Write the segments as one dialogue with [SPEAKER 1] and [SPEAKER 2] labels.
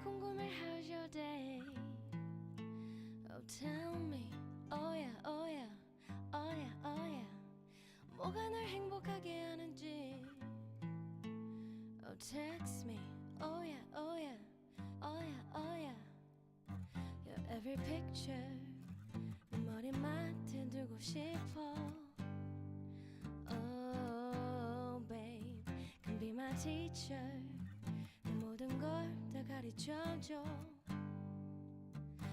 [SPEAKER 1] 궁금해 how's your day? Oh tell me, oh yeah, oh yeah, oh yeah, oh yeah. 뭐가 널 행복하게 하는지. Oh text me, oh yeah, oh yeah, oh yeah, oh yeah. Your every picture 내 머리맡에 두고 싶어. Oh babe, can be my teacher. 내 모든 걸 다 가르쳐줘.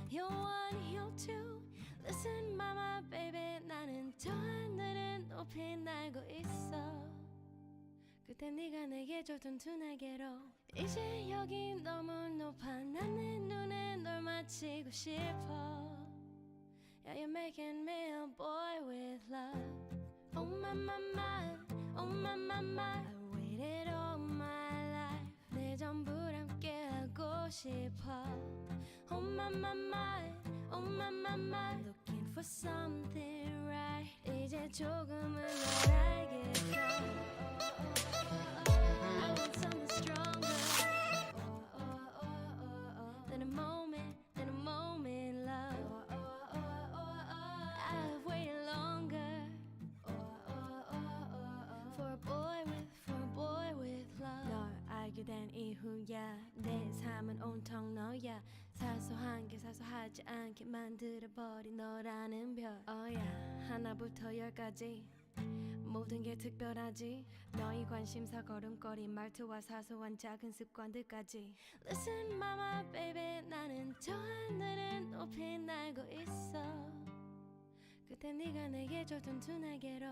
[SPEAKER 1] You're one, you're two. Listen mama baby 나는 저 하늘은 높이 날고 있어. 그때 네가 내게 줬던 두 날개로 이제 여기 너무 높아 난 내 눈에 널 맞히고 싶어. Yeah you're making me a boy with love. Oh my my my, oh my my my. I waited all my life 내 전부를 함께 하고 싶어. Oh my my my, oh my my my. Looking for something right 이제 조금은 널 알겠어. I want something stronger than a moment, love. I've waited longer for a boy with love. 널 알게 된 이후야 내 삶은 온통 너야. 사소한 게 사소하지 않게 만들어버린 너라는 별. Oh yeah, 하나부터 열까지 모든 게 특별하지. 너의 관심사 걸음걸이 말투와 사소한 작은 습관들까지. Listen mama baby 나는 저 하늘은 높이 날고 있어. 그때 네가 내게 줬던 두 날개로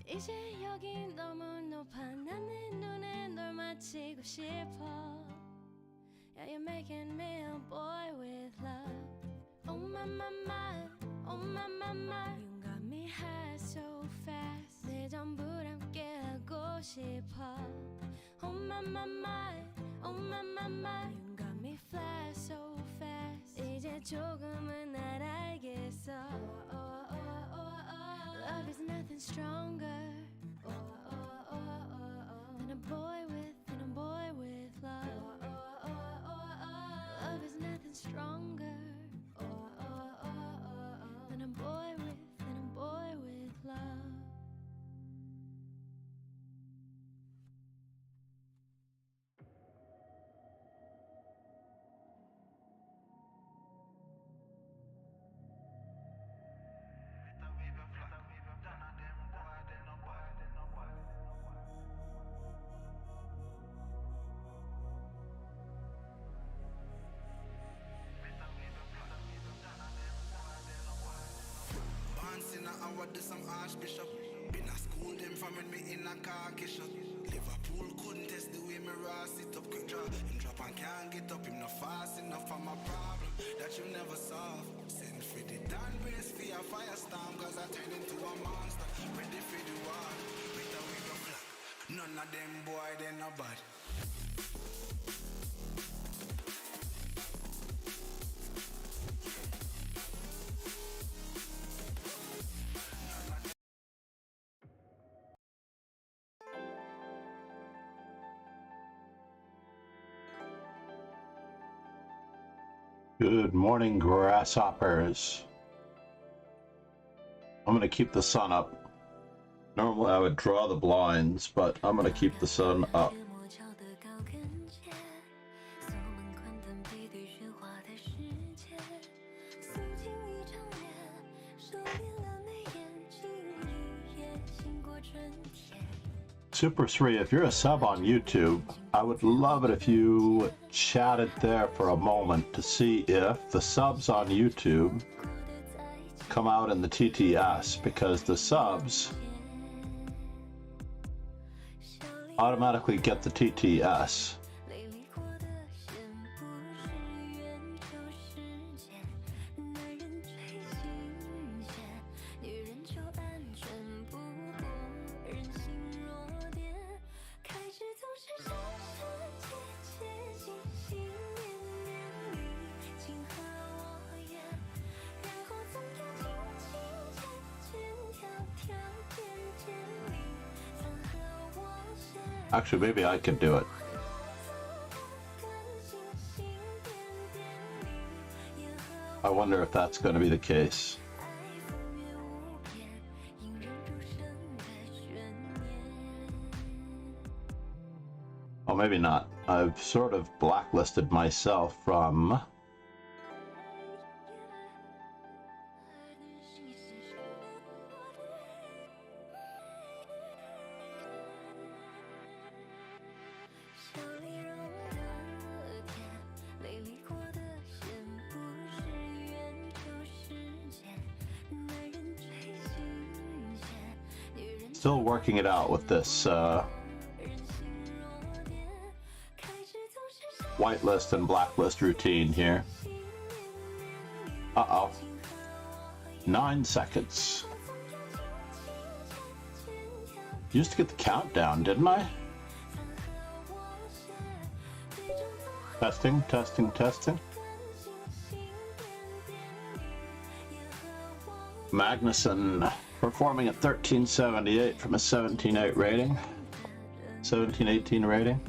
[SPEAKER 1] 이제 여기 너무 높아 난 내 눈에 널 맞히고 싶어. Yeah you're making me a boy with love. Oh my my my, oh my my my. You got me high so fast 내 전부를 함께 하고 싶어. Oh my my my, oh my my my. You got me fly so fast 이제 조금은 날 알겠어. Love is nothing stronger than a boy with love. Love is nothing stronger than a boy with love.
[SPEAKER 2] In a hour, do some archbishop. Been a school them from when me in a car shot. Liverpool couldn't test the way me raw sit up. Quick draw, him drop and can't get up. Him not fast enough for my problem that you never solve. Send for the Dan brace for your firestorm, cause I turn into a monster. Ready for the war, with a wig of black. None of them boy, they no bad.
[SPEAKER 3] Good morning, grasshoppers. I'm going to keep the sun up. Normally I would draw the blinds, but I'm going to keep the sun up. Super 3, if you're a sub on YouTube, I would love it if you chatted there for a moment to see if the subs on YouTube come out in the TTS, because the subs automatically get the TTS. Actually, maybe I can do it. wonder if that's going to be the case. Oh, maybe not. I've sort of blacklisted myself from still working it out with this whitelist and blacklist routine here. Uh-oh. 9 seconds. Used to get the countdown, didn't I? Testing, testing, testing. Magnuson performing at 1378 from a 17.8 rating. 1718 rating.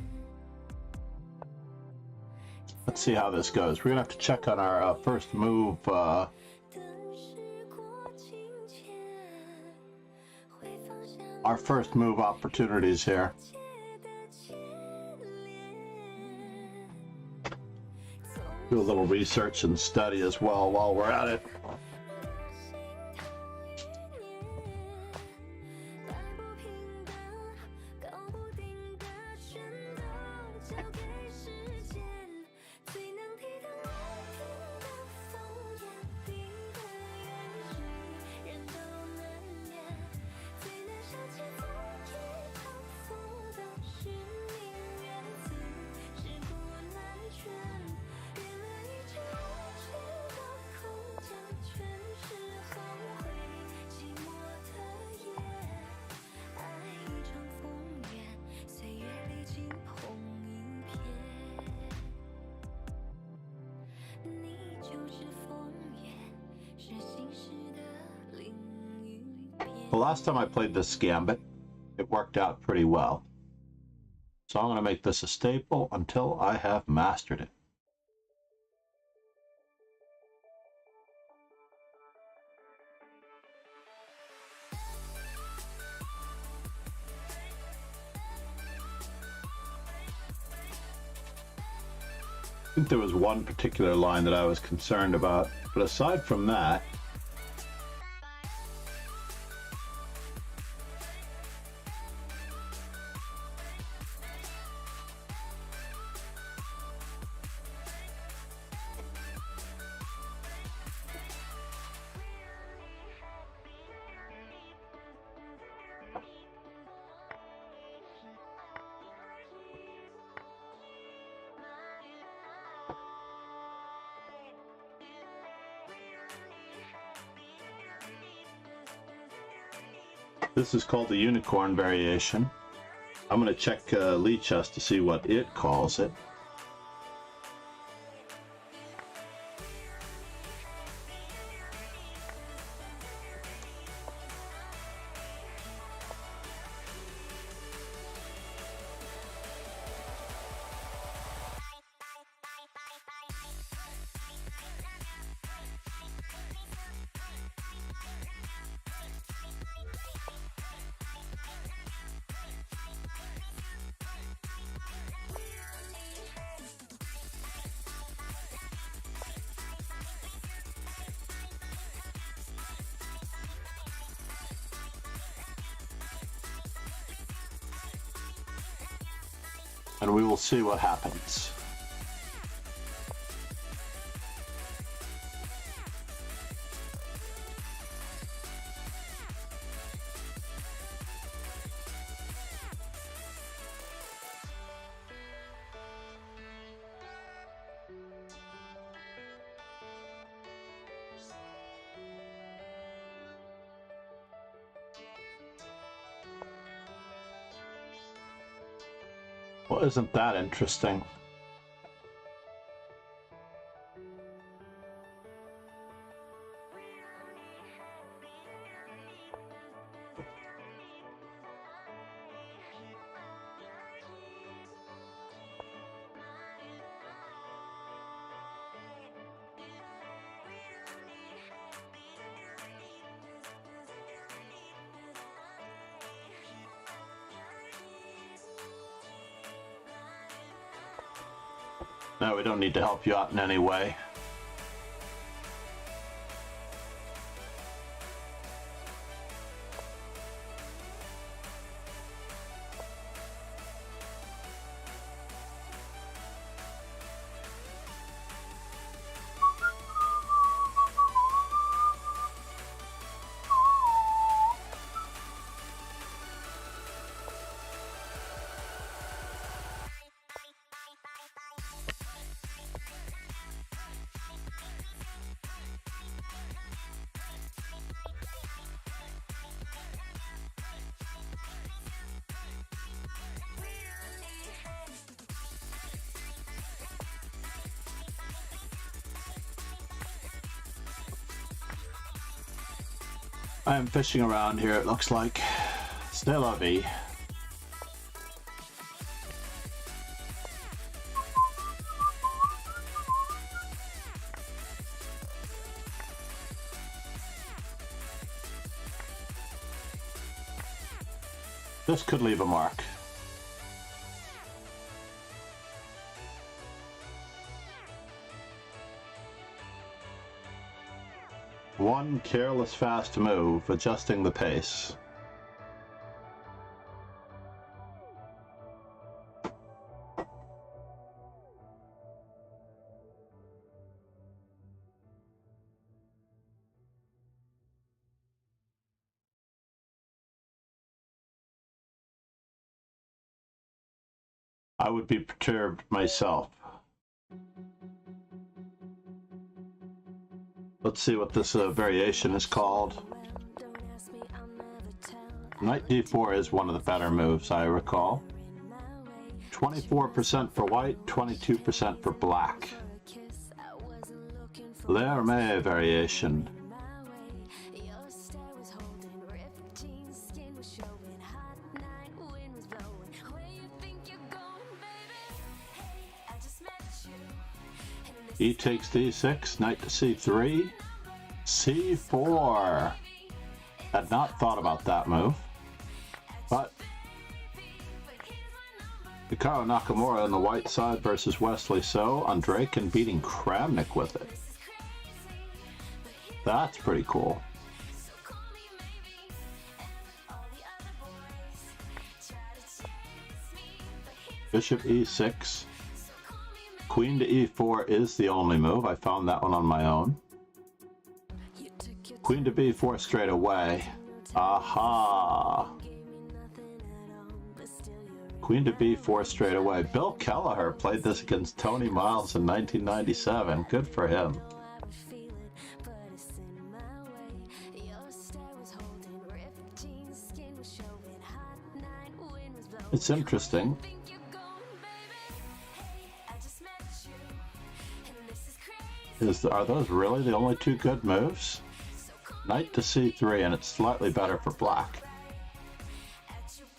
[SPEAKER 3] Let's see how this goes. We're gonna have to check on our first move. Our first move opportunities here. Do a little research and study as well while we're at it. The last time I played this gambit, it worked out pretty well. So I'm going to make this a staple until I have mastered it. I think there was one particular line that I was concerned about, but aside from that, this is called the unicorn variation. I'm going to check Lichess to see what it calls it. And we will see what happens. Well, isn't that interesting? No, we don't need to help you out in any way. I am fishing around here, it looks like. C'est la vie. This could leave a mark. One careless fast move, adjusting the pace. I would be perturbed myself. Let's see what this variation is called. Knight d4 is one of the better moves, I recall. 24% for white, 22% for black. Raymond variation. E takes d6, knight to c3, c4. Had not thought about that move, but Hikaru Nakamura on the white side versus Wesley So, Andreykin beating Kramnik with it. That's pretty cool. Bishop e6. Queen to e4 is the only move. I found that one on my own. Queen to b4 straight away. Aha! Queen to b4 straight away. Bill Kelleher played this against Tony Miles in 1997. Good for him. It's interesting. Are those really the only two good moves? Knight to c3, and it's slightly better for black.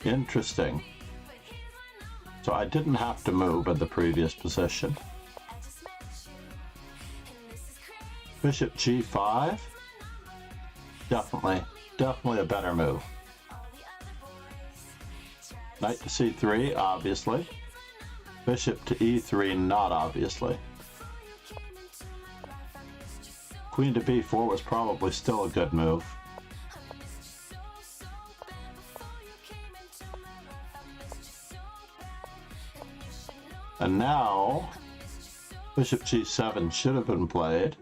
[SPEAKER 3] Interesting. So I didn't have to move in the previous position. Bishop g5. Definitely a better move. Knight to c3, obviously. Bishop to e3, not obviously. Queen to b4 was probably still a good move. And now, Bishop g7 should have been played.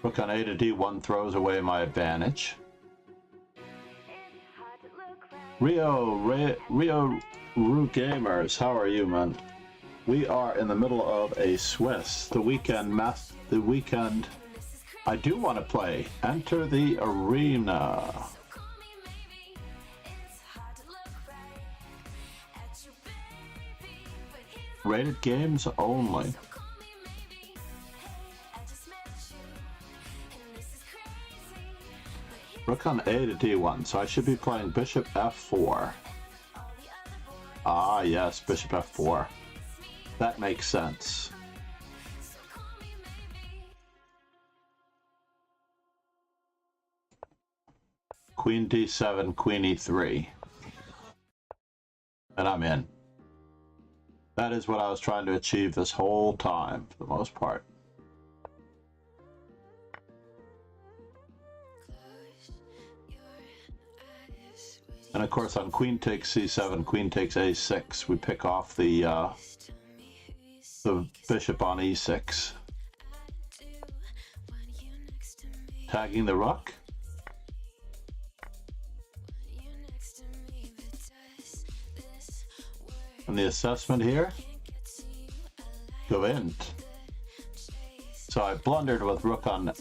[SPEAKER 3] Rook on a to d1 throws away my advantage. Rio Ru Gamers, how are you, man? We are in the middle of a Swiss. The weekend. I do want to play. Enter the arena. Rated games only. Rook on a to d1, so I should be playing bishop f4. Ah, yes, bishop f4. That makes sense. Queen d7, queen e3. And I'm in. That is what I was trying to achieve this whole time, for the most part. And of course on queen takes c7, queen takes a6, we pick off the bishop on e6. Tagging the rook. And the assessment here, Gewinnt. So I blundered with rook on a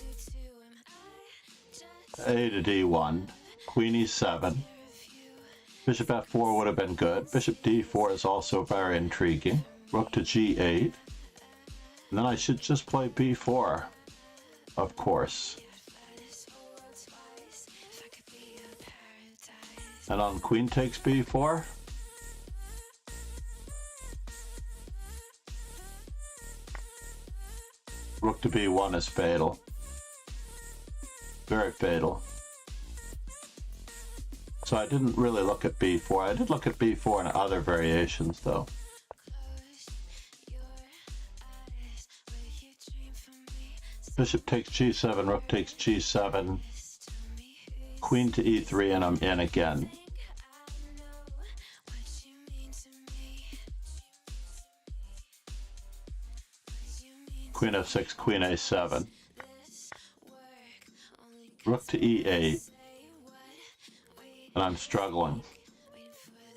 [SPEAKER 3] to d1, queen e7. Bishop f4 would have been good. Bishop d4 is also very intriguing. Rook to g8. And then I should just play b4, of course. And on queen takes b4. Rook to b1 is fatal. Very fatal. So I didn't really look at b4. I did look at b4 and other variations though. Bishop takes g7, rook takes g7, queen to e3, and I'm in again. Queen f6, queen a7. Rook to e8. And I'm struggling.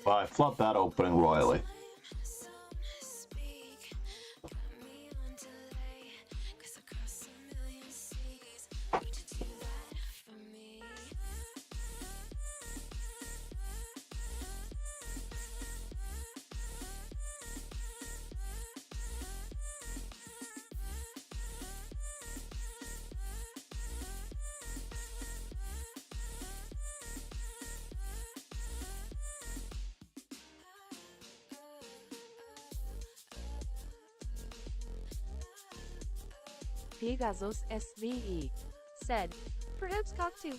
[SPEAKER 3] Well, I flubbed that opening royally.
[SPEAKER 4] Pegasus SVE said, perhaps cocktail.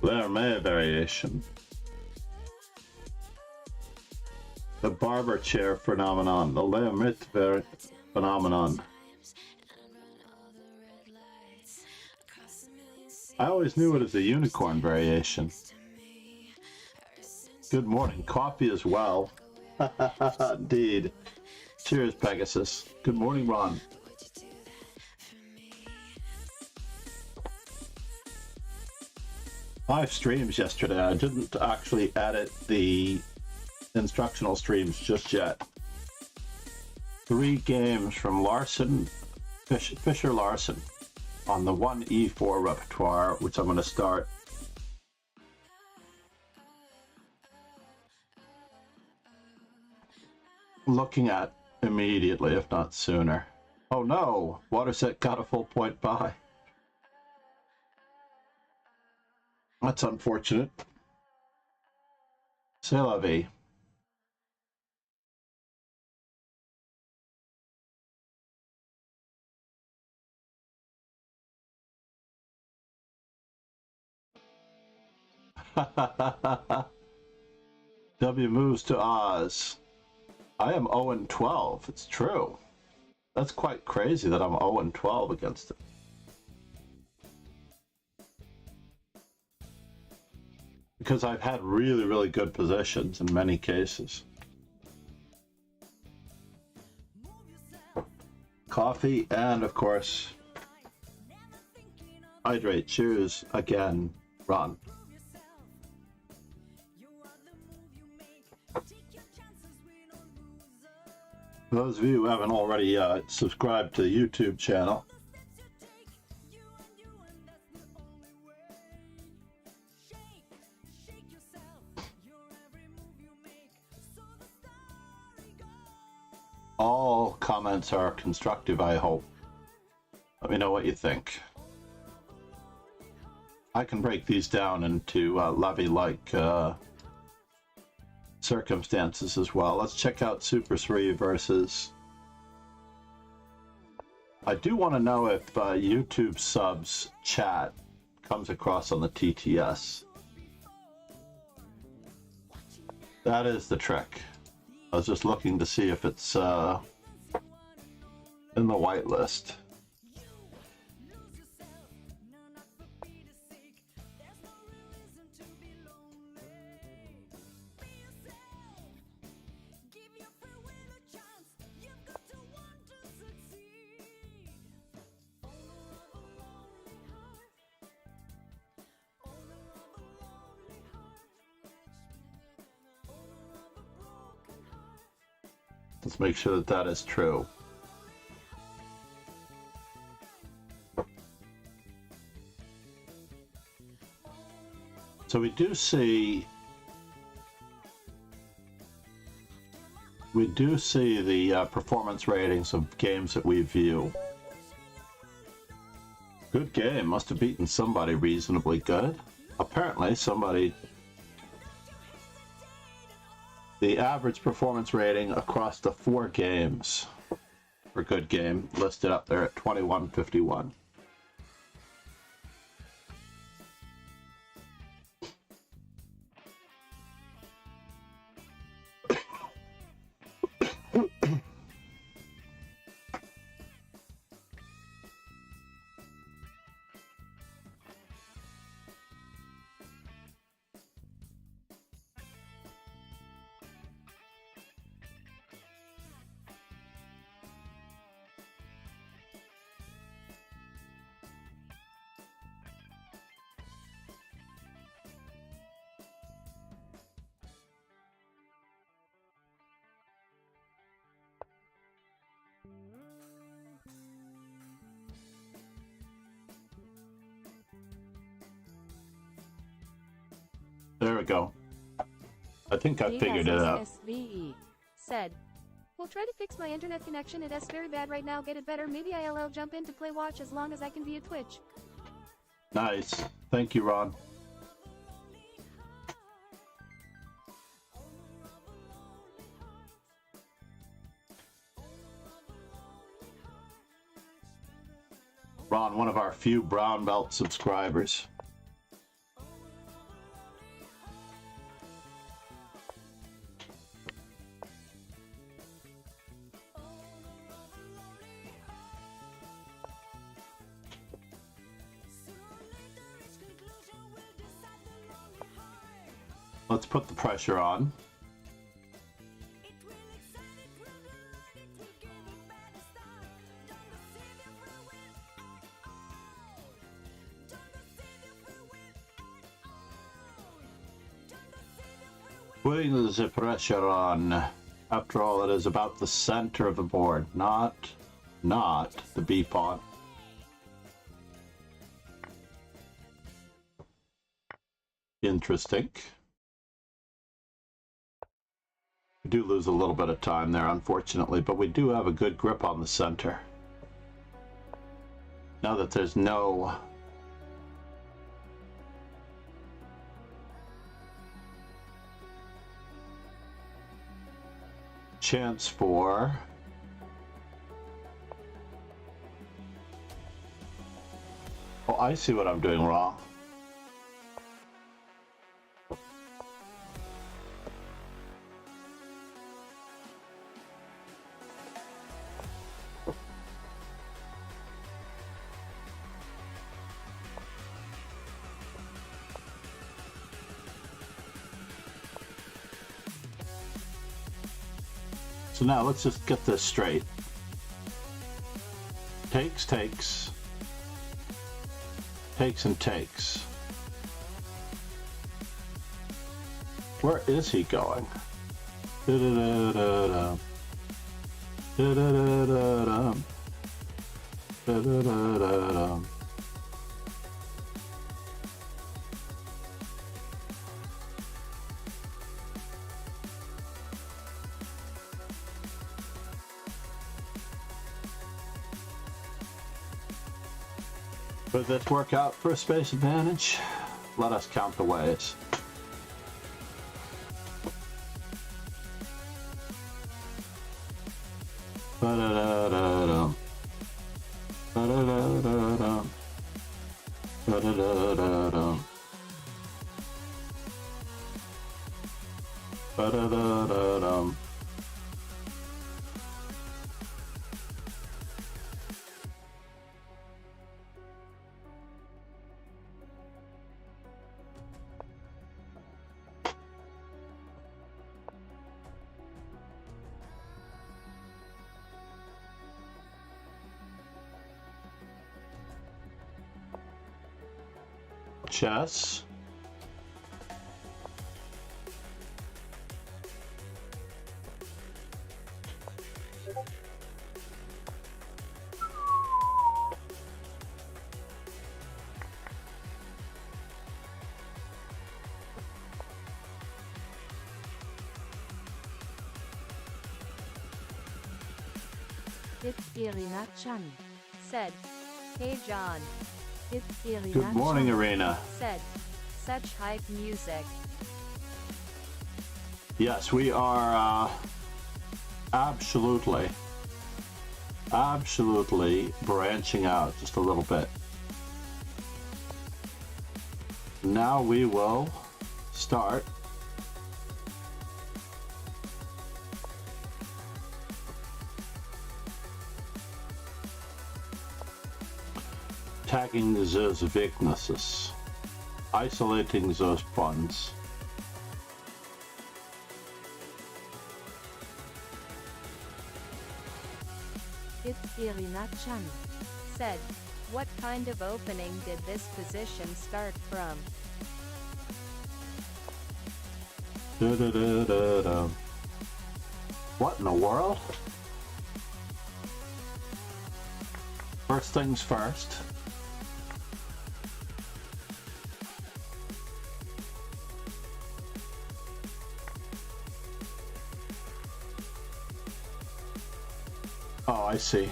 [SPEAKER 3] Raymond variation. The barber chair phenomenon. The Raymond phenomenon. I always knew it as a unicorn variation. Good morning. Coffee as well. Indeed. Cheers, Pegasus. Good morning, Ron. 5 streams yesterday. I didn't actually edit the instructional streams just yet. 3 games from Larson, Fisher Larson on the 1e4 repertoire, which I'm going to start looking at immediately, if not sooner. Oh no, Waterset got a full point by. That's unfortunate. C'est la vie. W moves to Oz. I am 0-12. It's true. That's quite crazy that I'm 0-12 against it. Because I've had really, really good positions in many cases. Coffee and, of course, hydrate. Cheers again, Ron. For those of you who haven't already subscribed to the YouTube channel, all comments are constructive, I hope. Let me know what you think. I can break these down into levy-like circumstances as well. Let's check out Super 3 versus... I do want to know if YouTube subs chat comes across on the TTS. That is the trick. I was just looking to see if it's in the whitelist. Let's make sure that that is true. So we do see the performance ratings of games that we view. Good game, must have beaten somebody reasonably good. Apparently somebody... The average performance rating across the 4 games for good game listed up there at 2151. There we go. I think I figured it out.
[SPEAKER 4] SVE said, "We'll try to fix my internet connection. It is very bad right now. Get it better. Maybe I'll jump in to play watch as long as I can via Twitch."
[SPEAKER 3] Nice. Thank you, Ron. Ron, one of our few brown belt subscribers. Let's put the pressure on. Putting the pressure on. After all, it is about the center of the board, not the B pawn. Interesting. We do lose a little bit of time there, unfortunately, but we do have a good grip on the center. Now that there's no chance for oh, I see what I'm doing wrong. So now let's just get this straight. Takes, takes. Takes and takes. Where is he going? Da-da-da-da-da. Da-da-da-da-da. Da-da-da-da-da. Would this work out for a space advantage? Let us count the ways. Ba-da-da-da-dum. Ba-da-da-da-dum. Ba-da-da-da-dum. Ba-da-da-da-dum. Chess.
[SPEAKER 4] It's Irina Chan. Said. Hey John. It's Irina
[SPEAKER 3] Good morning,
[SPEAKER 4] Chan.
[SPEAKER 3] Irina.
[SPEAKER 4] Said. Such hype music.
[SPEAKER 3] Yes, we are absolutely branching out just a little bit. Now we will start tagging those weaknesses, isolating those points.
[SPEAKER 4] It's Irina Chan. Said. What kind of opening did this position start from?
[SPEAKER 3] Da-da-da-da-da. What in the world? First things first. Oh, I see.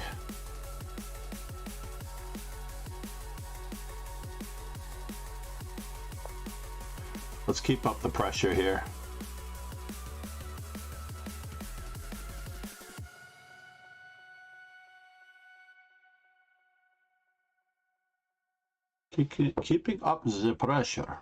[SPEAKER 3] Let's keep up the pressure here. Keeping up the pressure.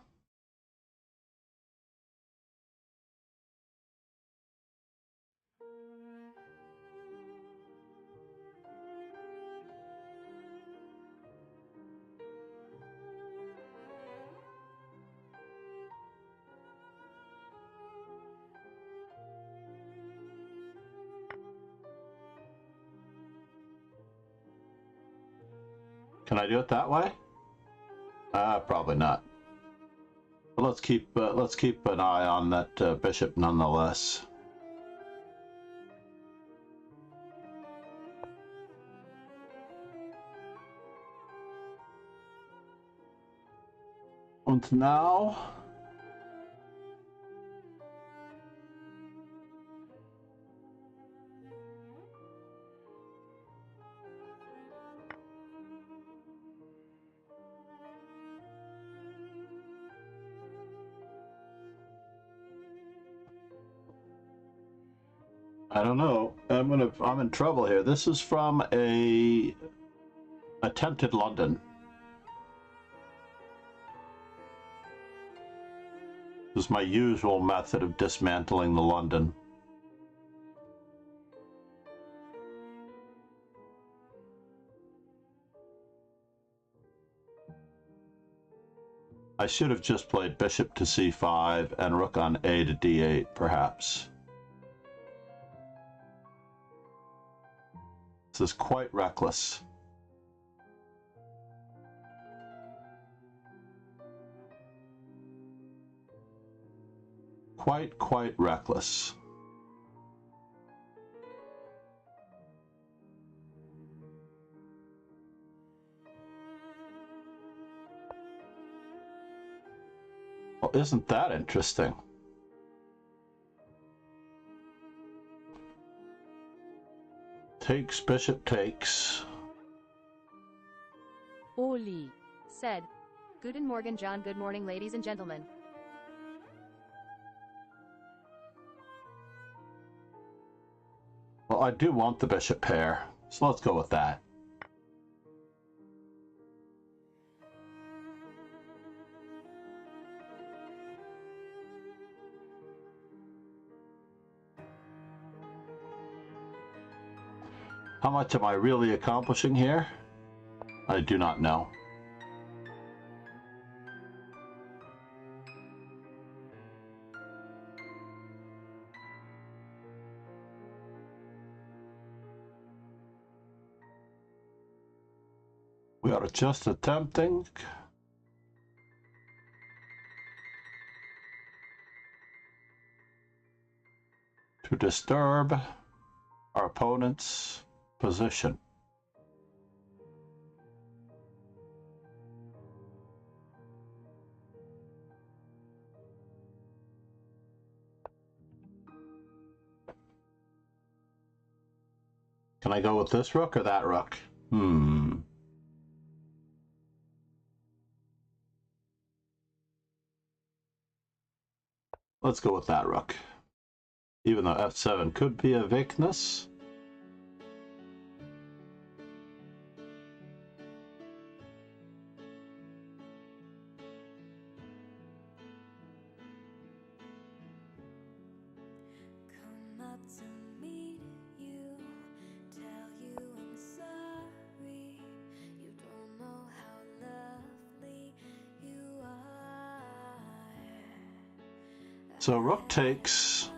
[SPEAKER 3] Can I do it that way? Probably not. But let's keep an eye on that bishop nonetheless. And now I don't know. I'm in trouble here. This is from a attempted London. This is my usual method of dismantling the London. I should have just played bishop to c5 and rook on a to d8, perhaps. This is quite reckless. Quite reckless. Well, isn't that interesting? Takes, bishop takes.
[SPEAKER 4] Oli. Said. Guten Morgen John. Good morning ladies and gentlemen.
[SPEAKER 3] Well, I do want the bishop pair, so let's go with that. How much am I really accomplishing here? I do not know. We are just attempting. to disturb our opponent's position. Can I go with this rook or that rook? Let's go with that rook. Even though f7 could be a weakness. So rook takes.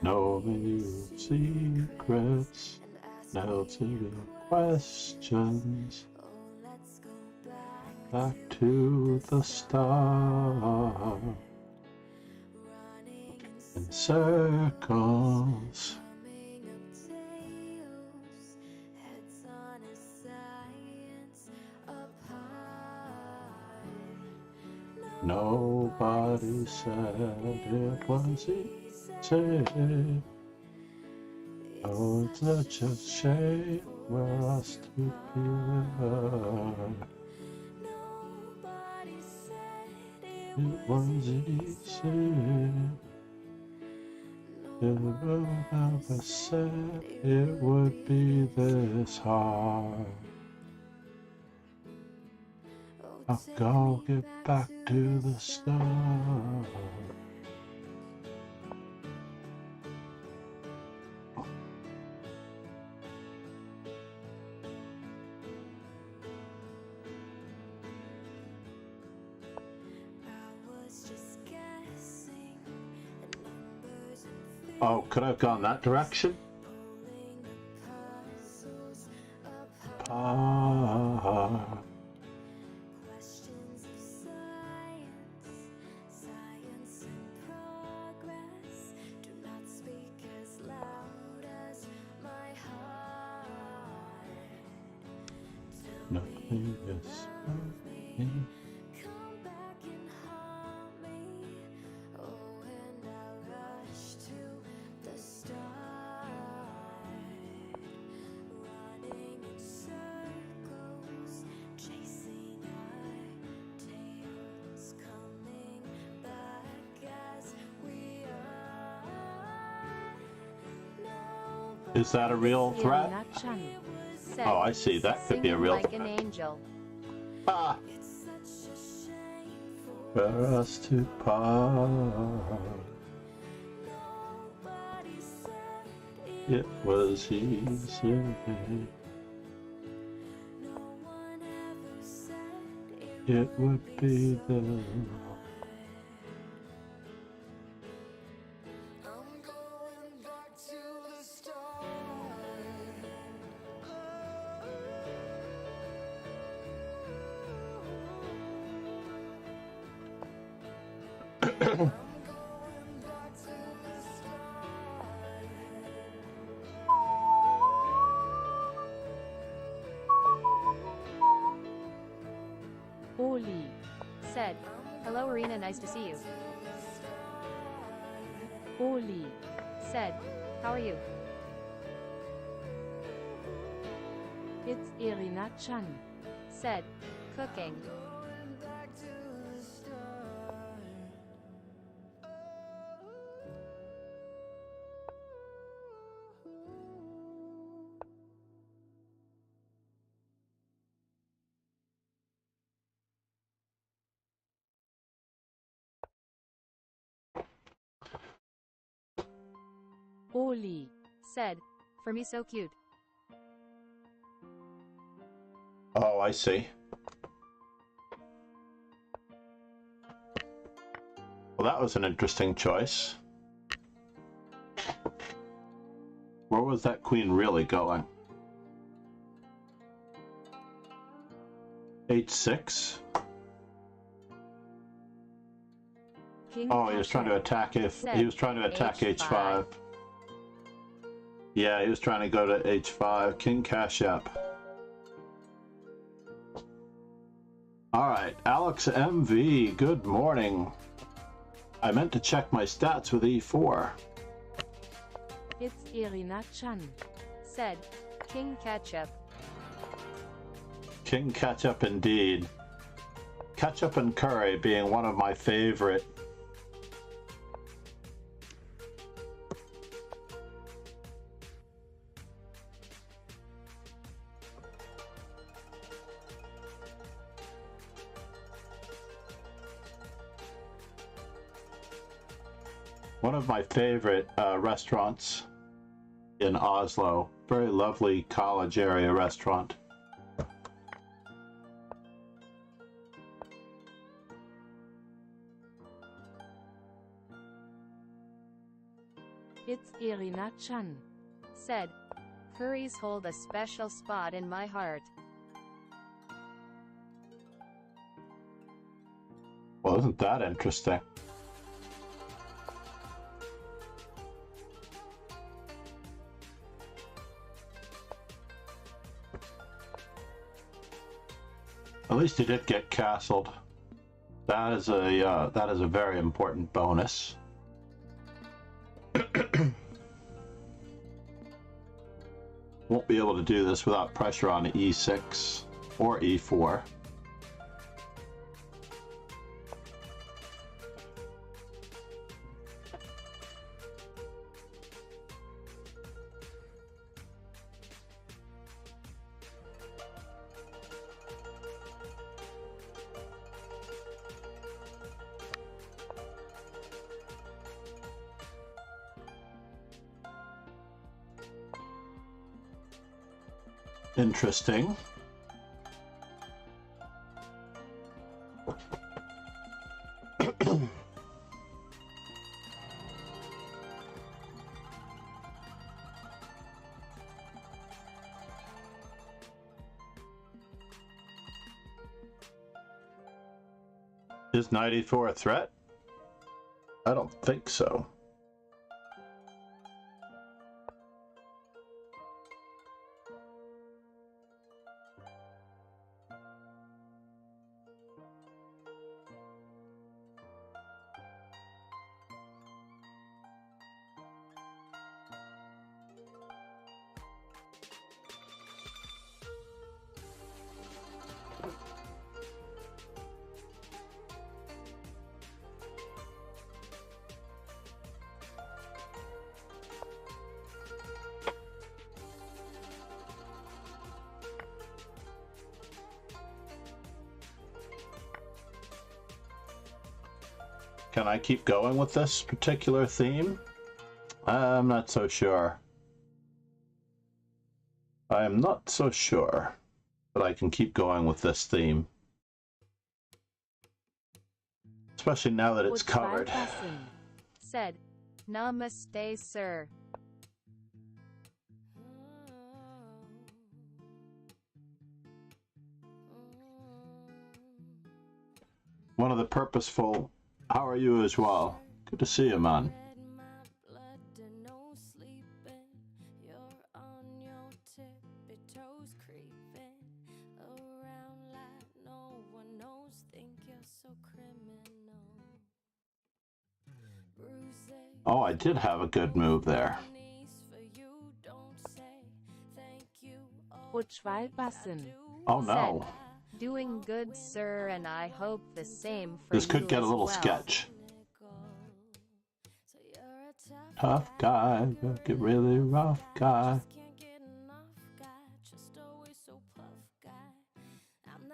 [SPEAKER 3] No secrets, now to the questions. Back to the start. In circles. Nobody said it was easy. Oh, it's such a shame we're us to it was easy. Never said it would be this hard. I'll go get back to the start. Oh, could I have gone that direction? Nothing is working. Is that a real threat? Oh, I see. That could be a real
[SPEAKER 4] like an angel.
[SPEAKER 3] Ah! For us to part. It was easy. It would be the
[SPEAKER 4] Oli said, "Hello Arena, nice to see you." Oli said, "How are you?"
[SPEAKER 5] It's Irina-chan
[SPEAKER 4] said, "Cooking."
[SPEAKER 5] Oli
[SPEAKER 4] said, "For me so cute."
[SPEAKER 3] Oh, I see. Well, that was an interesting choice. Where was that queen really going? H6.
[SPEAKER 5] King
[SPEAKER 3] Oh, he was trying to attack he was trying to attack H5. Yeah, he was trying to go to H5. King Cash App. Alright, Alex MV, good morning. I meant to check my stats with E4.
[SPEAKER 5] It's Irina Chan.
[SPEAKER 4] Said, King Ketchup.
[SPEAKER 3] King Ketchup indeed. Ketchup and curry being one of my favorite. One of my favorite restaurants in Oslo. Very lovely college area restaurant.
[SPEAKER 5] It's Irina Chan.
[SPEAKER 4] Said, curries hold a special spot in my heart.
[SPEAKER 3] Well, isn't that interesting? At least he did get castled. That is a very important bonus. Won't be able to do this without pressure on E6 or E4. Interesting. Is 94 a threat? I don't think so. Can I keep going with this particular theme? I'm not so sure. I'm not so sure, but I can keep going with this theme. Especially now that it's covered.
[SPEAKER 4] Said, namaste, sir.
[SPEAKER 3] One of the purposeful. How are you as well? Good to see you, man. Oh, I did have a good move there. Oh no.
[SPEAKER 4] Doing good, sir, and I hope the same for
[SPEAKER 3] This could get a little sketch. Tough guy, get really rough guy.
[SPEAKER 1] I'm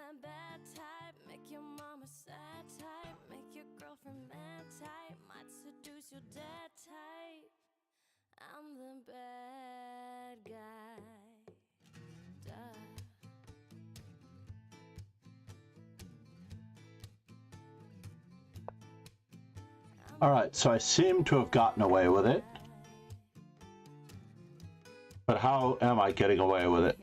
[SPEAKER 1] the bad guy.
[SPEAKER 3] Alright, so I seem to have gotten away with it. But how am I getting away with it?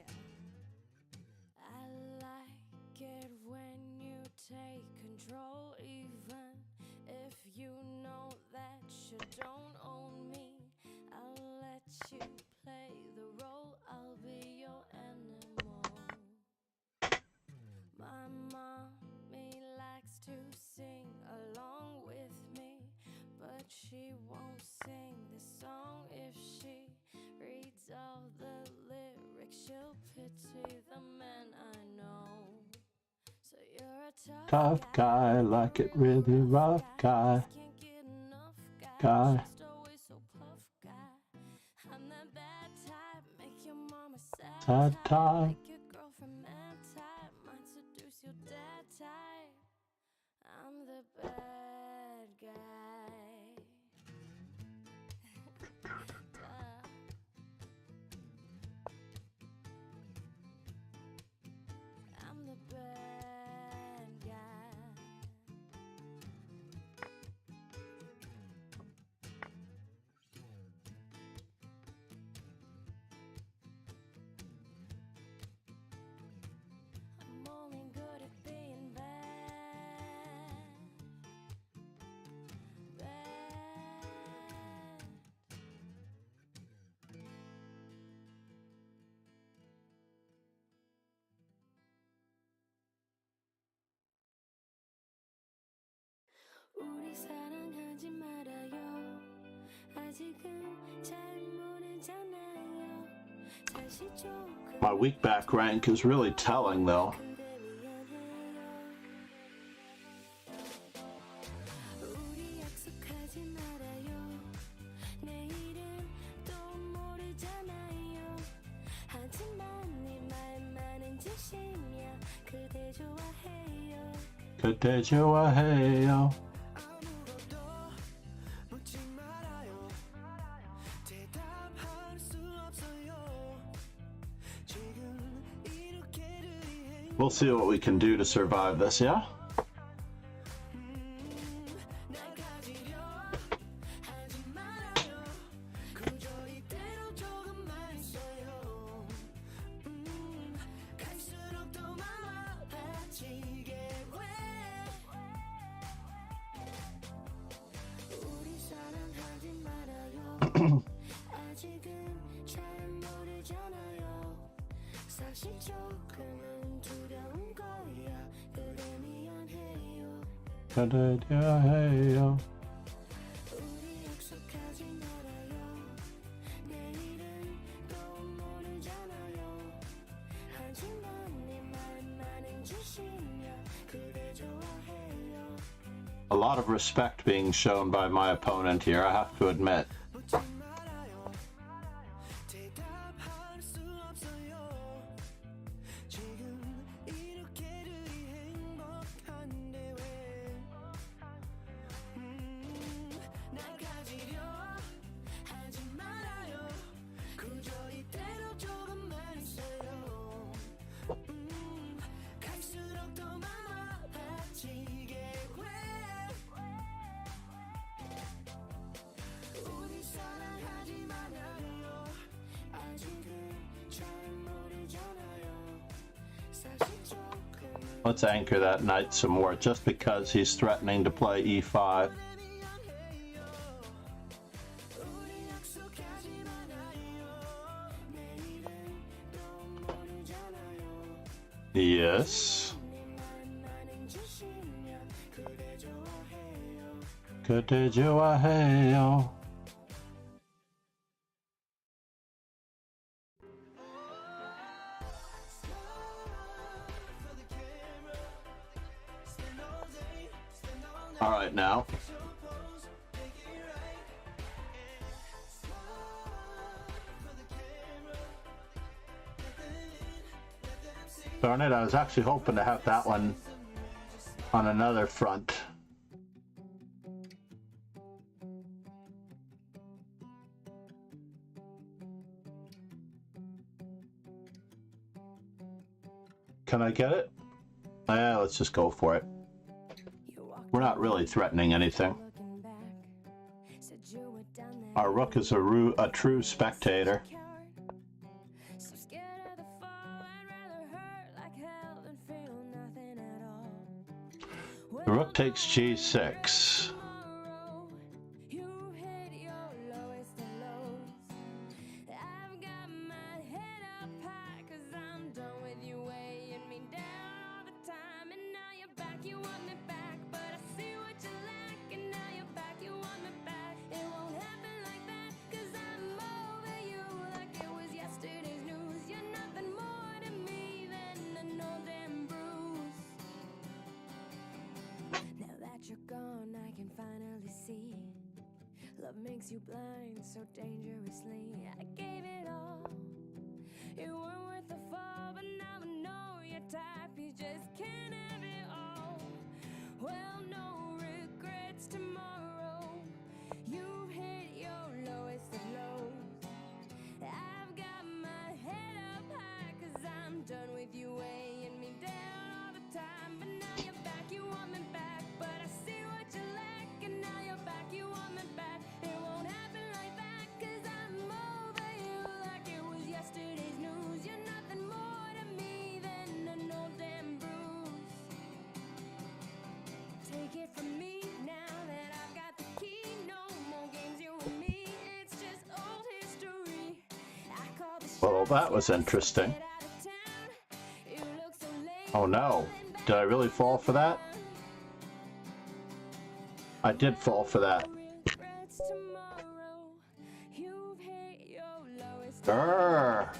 [SPEAKER 3] Tough guy, like it really rough guy. Guy. Sad time.
[SPEAKER 1] I'm the bad guy. I'm the bad guy. I'm only good at being bad. 우리 사랑하지 말아요. 아직은 잘 모르잖아요. 다시 조금
[SPEAKER 3] My weak back rank is really telling though.
[SPEAKER 1] 그대 미안해요. 우리 약속하지 말아요. 내일은 또 모르잖아요. 하지만 네 말만은 진심이야. 그대 좋아해요.
[SPEAKER 3] 그대 좋아해요.
[SPEAKER 2] 아무것도 묻지 말아요. 대답할 수 없어요. 지금 이렇게들이
[SPEAKER 3] We'll see what we can do to survive this, yeah?
[SPEAKER 2] 날 가지려 하지 말아요. 그저 이대로 조금만 있어요. 갈수록 더 마음 아파지게 왜
[SPEAKER 1] 우리 사랑하지 말아요. 아직은 잘 모르잖아요. 사실 조금은 두려운 거야. 그대 미안해요.
[SPEAKER 3] 그대 좋아해요.
[SPEAKER 1] 우리 약속하지 말아요. 내일은 또 모르잖아요. 하지만 네 말만은 진심이야. 그대 좋아해요.
[SPEAKER 3] A lot of respect being shown by my opponent here, I have to admit.
[SPEAKER 2] 묻지 말아요. 대답할 수 없어요. 지금 이렇게들이 행복한데 왜 날 가지려 하지 말아요. 그저 이대로 조금만 있어요. 갈수록 더 마음 아파지게 왜 우리 사랑하지 말아요. 아직은 잘 모르잖아요. 사실 조금은
[SPEAKER 3] Let's anchor that knight some more, just because he's threatening to play e5.
[SPEAKER 2] 미안해요. 우리 약속하지 말아요. 내일은 또 모르잖아요.
[SPEAKER 3] Yes.
[SPEAKER 1] 네 말만은 진심이야. 그대 좋아해요.
[SPEAKER 3] 그대 좋아해요. All right, now. Darn it, I was actually hoping to have that one on another front. Can I get it? Yeah, let's just go for it. We're not really threatening anything.
[SPEAKER 1] Looking back, said you were down there.
[SPEAKER 3] Our rook is a true spectator.
[SPEAKER 1] So scared of the fall, I'd rather hurt like hell than feel nothing at all.
[SPEAKER 3] The rook takes g6.
[SPEAKER 1] Tomorrow, you hit your lowest of lows. I've got my head up high, 'cause I'm done with you weighing me down all the time. And now you're back, you want me back, but I see what you lack. And now you're back, you want me back. It won't happen like that, 'cause I'm over you like it was yesterday's news. You're nothing more to me than an old damn bruise. can finally see. Love makes you blind so dangerously. I gave it all. You weren't worth the fall, but now I know your type. You just can't have it all. Well, no regrets tomorrow. You've hit your lowest of lows. I've got my head up high, 'cause I'm done with you weighing me down all the time. But now you're back, you want me back, but I see what you lack. And now you're back, you want me back. It won't happen like that, 'cause I'm over you like it was yesterday's news. You're nothing more to me than an old damn bruise. Take it from me now that I've got the key. No more games, you and me. It's just old history. I call the
[SPEAKER 3] Well,
[SPEAKER 1] shots,
[SPEAKER 3] that was interesting.
[SPEAKER 1] get out of town. You look so late.
[SPEAKER 3] Oh no. Did I really fall for that? I did fall for that.
[SPEAKER 1] Regrets tomorrow. You've hit your lowest.
[SPEAKER 3] Grr.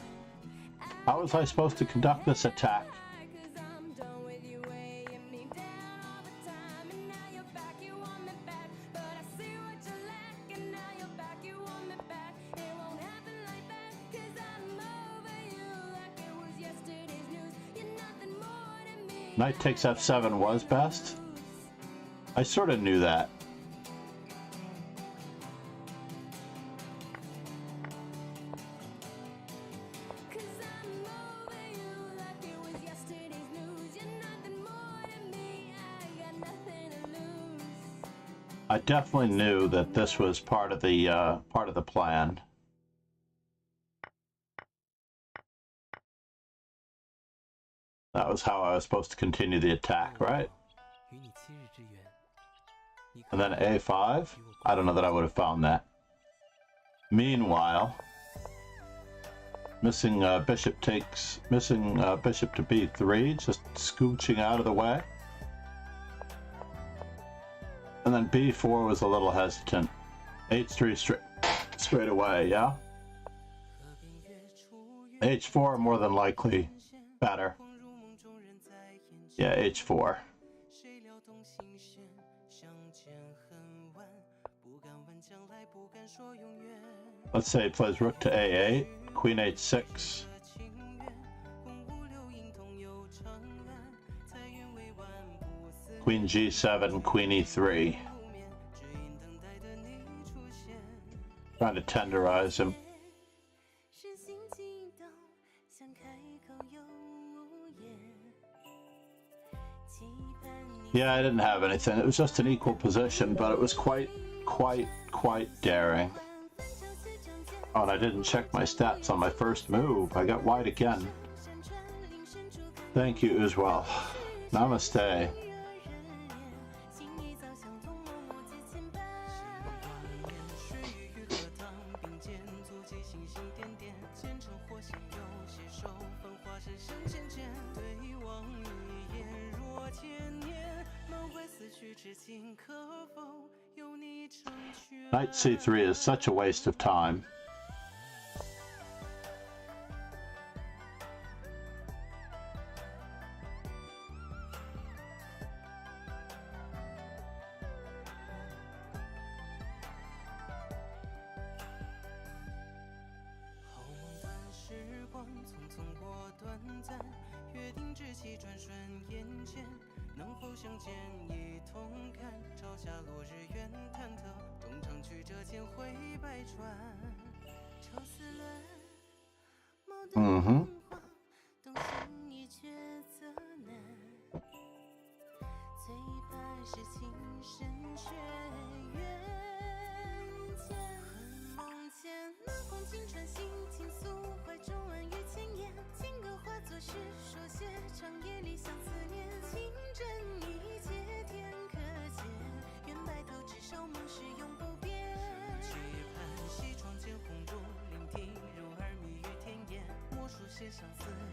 [SPEAKER 3] How was I supposed to conduct this attack?
[SPEAKER 1] 'Cause I'm done with you weighing me down all the time. And now you're back, you want me back, but I see what you lack. And now you're back, you want me back. It won't happen like that, 'cause I'm over you like it was yesterday's news. You're nothing more to me.
[SPEAKER 3] Knight takes f7 was best. I sort of knew that.
[SPEAKER 1] 'Cause I'm over you like it was yesterday's news. You're nothing more to me. I got nothing to lose.
[SPEAKER 3] I definitely knew that this was part of the plan. That was how I was supposed to continue the attack, right? And then a5. I don't know that I would have found that. Meanwhile, missing bishop to b3, just scooching out of the way. And then b4 was a little hesitant. h3 straight away, yeah? h4 more than likely better. Yeah, h4. Let's say he plays rook to a8, queen h6. Queen g7, queen e3. Trying to tenderize him. Yeah, I didn't have anything. It was just an equal position, but it was quite daring. Oh, and I didn't check my stats on my first move. I got white again. Thank you as well. Namaste. Knight c3 is such a waste of time.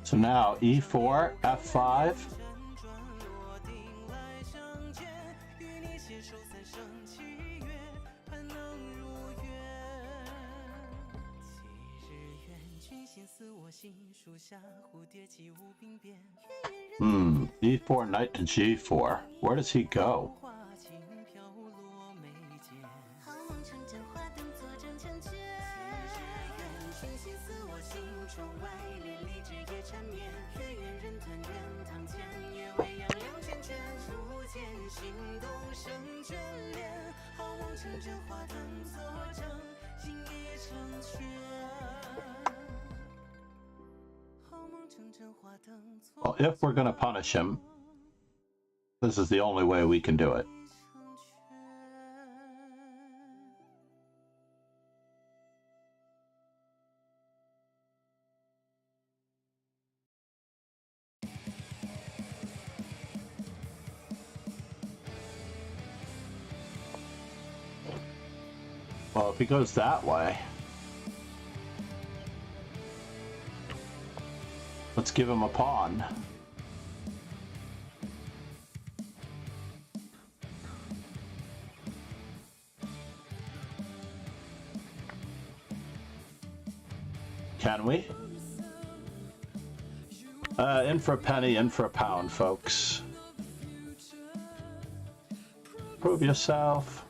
[SPEAKER 3] So now e4, f5. e4, knight to g4. Where does he go? Well, if we're going to punish him, this is the only way we can do it. Well, if he goes that way, let's give him a pawn. Can we? In for a penny, in for a pound, folks. Prove yourself.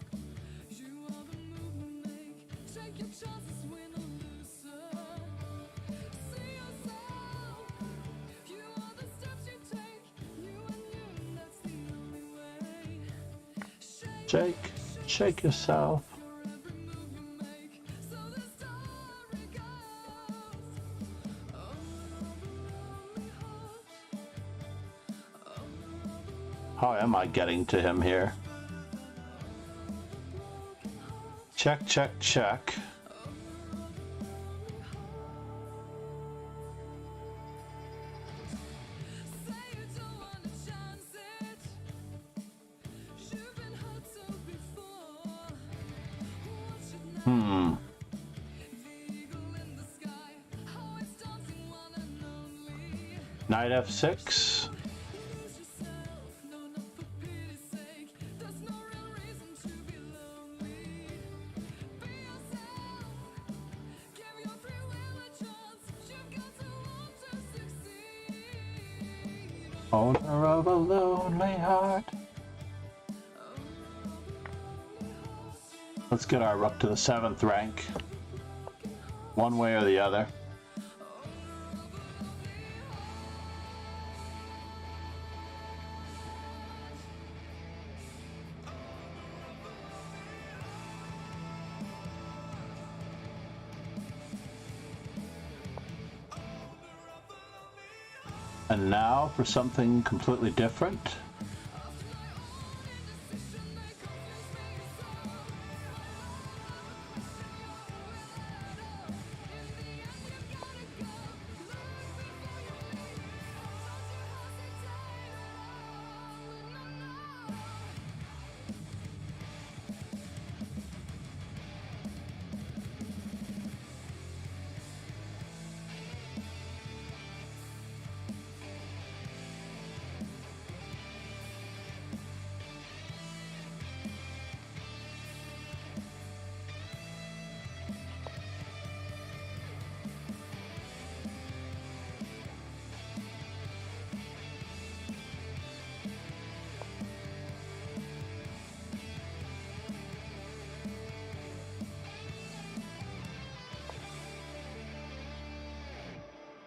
[SPEAKER 3] Shake yourself. How am I getting to him here? Check, check, check. Knight f6. Owner of a lonely heart. Let's get our rook to the 7th rank. One way or the other. And now for something completely different.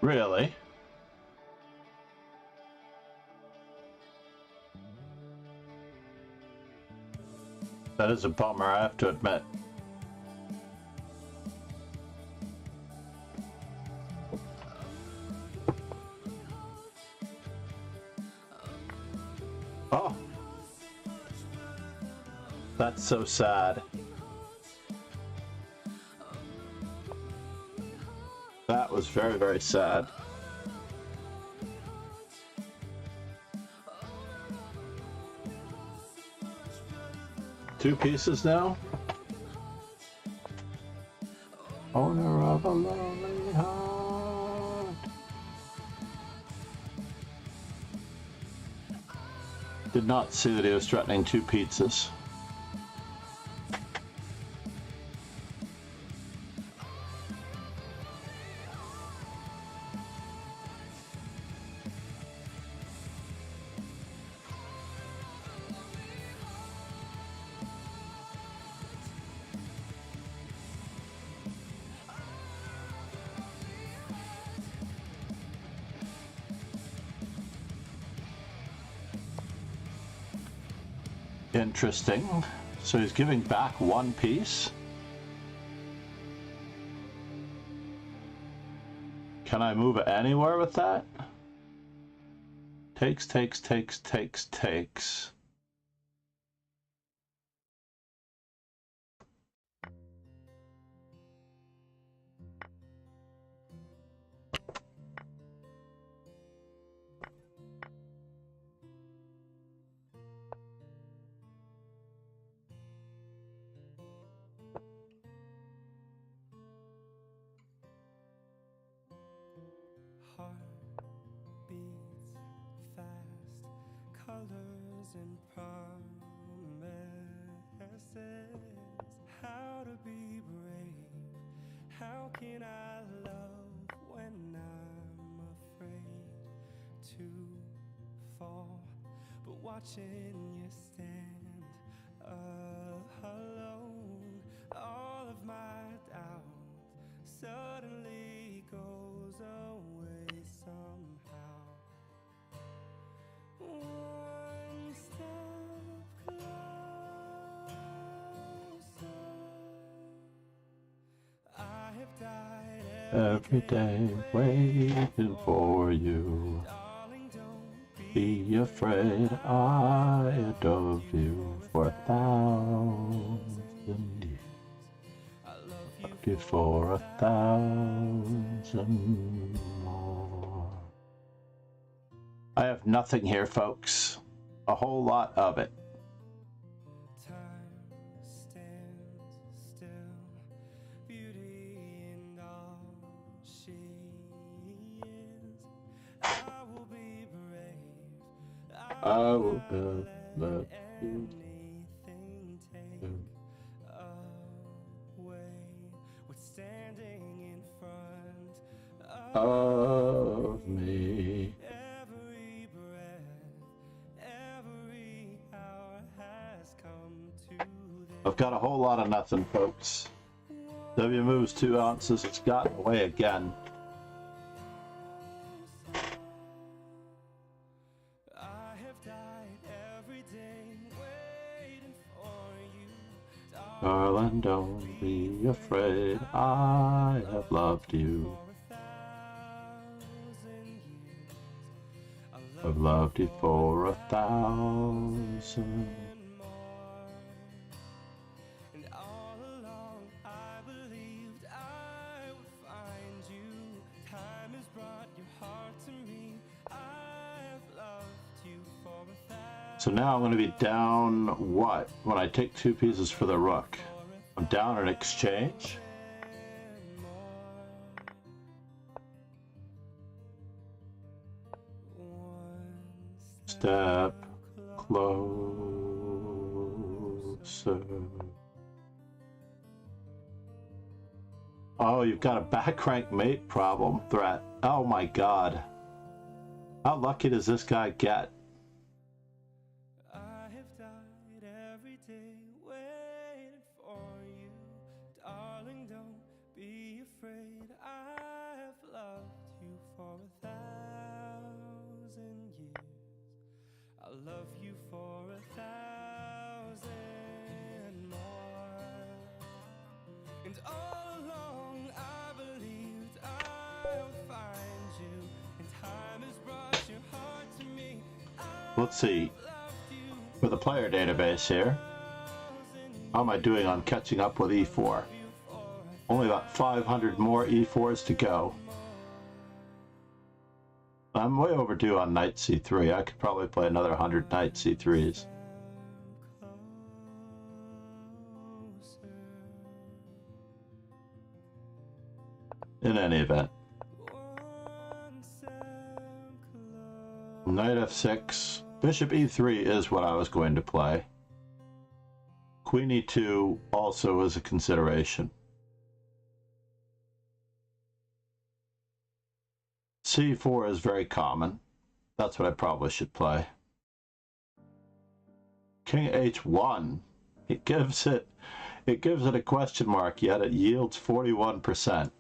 [SPEAKER 3] Really? That is a bummer, I have to admit. Oh. That's so sad. That was very, very sad. Two pieces now. Owner of a lonely heart. Did not see that he was threatening two pizzas. Interesting. So he's giving back one piece. Can I move it anywhere with that? Takes, takes, takes, takes, takes.
[SPEAKER 6] Colors and promises. How to be brave? How can I love when I'm afraid to fall? But watching you stand alone, all of my doubt suddenly goes away somehow. One step closer. I have died
[SPEAKER 3] Every day waiting for you.
[SPEAKER 6] Darling, don't
[SPEAKER 3] Be afraid I adore you for 1,000 years. For 1,000 more. I have nothing here, folks. A whole lot of it.
[SPEAKER 6] Time stands still, beauty in all she is. I will be brave.
[SPEAKER 3] I will let you
[SPEAKER 6] Anything take away what's standing in front
[SPEAKER 3] of me.
[SPEAKER 6] every breath, every hour has come to this.
[SPEAKER 3] I've got a whole lot of nothing, folks. W moves 2 ounces. It's gotten away again.
[SPEAKER 6] I have died every day waiting for you.
[SPEAKER 3] Darling, don't be afraid. I have loved you. I've loved you for 1,000.
[SPEAKER 6] And all along I believed I would find you. Time has brought your heart to me. I have loved you for 1,000.
[SPEAKER 3] So now I'm going to be down what? When I take 2 pieces for the rook. I'm down in exchange. Step closer. Oh, you've got a back rank mate problem threat. Oh my god. How lucky does this guy get?
[SPEAKER 6] I have died every day waiting for you. Darling, don't be afraid. I have loved you for 1,000 years. I'll love you for 1,000 more. And all along I believed I would find you. And time has brought your heart to me.
[SPEAKER 3] Let's see. For the player database here, how am I doing on catching up with E4? Only about 500 more E4s to go. I'm way overdue on knight C3. I could probably play another 100 knight C3s. In any event. Knight F6. Bishop E3 is what I was going to play. Queen E2 also is a consideration. C4 is very common. That's what I probably should play. King H1. It gives it a question mark, yet it yields 41%.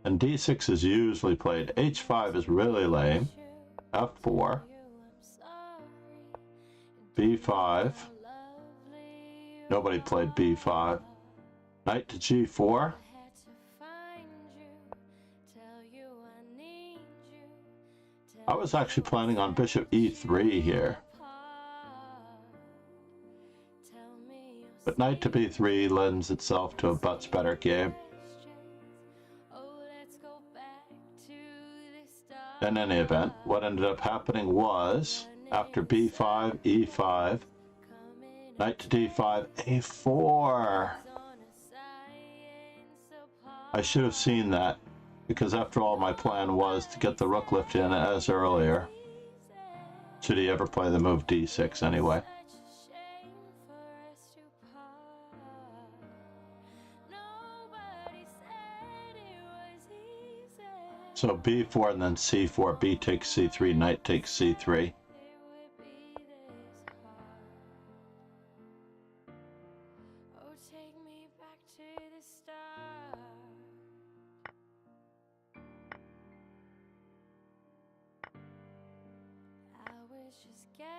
[SPEAKER 3] And D6 is usually played. H5 is really lame. F4. B5. Nobody played B5. Knight to G4. I was actually planning on bishop E3 here. But knight to B3 lends itself to a much better game. In any event, what ended up happening was, after B5, E5, knight to D5, A4. I should have seen that, because after all, my plan was to get the rook lift in as earlier. Should he ever play the move D6 anyway. So B4 and then C4, B takes C3, knight takes C3.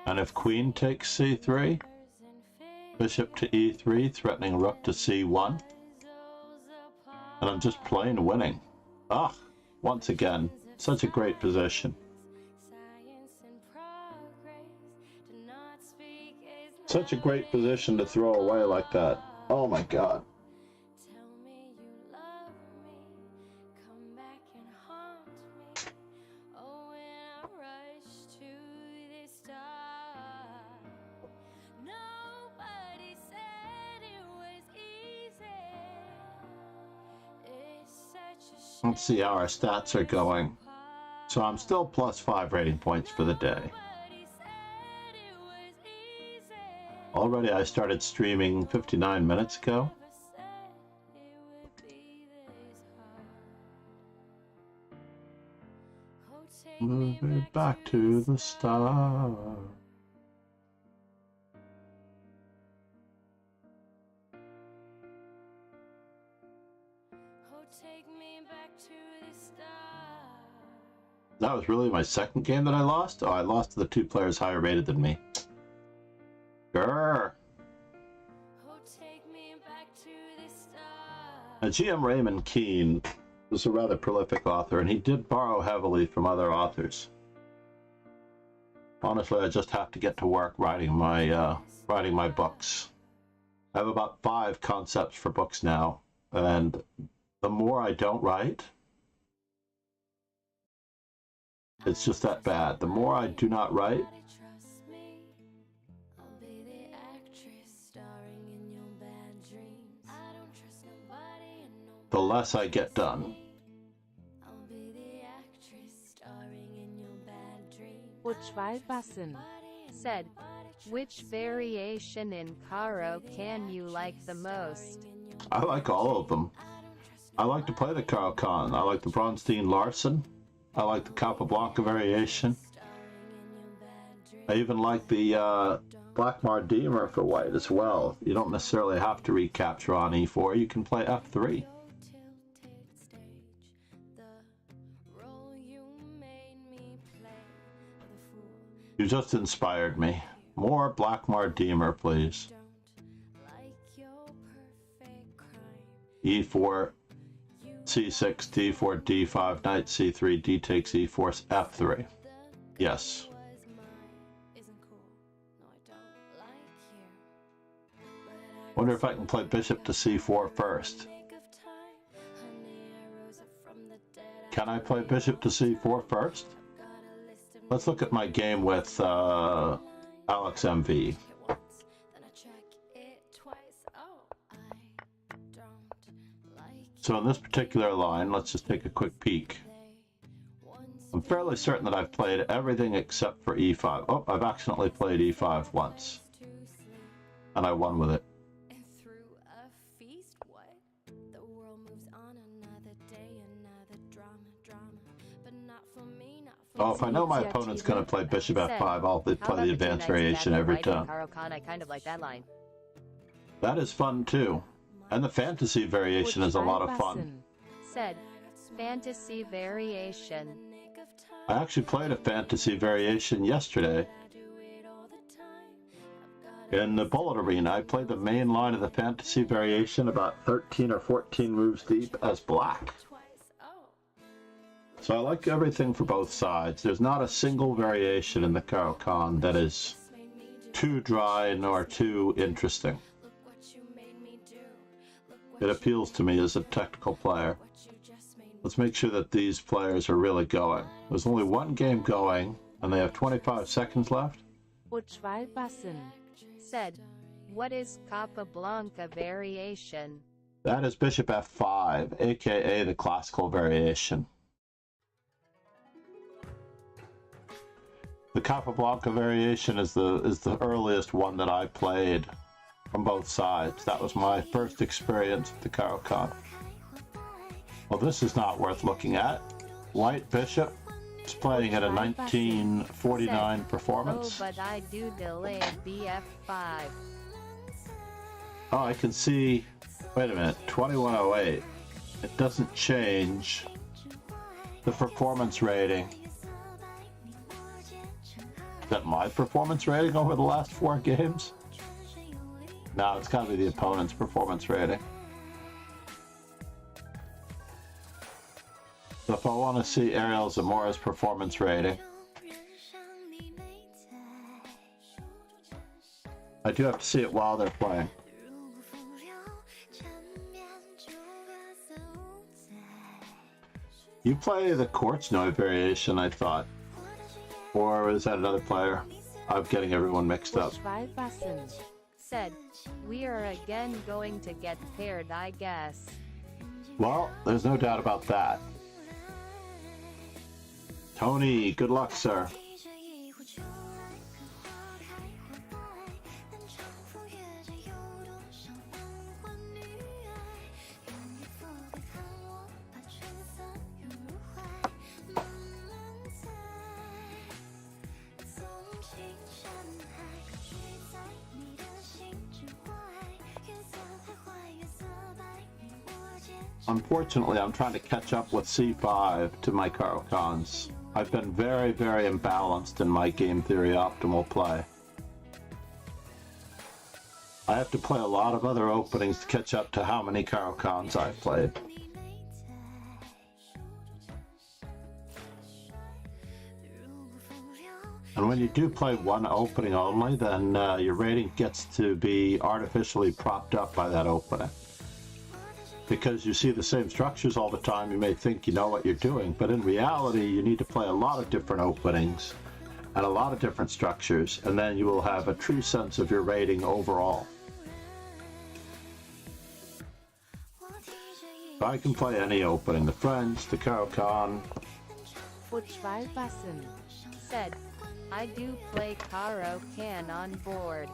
[SPEAKER 3] And if queen takes C3, bishop to E3, threatening rook to C1. And I'm just plain winning. Ah, once again, such a great position. Such a great position to throw away like that. Oh my God. Let's see how our stats are going. So I'm still +5 rating points for the day. Already I started streaming 59 minutes ago. Moving back to the start. That was really my second game that I lost? Oh, I lost to the two players higher rated than me. Grrr. Now, GM Raymond Keene was a rather prolific author, and he did borrow heavily from other authors. Honestly, I just have to get to work writing my books. I have about 5 concepts for books now, and the more I don't write, it's just that bad. The more I do not write, the less I get done.
[SPEAKER 5] Uchwalbassen
[SPEAKER 4] Said, which variation in Caro can you like the most?
[SPEAKER 3] I like all of them. I like to play the Caro Kann. I like the Bronstein-Larsen. I like the Capablanca variation. I even like the Blackmar-Diemer for white as well. You don't necessarily have to recapture on E4. You can play F3. You just inspired me. More Blackmar-Diemer, please. E4, C6, D4, D5, knight C3, D takes E4, F3. Yes. Wonder if I can play bishop to C4 first. Can I play bishop to C4 first? Let's look at my game with Alex MV. So in this particular line, let's just take a quick peek. I'm fairly certain that I've played everything except for E5. Oh, I've accidentally played E5 once. And I won with it. Oh, if I know my opponent's going to play bishop F5, I'll play the advanced variation every time.
[SPEAKER 4] I kind of like that line.
[SPEAKER 3] That is fun too. And the fantasy variation is a lot of fun.
[SPEAKER 4] Said, fantasy variation.
[SPEAKER 3] I actually played a fantasy variation yesterday. In the bullet arena, I played the main line of the fantasy variation about 13 or 14 moves deep as black. So I like everything for both sides. There's not a single variation in the Caro-Kann that is too dry nor too interesting. It appeals to me as a technical player. Let's make sure that these players are really going. There's only one game going, and they have 25 seconds left.
[SPEAKER 5] Uçvaybassın.
[SPEAKER 4] Said, what is Capablanca variation?
[SPEAKER 3] That is bishop f5, aka the classical variation. The Capablanca variation is the earliest one that I played from both sides. That was my first experience with the Caro-Kann. Well, this is not worth looking at. White bishop is playing at a 1949 performance.
[SPEAKER 4] Oh, but I do delay bf5.
[SPEAKER 3] Oh, I can see. Wait a minute, 2108. It doesn't change the performance rating. Is that my performance rating over the last 4 games? No, it's gotta be the opponent's performance rating. So if I want to see Ariel Zamora's performance rating, I do have to see it while they're playing. You play the Korchnoi variation, I thought. Or is that another player? I'm getting everyone mixed up.
[SPEAKER 5] Uçvaybassın.
[SPEAKER 4] Said, we are again going to get paired, I guess.
[SPEAKER 3] Well, there's no doubt about that. Tony, good luck, sir. Unfortunately, I'm trying to catch up with C5 to my Caro-Kanns. I've been very, very imbalanced in my game theory optimal play. I have to play a lot of other openings to catch up to how many Caro-Kanns I've played. And when you do play one opening only, then your rating gets to be artificially propped up by that opening. Because you see the same structures all the time, you may think you know what you're doing, but in reality, you need to play a lot of different openings and a lot of different structures, and then you will have a true sense of your rating overall. But I can play any opening, the French, the Caro-Kann.
[SPEAKER 5] Uçvaybassın.
[SPEAKER 4] Said, I do play Caro-Kann on board.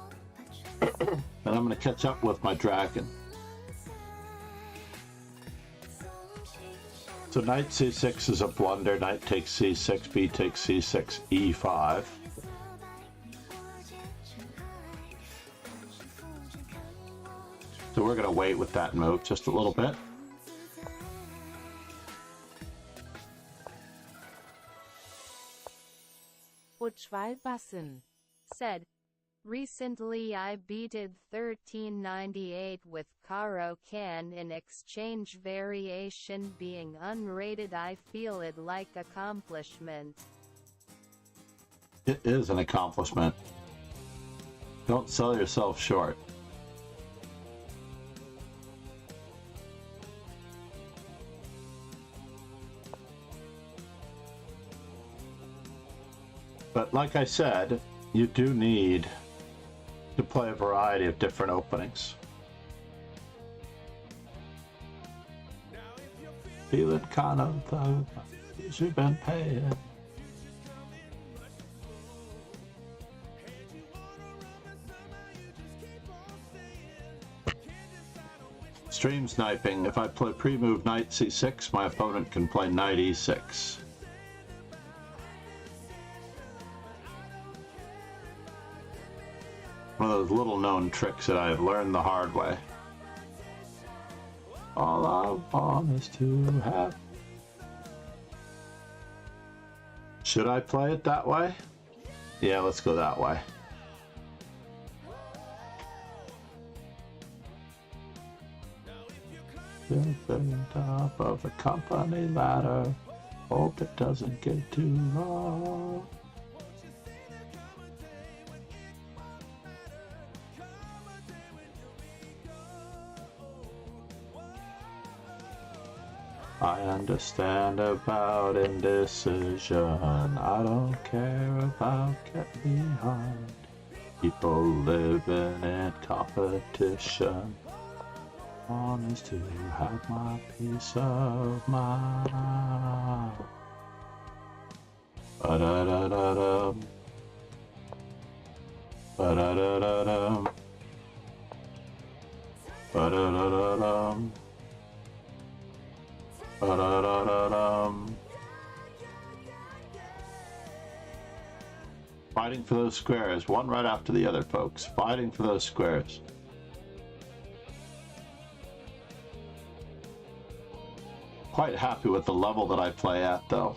[SPEAKER 3] And I'm going to catch up with my dragon. So knight c6 is a blunder, knight takes c6, b takes c6, e5. So we're going to wait with that move just a little bit.
[SPEAKER 5] Uçvaybassın.
[SPEAKER 4] Said, recently I beated 1398 with Caro-Kann in exchange variation being unrated. I feel it like accomplishment.
[SPEAKER 3] It is an accomplishment. Don't sell yourself short. But like I said, you do need to play a variety of different openings. Feeling kind of though, you've been paying. Stream sniping. If I play pre-move knight c6, my opponent can play knight e6. One of those little known tricks that I have learned the hard way. All I want is to have. Should I play it that way? Yeah, let's go that way. to the top of the company ladder. Hope it doesn't get too long. I understand about indecision. I don't care about getting behind. People living in competition. One is to have my peace of mind. Ba-da-da-da-dum. Ba-da-da-da-dum. Ba-da-da-da-dum. Ba-da-da-da-dum. Fighting for those squares, one right after the other, folks. Fighting for those squares. Quite happy with the level that I play at, though.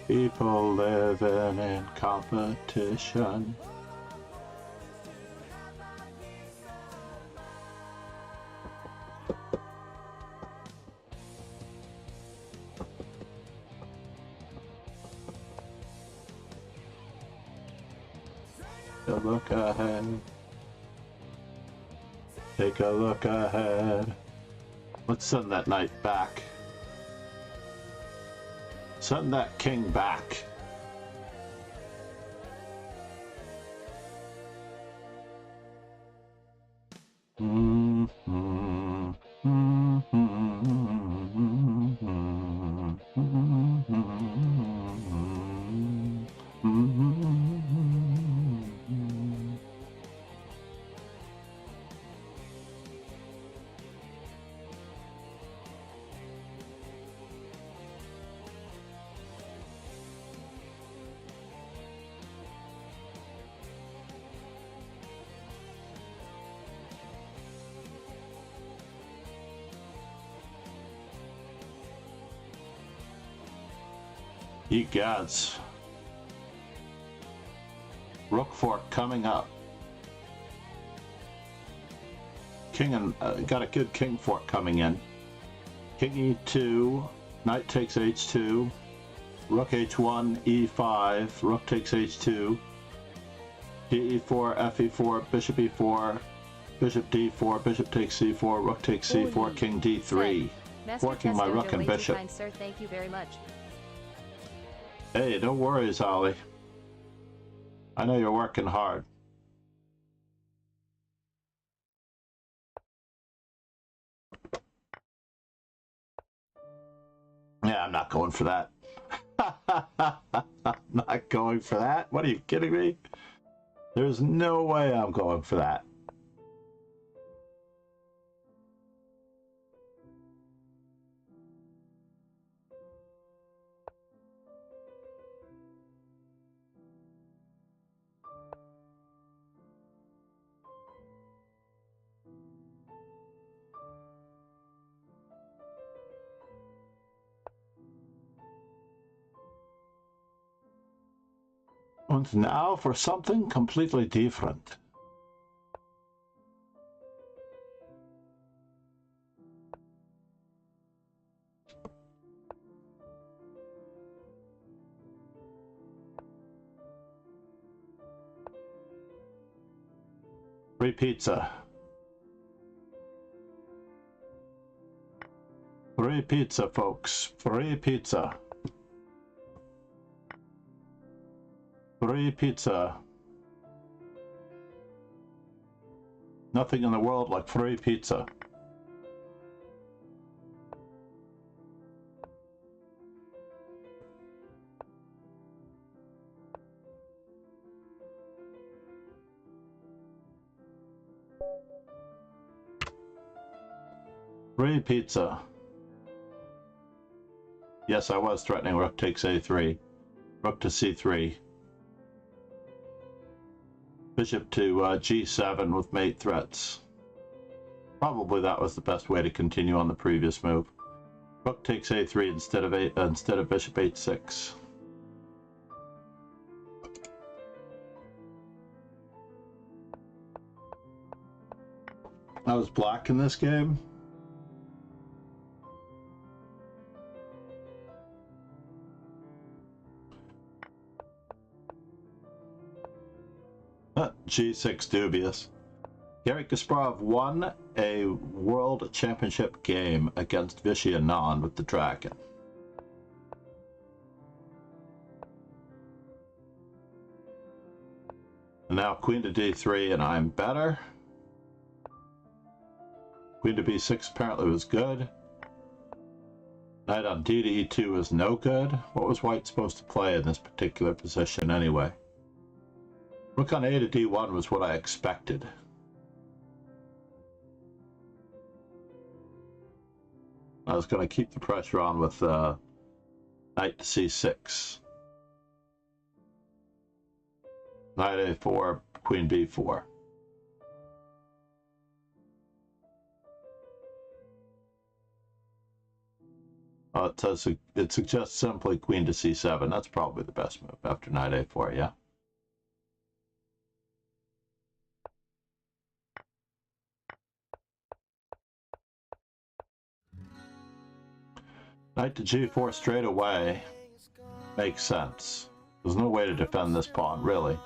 [SPEAKER 3] People living in competition. Take a look ahead. Take a look ahead. Let's send that knight back. Send that king back. Ye gods. Rook fork coming up. King and got a good king fork coming in. King e2, knight takes h2, rook h1, e5, rook takes h2, d4, fe4, bishop e4, bishop d4, bishop takes c4, rook takes c4, king d3. Forking my rook and bishop.
[SPEAKER 4] Kind, sir. Thank you very much.
[SPEAKER 3] Hey, no worries, Ollie. I know you're working hard. Yeah, I'm not going for that. I'm not going for that. What are you kidding me? There's no way I'm going for that. And now for something completely different. Free pizza. Free pizza, folks. Free pizza. Free pizza. Nothing in the world like free pizza. Free pizza. Yes, I was threatening rook takes a3. Rook to c3. Bishop to g7 with mate threats. Probably that was the best way to continue on the previous move. Rook takes a3 instead of bishop h6. I was black in this game. G6 dubious. Garry Kasparov won a world championship game against Vishy Anand with the dragon. And now queen to d3 and I'm better. Queen to b6 apparently was good. Knight on d to e2 is no good. What was white supposed to play in this particular position anyway? Rook on a to d1 was what I expected. I was going to keep the pressure on with knight to c6. Knight a4, queen b4. It suggests simply queen to c7. That's probably the best move after knight a4, yeah? Knight to g4 straight away makes sense. There's no way to defend this pawn, really.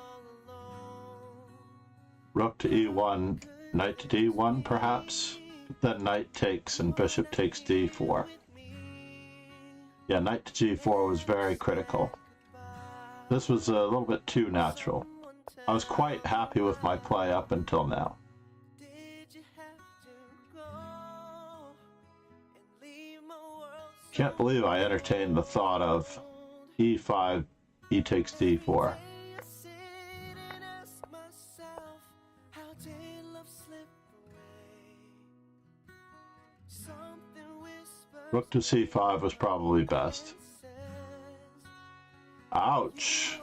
[SPEAKER 3] Rook to e1, knight to d1, perhaps? Then knight takes and bishop takes d4. Yeah, knight to g4 was very critical. This was a little bit too natural. I was quite happy with my play up until now. Can't believe I entertained the thought of e5, e takes d4. Rook to c5 was probably best. Ouch!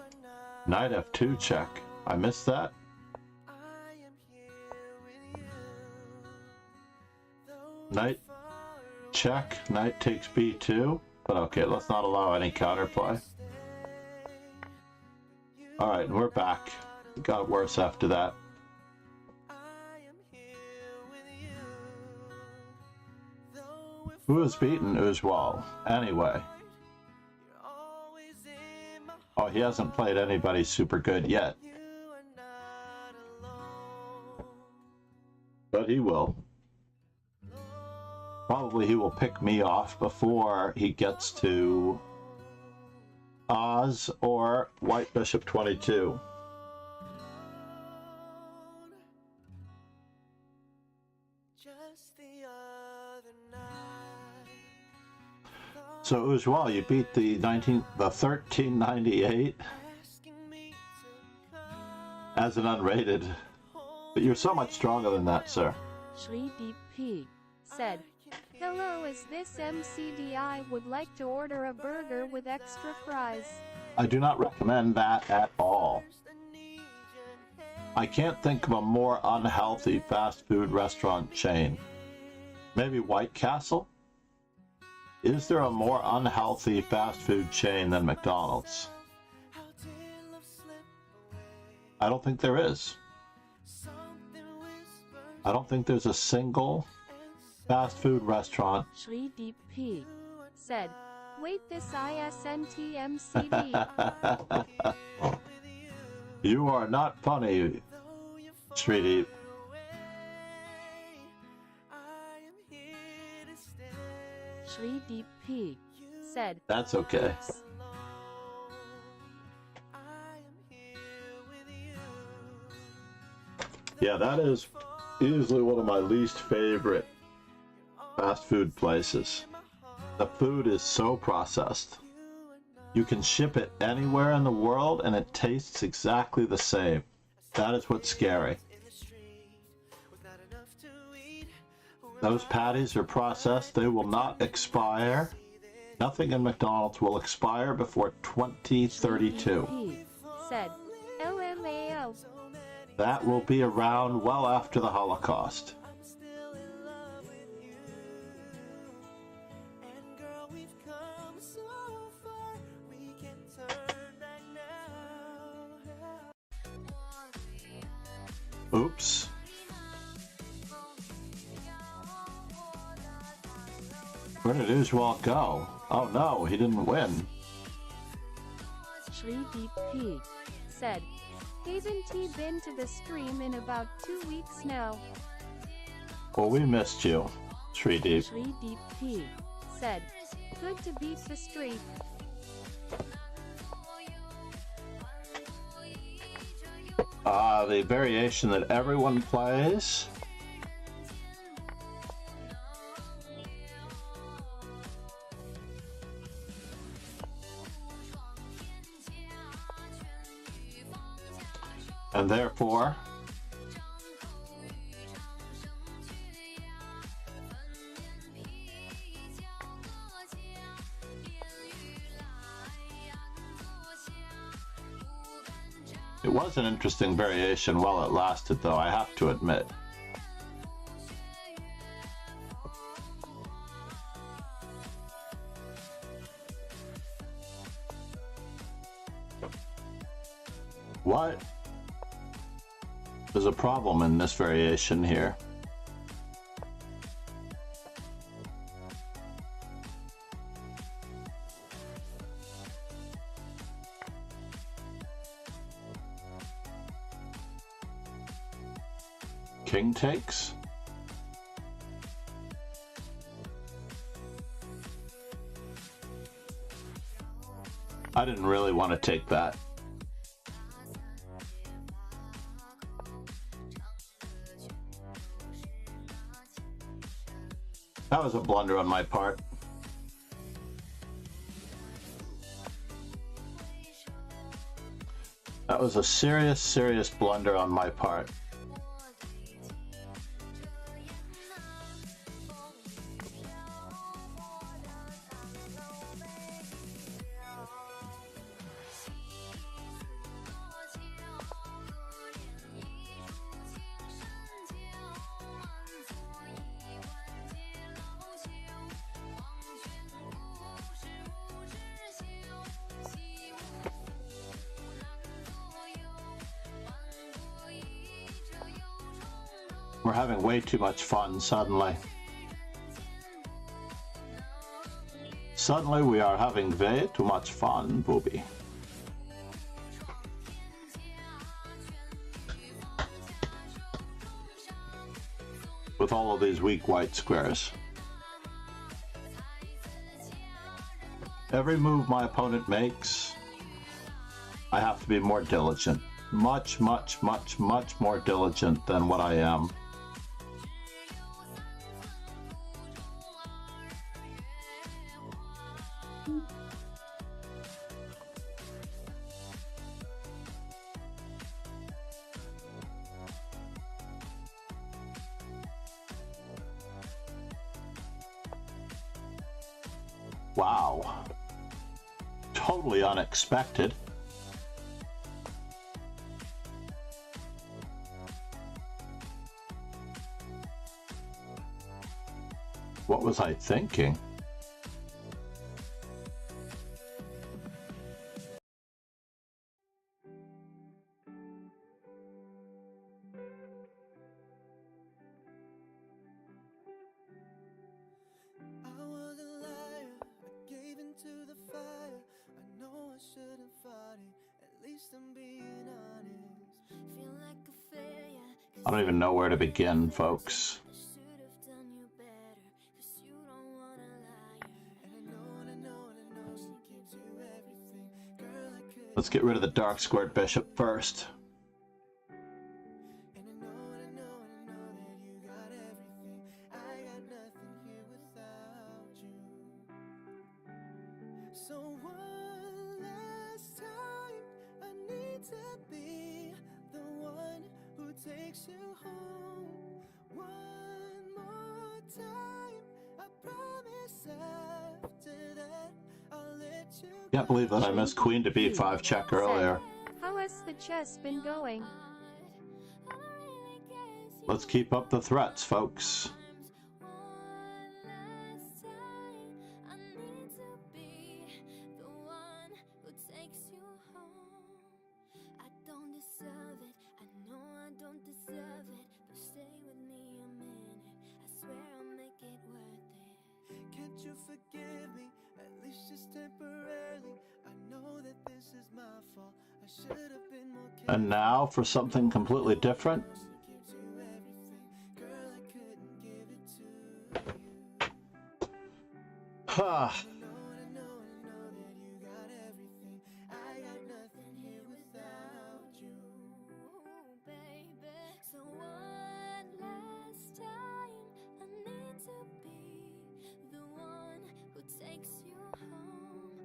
[SPEAKER 3] Knight f2 check. I missed that? Knight check, knight takes b2, but okay, let's not allow any counterplay. Alright, we're back. It got worse after that. Who was beaten? Ujwal. Anyway. Oh, he hasn't played anybody super good yet. But he will. Probably he will pick me off before he gets to Oz or White Bishop 22. So Ujwal, you beat the 1398 as an unrated, but you're so much stronger than that, sir.
[SPEAKER 4] Shri DP said, "Hello, is this MCD? I would like to order a burger with extra fries."
[SPEAKER 3] I do not recommend that at all. I can't think of a more unhealthy fast food restaurant chain. Maybe White Castle? Is there a more unhealthy fast food chain than McDonald's? I don't think there is. I don't think there's a single fast food restaurant.
[SPEAKER 4] Shri DP said, "Wait, this ISNTMCD."
[SPEAKER 3] You are not funny, Shrideep.
[SPEAKER 5] Shri Deep P.
[SPEAKER 4] said,
[SPEAKER 3] That's okay. Yeah, that is easily one of my least favorite fast food places. The food is so processed. You can ship it anywhere in the world and it tastes exactly the same. That is what's scary. Those patties are processed. They will not expire. Nothing in McDonald's will expire before 2032.
[SPEAKER 5] P.
[SPEAKER 4] said, LMAO.
[SPEAKER 3] That will be around well after the Holocaust. Oops. Where did Ujwal go? Oh no, he didn't win.
[SPEAKER 5] Shri Deep P.
[SPEAKER 4] said, Haven't he been to the stream in about 2 weeks now?
[SPEAKER 3] Well, we missed you, Shrideep.
[SPEAKER 5] Shri Deep P.
[SPEAKER 4] said, Good to beat the streak.
[SPEAKER 3] The variation that everyone plays. And therefore, it was an interesting variation while it lasted, though, I have to admit. What is a problem in this variation here? King takes? I didn't really want to take that. That was a blunder on my part. That was a serious, serious blunder on my part. We're having way too much fun suddenly. Suddenly we are having way too much fun, booby. With all of these weak white squares. Every move my opponent makes, I have to be more diligent. Much, much, much, much more diligent than what I am. Wow. Totally unexpected. What was I thinking? I don't even know where to begin, folks. Let's get rid of the dark squared bishop first.
[SPEAKER 6] And I know that you got everything. I got nothing here without you. So one last time, I need to be the one who takes you home. One more time, I promise after that I'll let you go.
[SPEAKER 3] Can't believe that I missed queen to b5 check earlier.
[SPEAKER 4] How has the chess been going?
[SPEAKER 3] Let's keep up the threats, folks.
[SPEAKER 6] Can't you forgive me, at least just temporarily? I know that this is my fault. I should have been more careful.
[SPEAKER 3] And now for something completely different.
[SPEAKER 6] She gives you everything, girl, I couldn't give it to you.
[SPEAKER 3] Ha!
[SPEAKER 6] I know that you got everything. I got nothing here without you.
[SPEAKER 1] Baby, so one last time, I need to be the one who takes you home.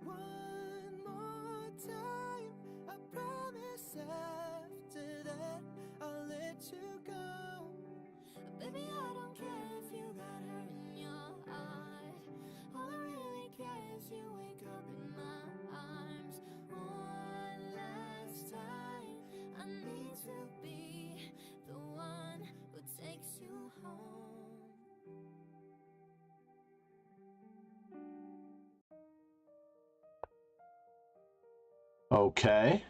[SPEAKER 6] One more time, I promise after that I'll let you go.
[SPEAKER 1] Baby, I don't care if you got her in your heart. All I really care is you wake up in my arms. One last time, I need to be the one who takes you home.
[SPEAKER 3] Okay.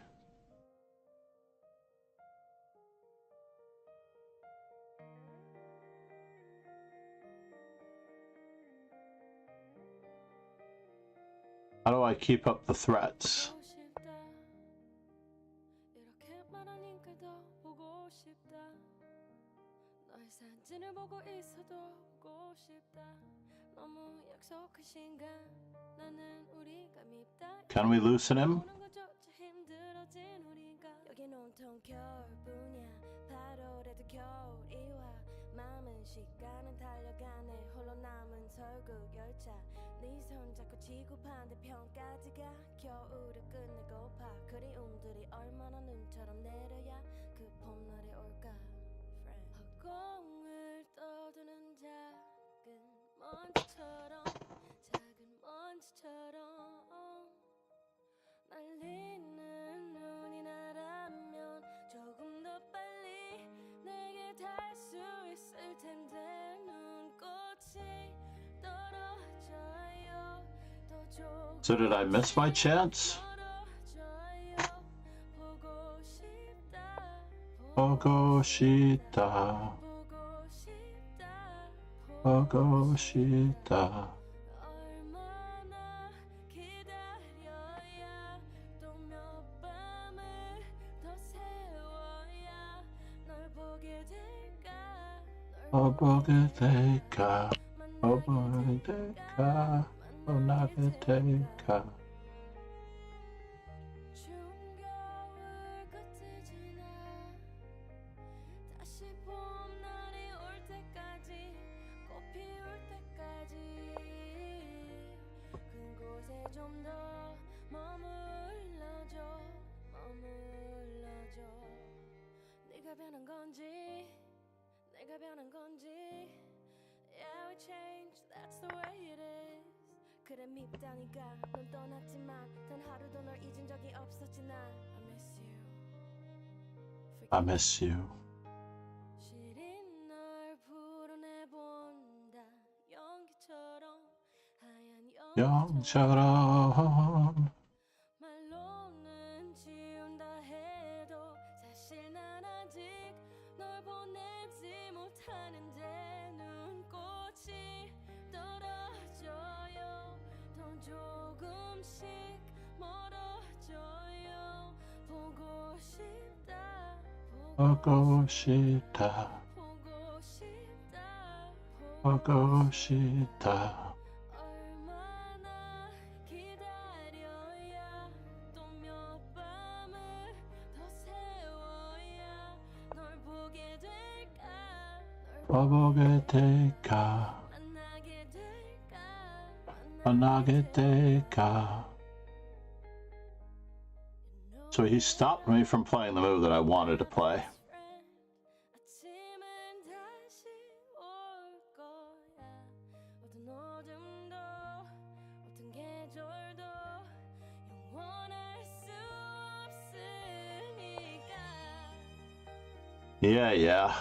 [SPEAKER 3] How do I keep up the threats?
[SPEAKER 1] 보고 싶다. 이렇게 말하니까 더 보고 싶다. 너의 사진을 보고 있어도 보고 싶다. 너무 약속한 시간. 나는 우리가 밉다.
[SPEAKER 3] Can we loosen him?
[SPEAKER 1] 보는 것조차 힘들어진 우리가. 여긴 온통 겨울뿐이야. 8월에도 겨울이 와. 마음은 시간은 달려가네. 홀로 남은 설국 열차. 네 손 잡고 지구판 대편까지 가. 겨울을 끝내고파. 그리움들이 얼마나 눈처럼 내려야 그 봄날이 올까. 허공을 떠도는 작은 먼지처럼 작은 먼지처럼 날리는 눈이 나라면 조금 더 빨리 내게 닿을 수 있을 텐데 눈꽃이 떨어져요 더 조금
[SPEAKER 3] So did I miss my chance?
[SPEAKER 1] 떨어져요 보고 싶다
[SPEAKER 3] 보고 싶다. 보고 싶다.
[SPEAKER 1] 얼마나 기다려야 또 몇 밤을 더 세워야 널 보게 될까
[SPEAKER 3] 보게 될까? 보게 될까? 만나게 될까?
[SPEAKER 1] 추운 겨울 끝을 지나 다시 봄날이 올 때까지 꽃 피울 때까지 그곳에 좀 더 머물러줘 네가 변한 건지 내가 변한 건지 Yeah we changed that's the way it is 그래 밉다니까 넌 떠났지만 단 하루도 널 잊은 적이 없었지 난 I miss you
[SPEAKER 3] I miss you.
[SPEAKER 1] 시린 널 불어내본다 연기처럼 하얀
[SPEAKER 3] 영처럼
[SPEAKER 1] 말로는 지운다 해도 사실 난 아직 널 보내지 못하는데 눈꽃이 떨어져요 더 조금씩 멀어져요 보고 싶다
[SPEAKER 3] 보고 싶다.
[SPEAKER 1] 보고 싶다
[SPEAKER 3] 보고 싶다.
[SPEAKER 1] 얼마나 기다려야 또 몇
[SPEAKER 3] 와보게 될까 만나게 될까. So he stopped me from playing the move that I wanted to play. Yeah.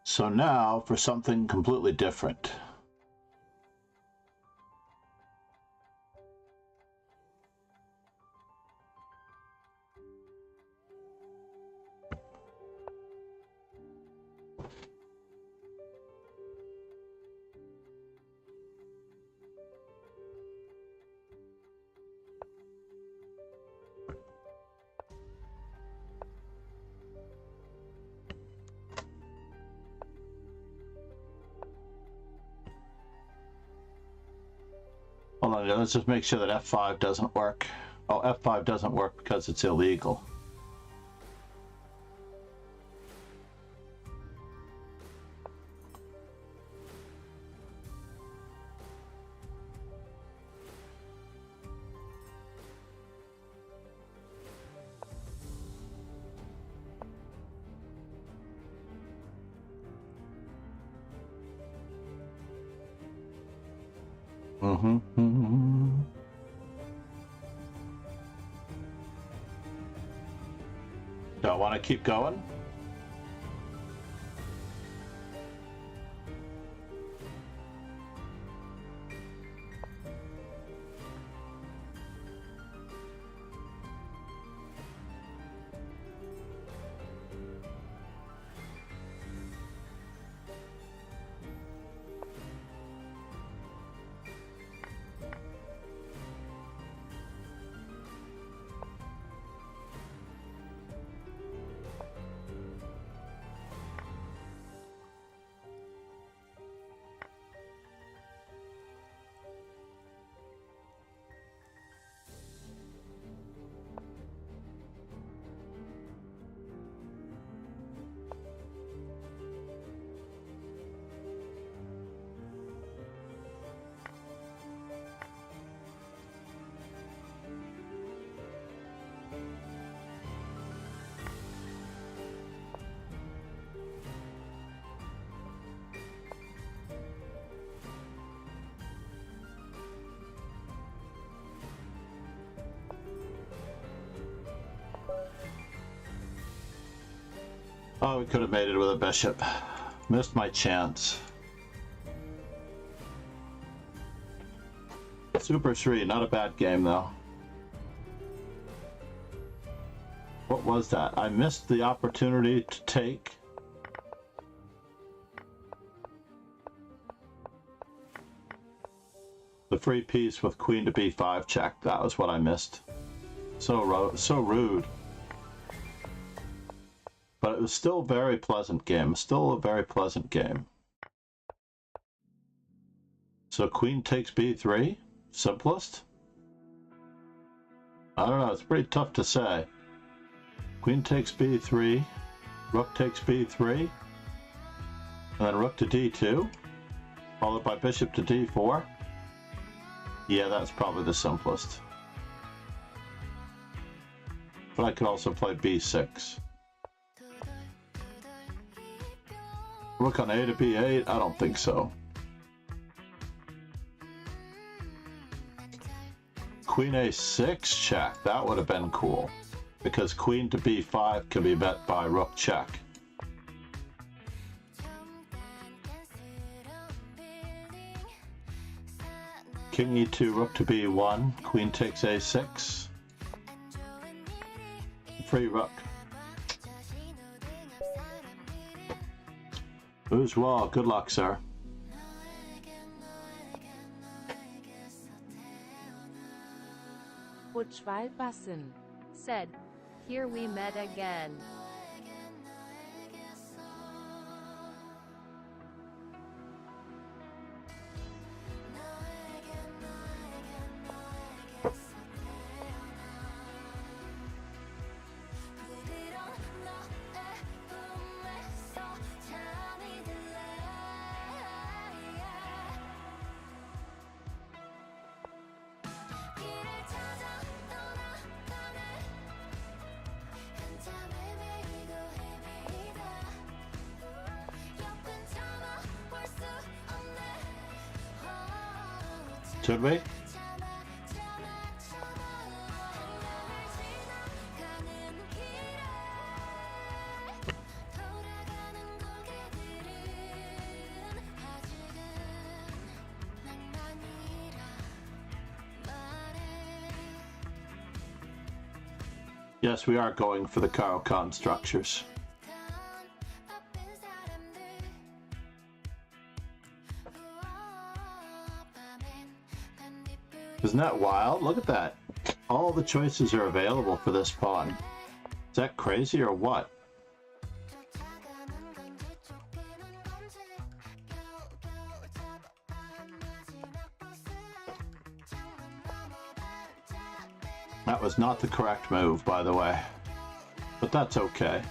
[SPEAKER 3] So now for something completely different. Hold on, let's just make sure that F5 doesn't work. Oh, F5 doesn't work because it's illegal. Do I want to keep going? Oh, we could have made it with a bishop. Missed my chance. Super 3, not a bad game though. What was that? I missed the opportunity to take. The free piece with queen to b5 check. That was what I missed. So rude. But it was still a very pleasant game. Still a very pleasant game. So queen takes b3? Simplest? I don't know. It's pretty tough to say. Queen takes b3. Rook takes b3. And then rook to d2. Followed by bishop to d4. Yeah, that's probably the simplest. But I could also play b6. Rook on a to b8? I don't think so. Queen a6 check. That would have been cool. Because queen to b5 can be met by rook check. King e2, rook to b1. Queen takes a6. Free rook. Bourgeois, good luck, sir.
[SPEAKER 5] Futschwalbassen.
[SPEAKER 4] Said, here we met again.
[SPEAKER 3] Should we? Yes, we are going for the Caro-Kann structures. Isn't that wild? Look at that. All the choices are available for this pawn. Is that crazy or what? That was not the correct move, by the way. But that's okay.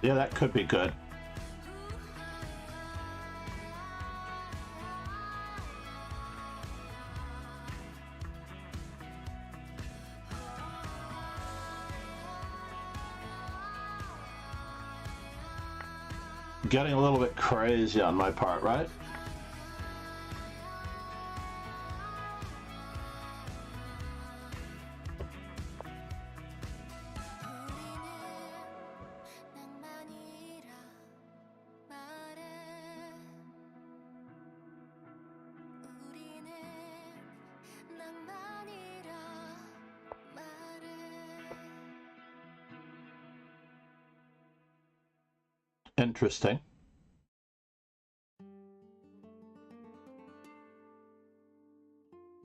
[SPEAKER 3] Yeah, that could be good. Getting a little bit crazy on my part, right? Interesting.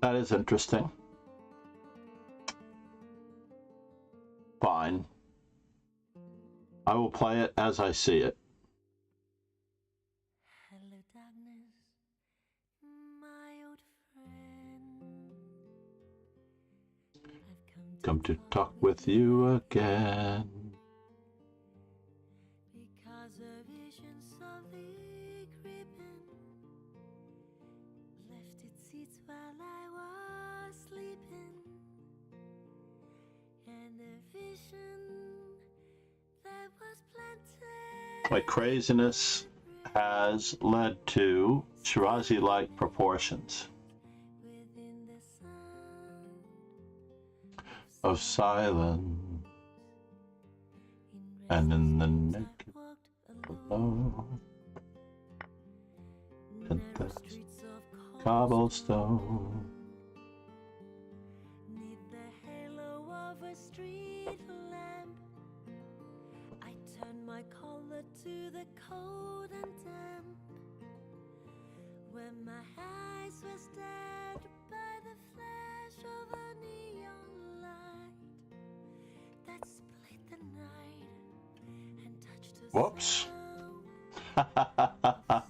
[SPEAKER 3] That is interesting. Fine. I will play it as I see it.
[SPEAKER 1] Hello, darkness, my old friend. I've
[SPEAKER 3] Come to talk with you again.
[SPEAKER 1] because a vision softly creeping left its seats while I was sleeping, and a vision that was planted.
[SPEAKER 3] My craziness has led to Shirazi-like proportions
[SPEAKER 1] Within the sound
[SPEAKER 3] of silence, and in the naked glow, and the cobblestone.
[SPEAKER 1] Neath the halo of a street lamp, I turned my collar to the cold and damp. When my eyes were stared by the flash of a neon light that split the night and touched the
[SPEAKER 3] Whoops.
[SPEAKER 1] sound.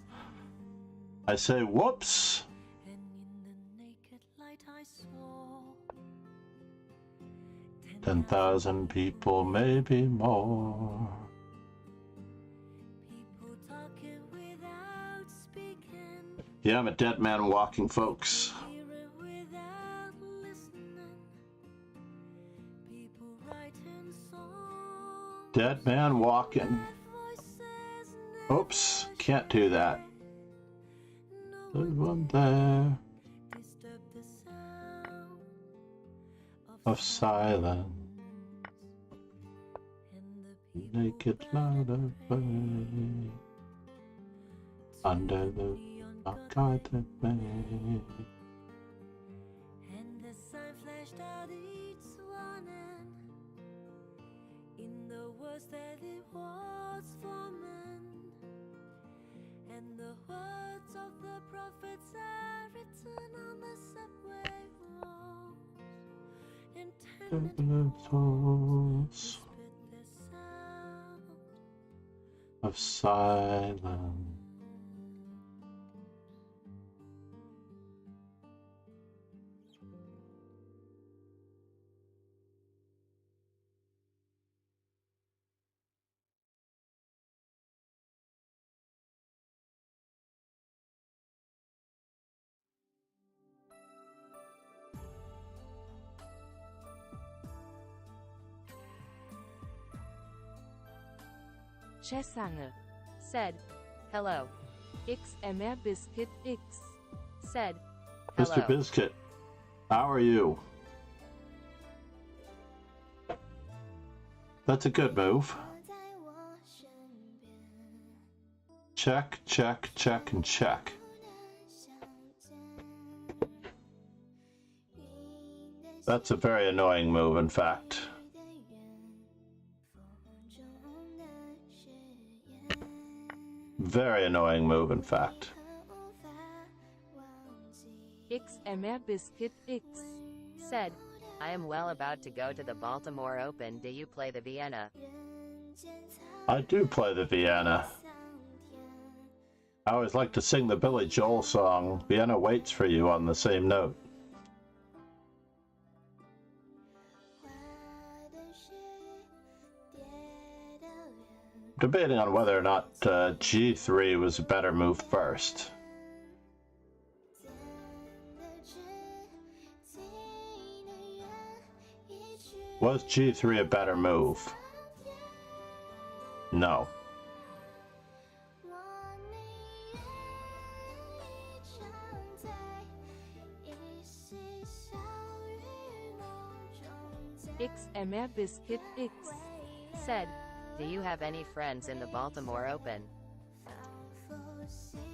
[SPEAKER 3] I say whoops.
[SPEAKER 1] And in the naked light I saw
[SPEAKER 3] 10,000 people, maybe more.
[SPEAKER 1] people talking without speaking,
[SPEAKER 3] Yeah, I'm a dead man walking, folks.
[SPEAKER 1] hearing without listening, people writing
[SPEAKER 3] Dead man walking. Oops, can't do that. There's one there. Of silence. Naked light of way. Under the guided way.
[SPEAKER 1] And the sign flashed out each one, and in the words that it was for men, and the words of the prophets are written on the subway walls, intended
[SPEAKER 3] Thoughts
[SPEAKER 1] the sound
[SPEAKER 3] of silence.
[SPEAKER 5] 세상을
[SPEAKER 4] said, hello. XMR Biscuit X said, hello.
[SPEAKER 3] Mr. Biscuit, how are you? That's a good move. Check, check, check, and check. That's a very annoying move, in fact. Very annoying move, in fact.
[SPEAKER 4] XMR Biscuit X said, I am well about to go to the Baltimore Open. Do you play the Vienna?
[SPEAKER 3] I do play the Vienna. I always like to sing the Billy Joel song, Vienna Waits for You, on the same note. Debating on whether or not G3 was a better move first. Was G3 a better move? No.
[SPEAKER 4] XMR Biscuit X said, do you have any friends in the Baltimore Open?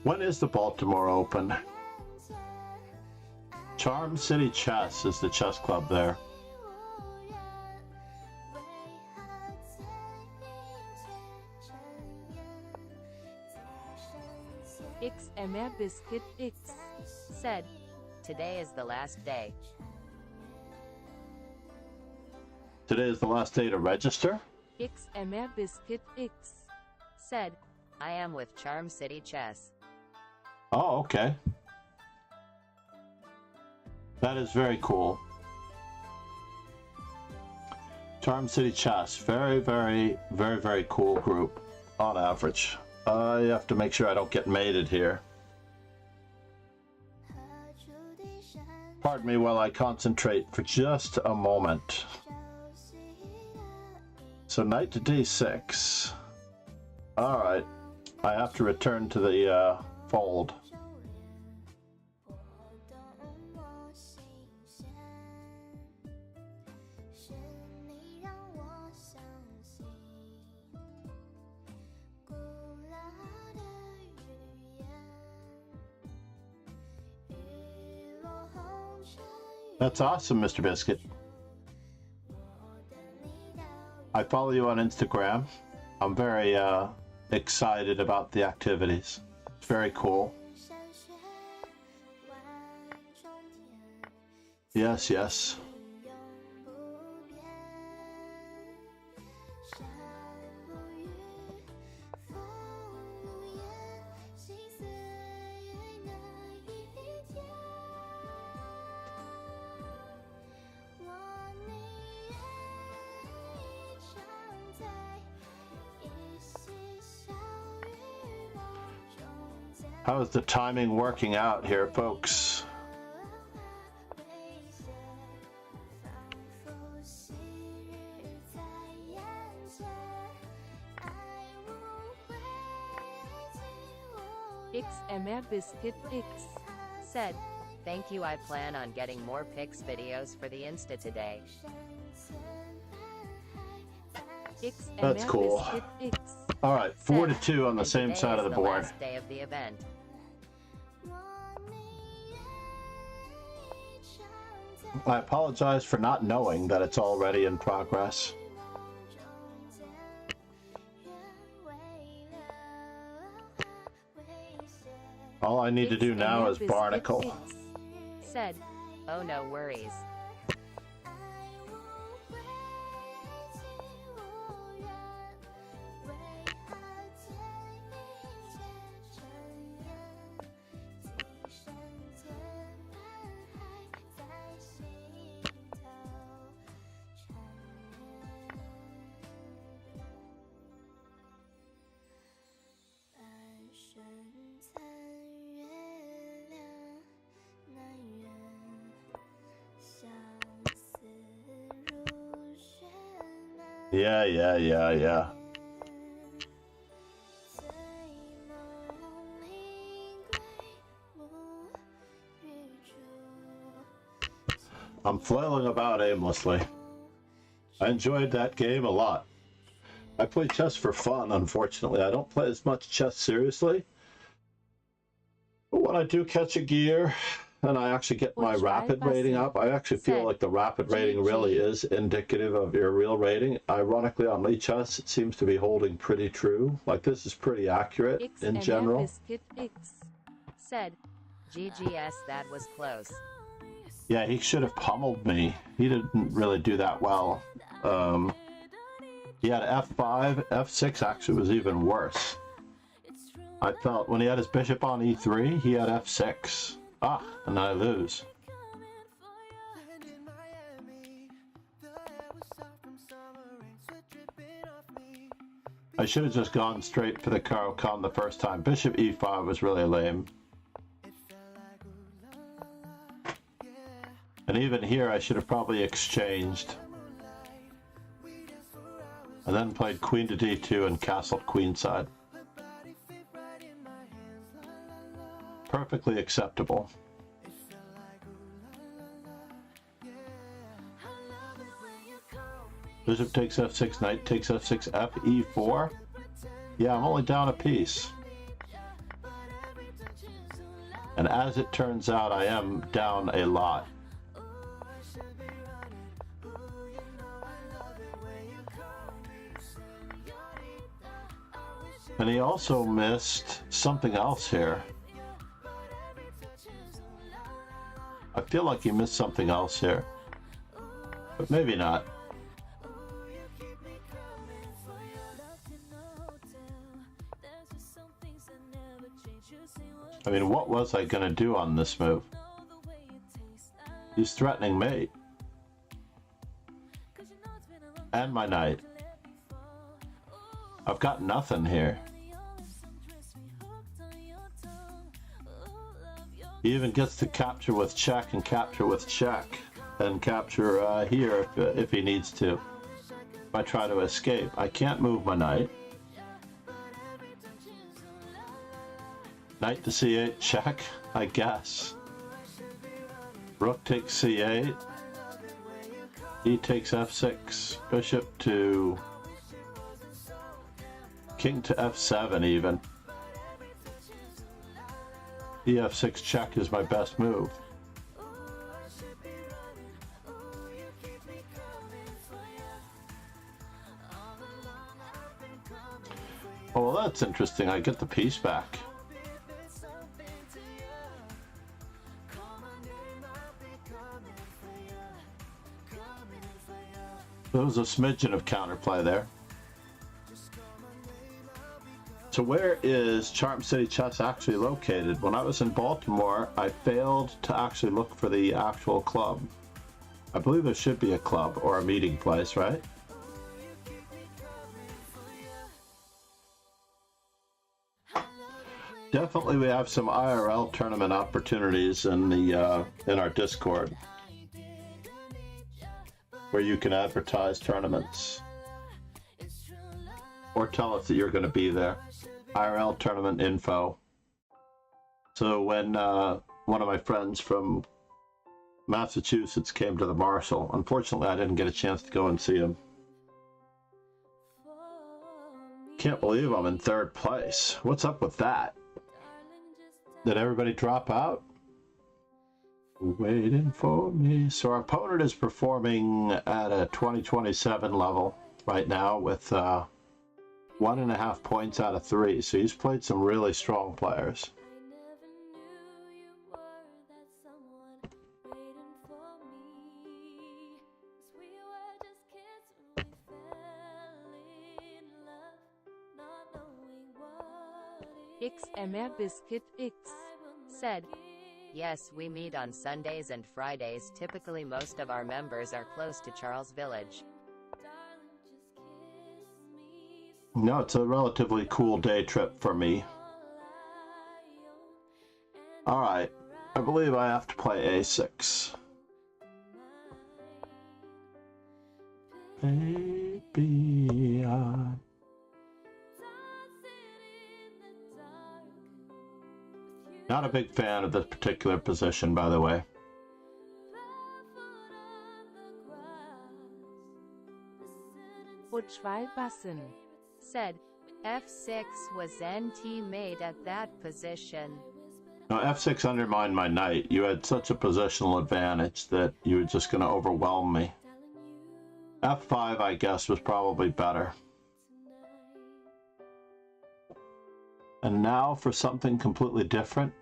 [SPEAKER 3] When is the Baltimore Open? Charm City Chess is the chess club there.
[SPEAKER 4] XMR Biscuit X said, today is the last day.
[SPEAKER 3] Today is the last day to register?
[SPEAKER 4] XMR Biscuit X said, I am with Charm City Chess.
[SPEAKER 3] Oh, okay. That is very cool. Charm City Chess, very, very, very, very cool group on average. I have to make sure I don't get mated here. Pardon me while I concentrate for just a moment. So knight to d6. Alright, I have to return to the fold. That's awesome, Mr. Biscuit. I follow you on Instagram. I'm very excited about the activities. It's very cool. Yes, yes. How is the timing working out here, folks?
[SPEAKER 5] XMR Biscuit X.
[SPEAKER 7] Said, thank you. I plan on getting more pics videos for the Insta today.
[SPEAKER 5] XMR
[SPEAKER 3] That's cool.
[SPEAKER 5] Biscuit X.
[SPEAKER 3] All right, 4-2 on the
[SPEAKER 7] And
[SPEAKER 3] same
[SPEAKER 7] today
[SPEAKER 3] side of
[SPEAKER 7] is
[SPEAKER 3] the board.
[SPEAKER 7] last day of the event.
[SPEAKER 3] I apologize for not knowing that it's already in progress. All I need to do now is barnacle.
[SPEAKER 7] Said, oh no worries.
[SPEAKER 3] Yeah. I'm flailing about aimlessly. I enjoyed that game a lot. I play chess for fun, unfortunately. I don't play as much chess seriously. But when I do catch a gear and I actually get my rapid rating up, I actually feel like the rapid rating really is indicative of your real rating. Ironically, on lichess, it seems to be holding pretty true. Like, this is pretty accurate in general.
[SPEAKER 5] Biscuit X.
[SPEAKER 7] Said, GGS, that was close.
[SPEAKER 3] Yeah, he should have pummeled me. He didn't really do that well. He had f5, f6 actually was even worse. I felt when he had his bishop on e3, he had f6. Ah, and I lose. I should have just gone straight for the Caro-Kann the first time. Bishop e5 was really lame. And even here, I should have probably exchanged. And then played queen to d2 and castled queenside. Perfectly acceptable. Bishop takes f6, knight takes f6, f e4. Yeah, I'm only down a piece. And as it turns out, I am down a lot. And he also missed something else here. I feel like he missed something else here. But maybe not. I mean, what was I going to do on this move? He's threatening mate. And my knight. I've got nothing here. He even gets to capture with check and capture with check. And capture here if he needs to. If I try to escape, I can't move my knight. Knight to c8, check, I guess. Rook takes c8. He takes f6. Bishop to... King to f7 even. ef6 check is my best move. Oh, well, that's interesting. I get the piece back. There was a smidgen of counterplay there. So where is Charm City Chess actually located? When I was in Baltimore, I failed to actually look for the actual club. I believe there should be a club or a meeting place, right? Definitely we have some IRL tournament opportunities in the in our Discord, where you can advertise tournaments or tell us that you're going to be there. IRL tournament info. So when one of my friends from Massachusetts came to the Marshall, unfortunately I didn't get a chance to go and see him. Can't believe I'm in 3rd place. What's up with that? Did everybody drop out? Waiting for me. So our opponent is performing at a 2027 level right now with 1.5 points out of 3. So he's played some really strong players.
[SPEAKER 5] XMR Biscuit X
[SPEAKER 7] Said, yes, we meet on Sundays and Fridays. Typically most of our members are close to Charles Village.
[SPEAKER 3] No, it's a relatively cool day trip for me. Alright, I believe I have to play A6. Baby, not a big fan of this particular position, by the way.
[SPEAKER 5] Bassen
[SPEAKER 7] Said, F6 was NT made at that position.
[SPEAKER 3] Now, F6 undermined my knight. You had such a positional advantage that you were just going to overwhelm me. F5, I guess, was probably better. And now for something completely different.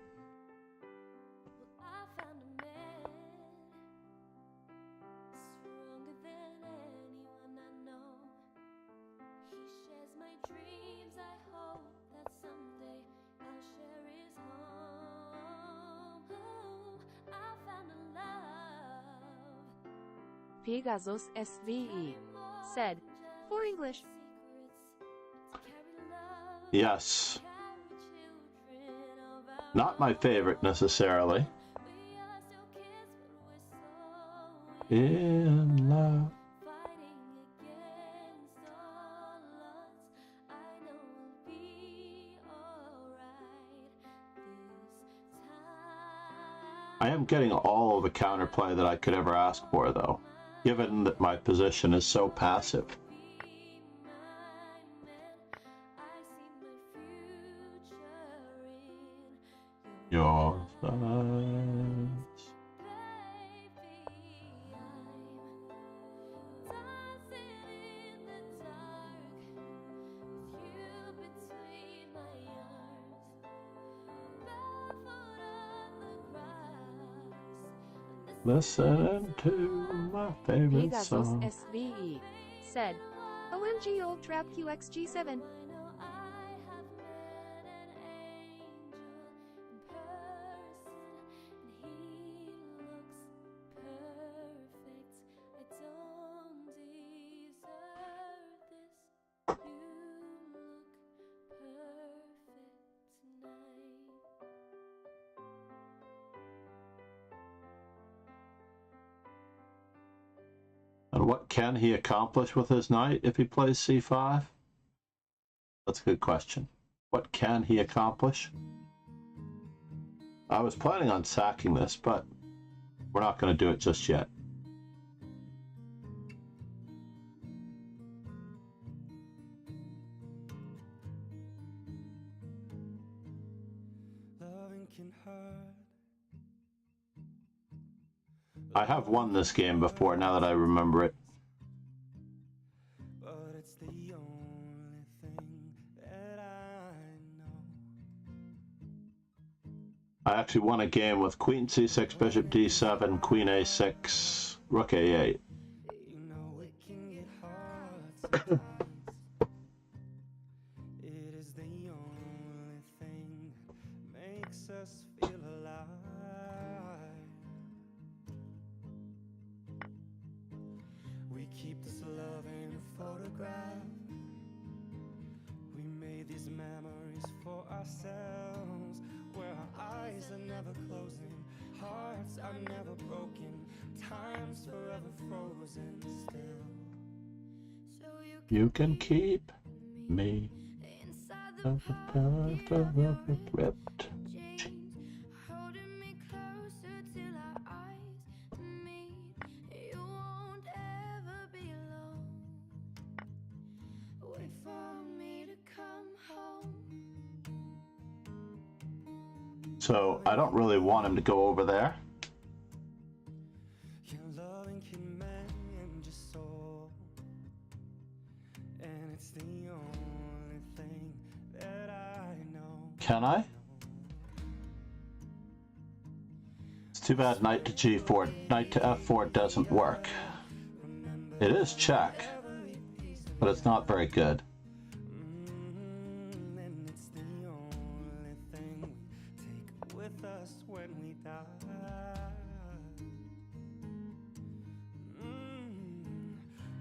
[SPEAKER 5] Pegasus SVE
[SPEAKER 7] Said,
[SPEAKER 4] For English.
[SPEAKER 3] Yes. Not my favorite necessarily. In love. I am getting all of the counterplay that I could ever ask for, though, given that my position is so passive. Your thoughts. Listen to my favorite
[SPEAKER 5] Pegasus
[SPEAKER 3] song.
[SPEAKER 5] SVE
[SPEAKER 4] Said, OMG old trap QXG7.
[SPEAKER 3] And what can he accomplish with his knight if he plays c5? That's a good question. What can he accomplish? I was planning on sacking this, but we're not going to do it just yet. I have won this game before, now that I remember it.
[SPEAKER 6] But it's the only thing that I know.
[SPEAKER 3] I actually won a game with Queen c6, Bishop d7, Queen a6, Rook a8.
[SPEAKER 6] You know it can get hard sometimes. It is the only thing that makes us feel alive. We keep this love in a photograph. We made these memories for ourselves, where our eyes are never closing, hearts are never broken, time's forever frozen still.
[SPEAKER 3] You can keep me ripped. So I don't really want him to go over there.
[SPEAKER 6] Your loving can mend your soul, and it's the only thing that I know.
[SPEAKER 3] Can I? It's too bad knight to g4, knight to f4 doesn't work. It is check, but it's not very good.
[SPEAKER 6] And it's the only thing we take with us when we die.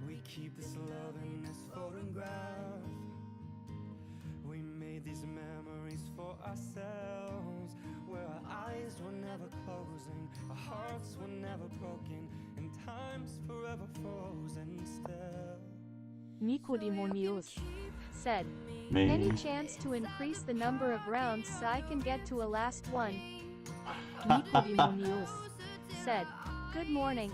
[SPEAKER 6] We keep this love in this photograph. We made these memories for ourselves, where our eyes were never closing, our hearts were never broken, and time's forever frozen still.
[SPEAKER 4] Nicodemonius said,
[SPEAKER 3] Me.
[SPEAKER 4] any chance to increase the number of rounds so I can get to a last one? Nicodemonius said, good morning.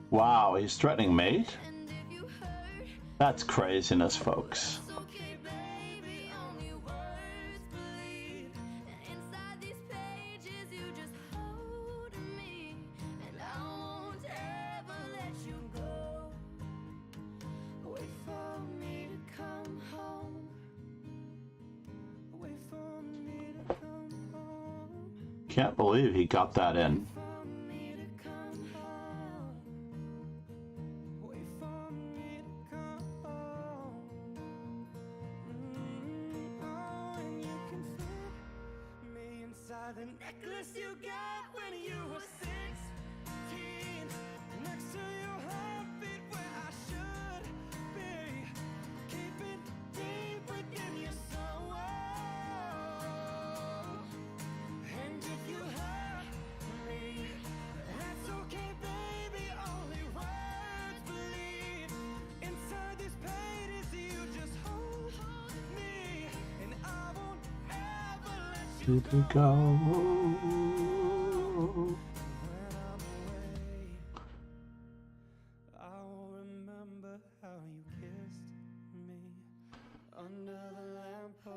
[SPEAKER 3] Wow, he's threatening mate? That's craziness, folks. Can't believe he got that in.
[SPEAKER 6] The necklace you got when you were 16, next to your heartbeat where I should be. Keep it deep within your soul. And if you hurt me, that's okay, baby. Only words bleed inside these pages. You just hold me, and I won't ever let you
[SPEAKER 3] Did we go?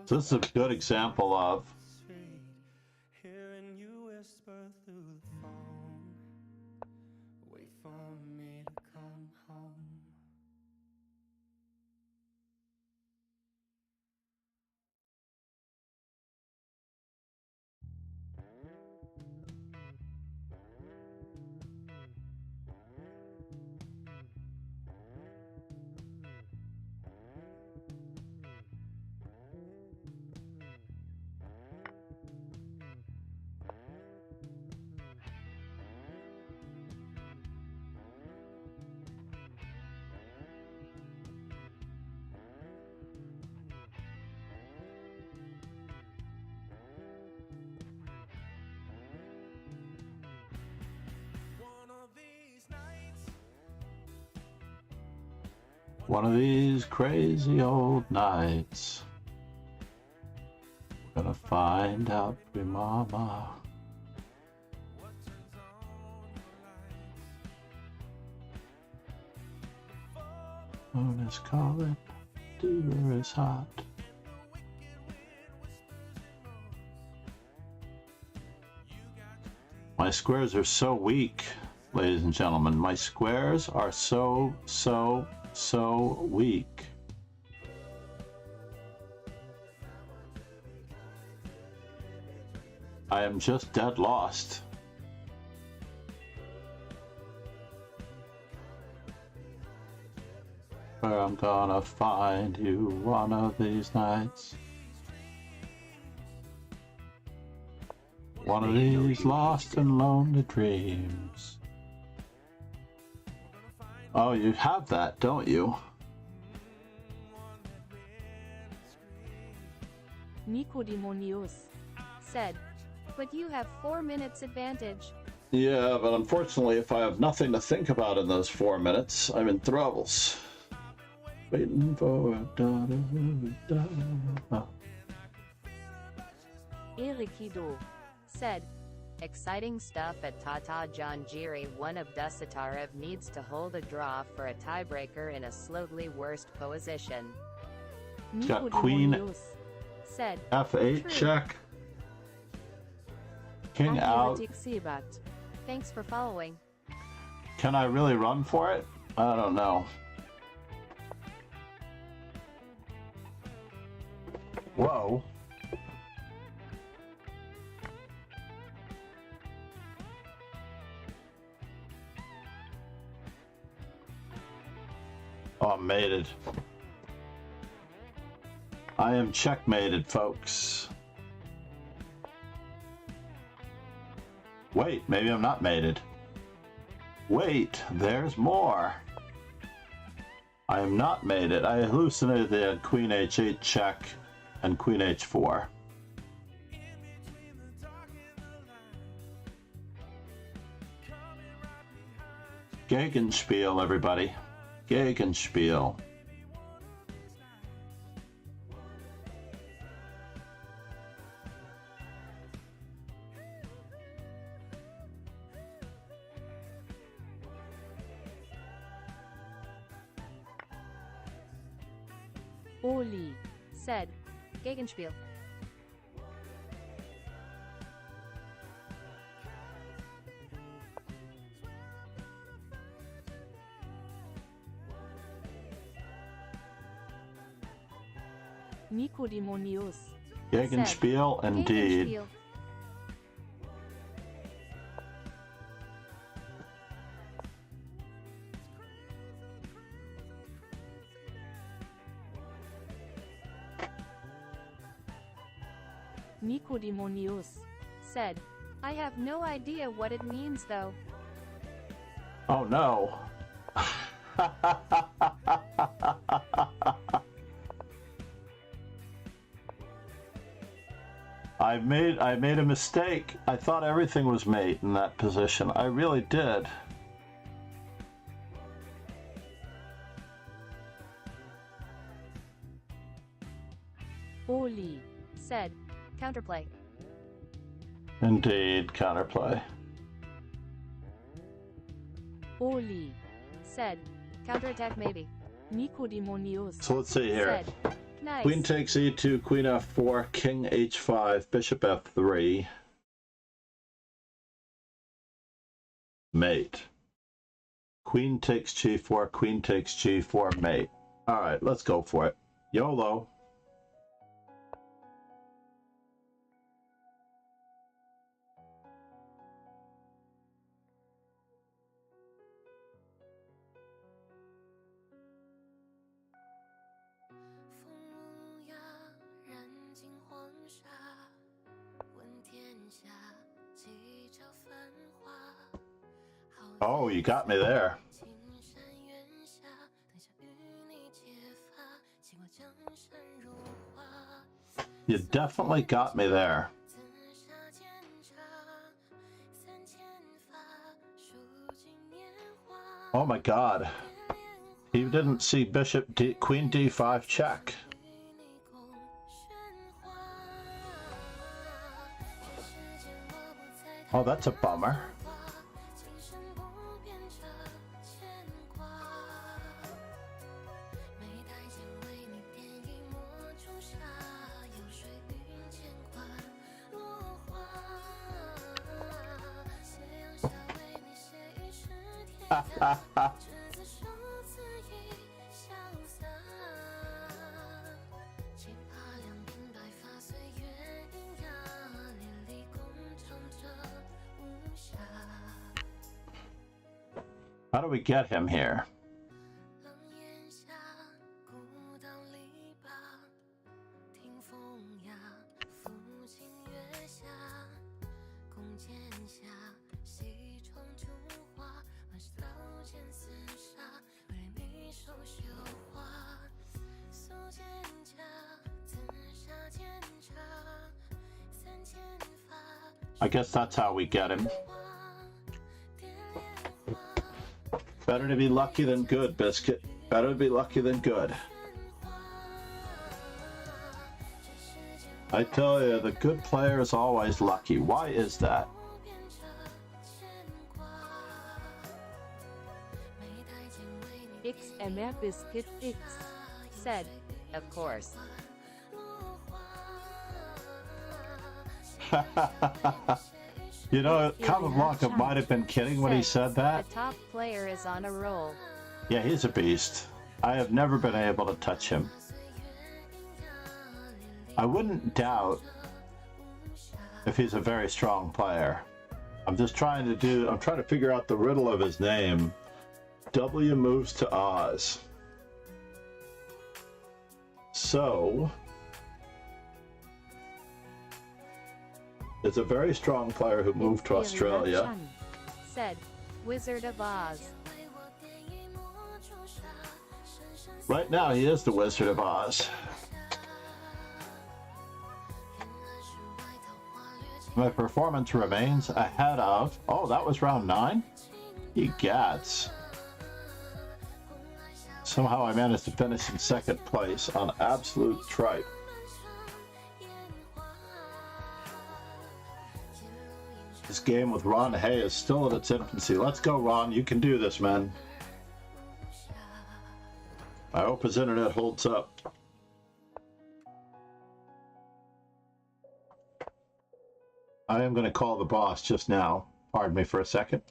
[SPEAKER 3] So this is a good example of
[SPEAKER 6] hearing you whisper through the phone. Wait for me to come home.
[SPEAKER 3] one of these crazy old nights. We're gonna find out your mama. Moon is calling, fever is hot. My squares are so weak, ladies and gentlemen. My squares are so weak. I am just dead lost. Where I'm gonna find you one of these nights. One of these lost and lonely dreams. Oh, you have that, don't you?
[SPEAKER 4] Nicodemonius said, but you have 4 minutes advantage.
[SPEAKER 3] Yeah, but unfortunately, if I have nothing to think about in those 4 minutes, I'm in troubles. Waiting for
[SPEAKER 4] Erikido said,
[SPEAKER 7] exciting stuff at Tata Janjiri. One of Dusatarev needs to hold a draw for a tiebreaker in a slowly worst position.
[SPEAKER 3] It's got queen
[SPEAKER 4] Nicodemonios said,
[SPEAKER 3] f8
[SPEAKER 4] True.
[SPEAKER 3] check. King out.
[SPEAKER 5] Anti-Ritik Sebat.
[SPEAKER 4] thanks for following.
[SPEAKER 3] Can I really run for it? I don't know. Whoa. Oh, I'm mated. I am checkmated, folks. Wait, maybe I'm not mated. Wait, there's more. I am not mated. I hallucinated the queen h8 check and queen h4. Gegenspiel, everybody. Gegenspiel.
[SPEAKER 5] Oli.
[SPEAKER 4] Said, Gegenspiel.
[SPEAKER 5] Nicodemonios.
[SPEAKER 3] Gegenspiel, indeed.
[SPEAKER 4] Gegenspiel.
[SPEAKER 5] Nicodemonios.
[SPEAKER 4] Said, I have no idea what it means though.
[SPEAKER 3] Oh no. I made a mistake. I thought everything was mate in that position. I really did.
[SPEAKER 5] Oli.
[SPEAKER 4] Said, counterplay.
[SPEAKER 3] Indeed, counterplay.
[SPEAKER 5] Oli.
[SPEAKER 4] Said, counterattack maybe.
[SPEAKER 5] Nicodemonios.
[SPEAKER 3] So let's see here.
[SPEAKER 4] Said, nice.
[SPEAKER 3] Queen takes e2, queen f4, king h5, bishop f3. Mate. Queen takes g4, queen takes g4, mate. All right, let's go for it. YOLO. Oh, you got me there. You definitely got me there. Oh my god. He didn't see bishop D, queen d5 check. Oh, that's a bummer. How do we get him here? I guess that's how we get him. Better to be lucky than good, Biscuit. Better to be lucky than good. I tell you, the good player is always lucky. Why is that?
[SPEAKER 5] XMR Biscuit X.
[SPEAKER 4] Said,
[SPEAKER 7] Of course.
[SPEAKER 3] You know, Capablanca might have been kidding when he said that.
[SPEAKER 4] The top player is on a roll.
[SPEAKER 3] Yeah, he's a beast. I have never been able to touch him. I wouldn't doubt if he's a very strong player. I'm trying to figure out the riddle of his name. W moves to Oz. So, it's a very strong player who moved to Australia.
[SPEAKER 4] Said, Wizard of Oz.
[SPEAKER 3] Right now, he is the Wizard of Oz. My performance remains ahead of... Oh, that was round 9? Egats. Somehow I managed to finish in second place on absolute tripe. This game with Ron Hay is still in its infancy. Let's go, Ron. You can do this, man. I hope his internet holds up. I am going to call the boss just now. Pardon me for a second.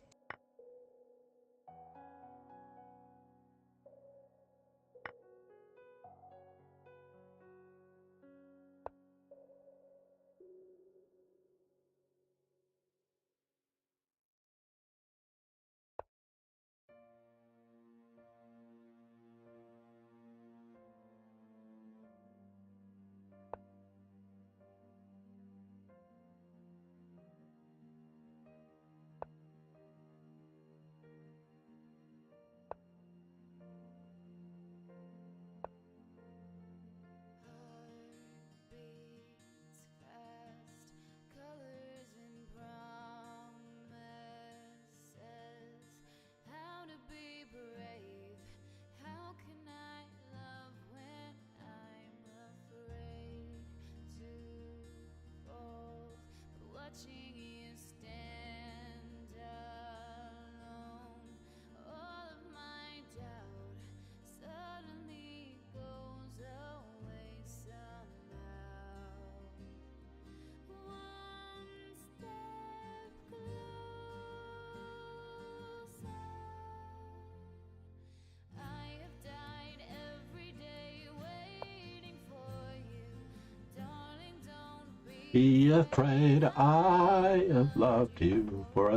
[SPEAKER 3] Be afraid, I have loved you for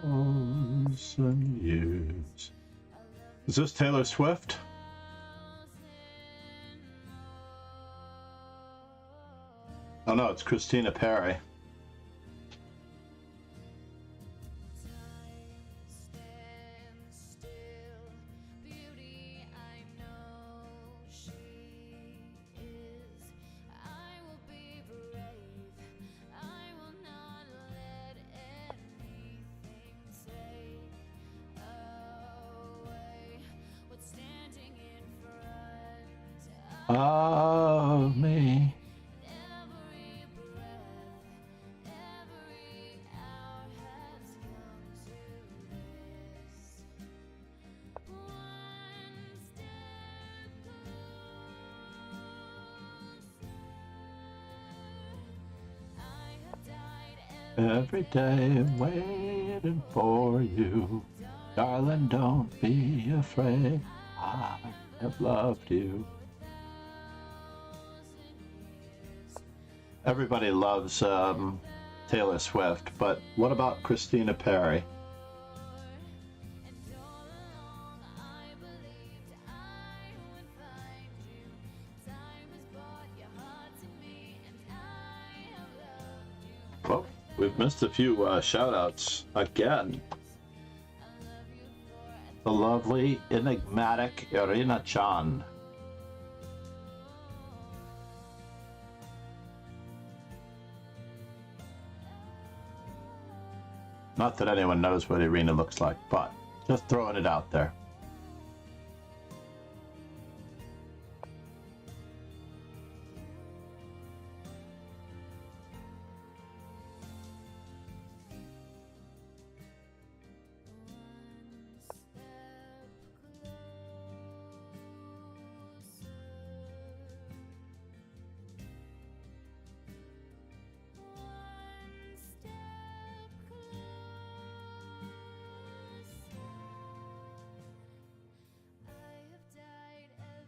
[SPEAKER 3] 1,000 years. Is this Taylor Swift? Oh no, it's Christina Perri. Of me. Every day I'm waiting for you. Darling, don't be afraid. I have loved you. Everybody loves Taylor Swift, but what about Christina Perri? Well, we've missed a few shout-outs again. The lovely, enigmatic Irina Chan. Not that anyone knows what Irina looks like, but just throwing it out there.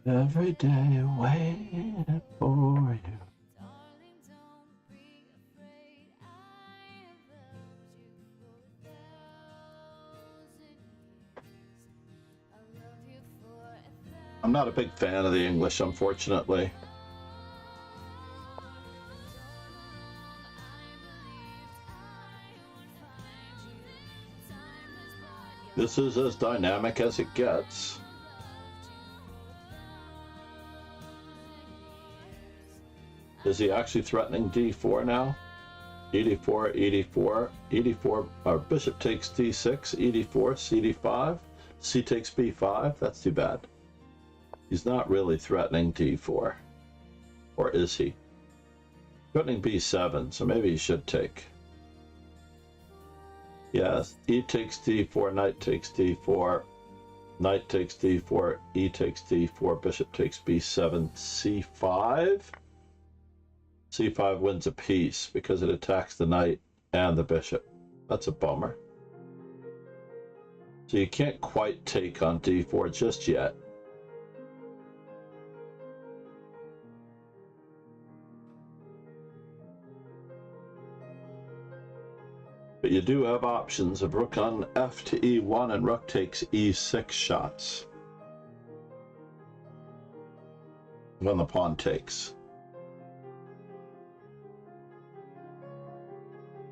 [SPEAKER 3] Every day waiting for you.
[SPEAKER 1] Darling, don't be afraid. I have loved you for 1,000 years. I love you for 1,000.
[SPEAKER 3] I'm not a big fan of the English, unfortunately. This is as dynamic as it gets. Is he actually threatening d4 now? e4, e4, e4, our bishop takes d6, e4, cd5, c takes b5. That's too bad. He's not really threatening d4. Or is he? Threatening b7, so maybe he should take. Yes, e takes d4, knight takes d4, knight takes d4, e takes d4, bishop takes b7, c5. c5 wins a piece because it attacks the knight and the bishop. That's a bummer. So you can't quite take on d4 just yet. But you do have options of rook on f to e1 and rook takes e6 shots when the pawn takes.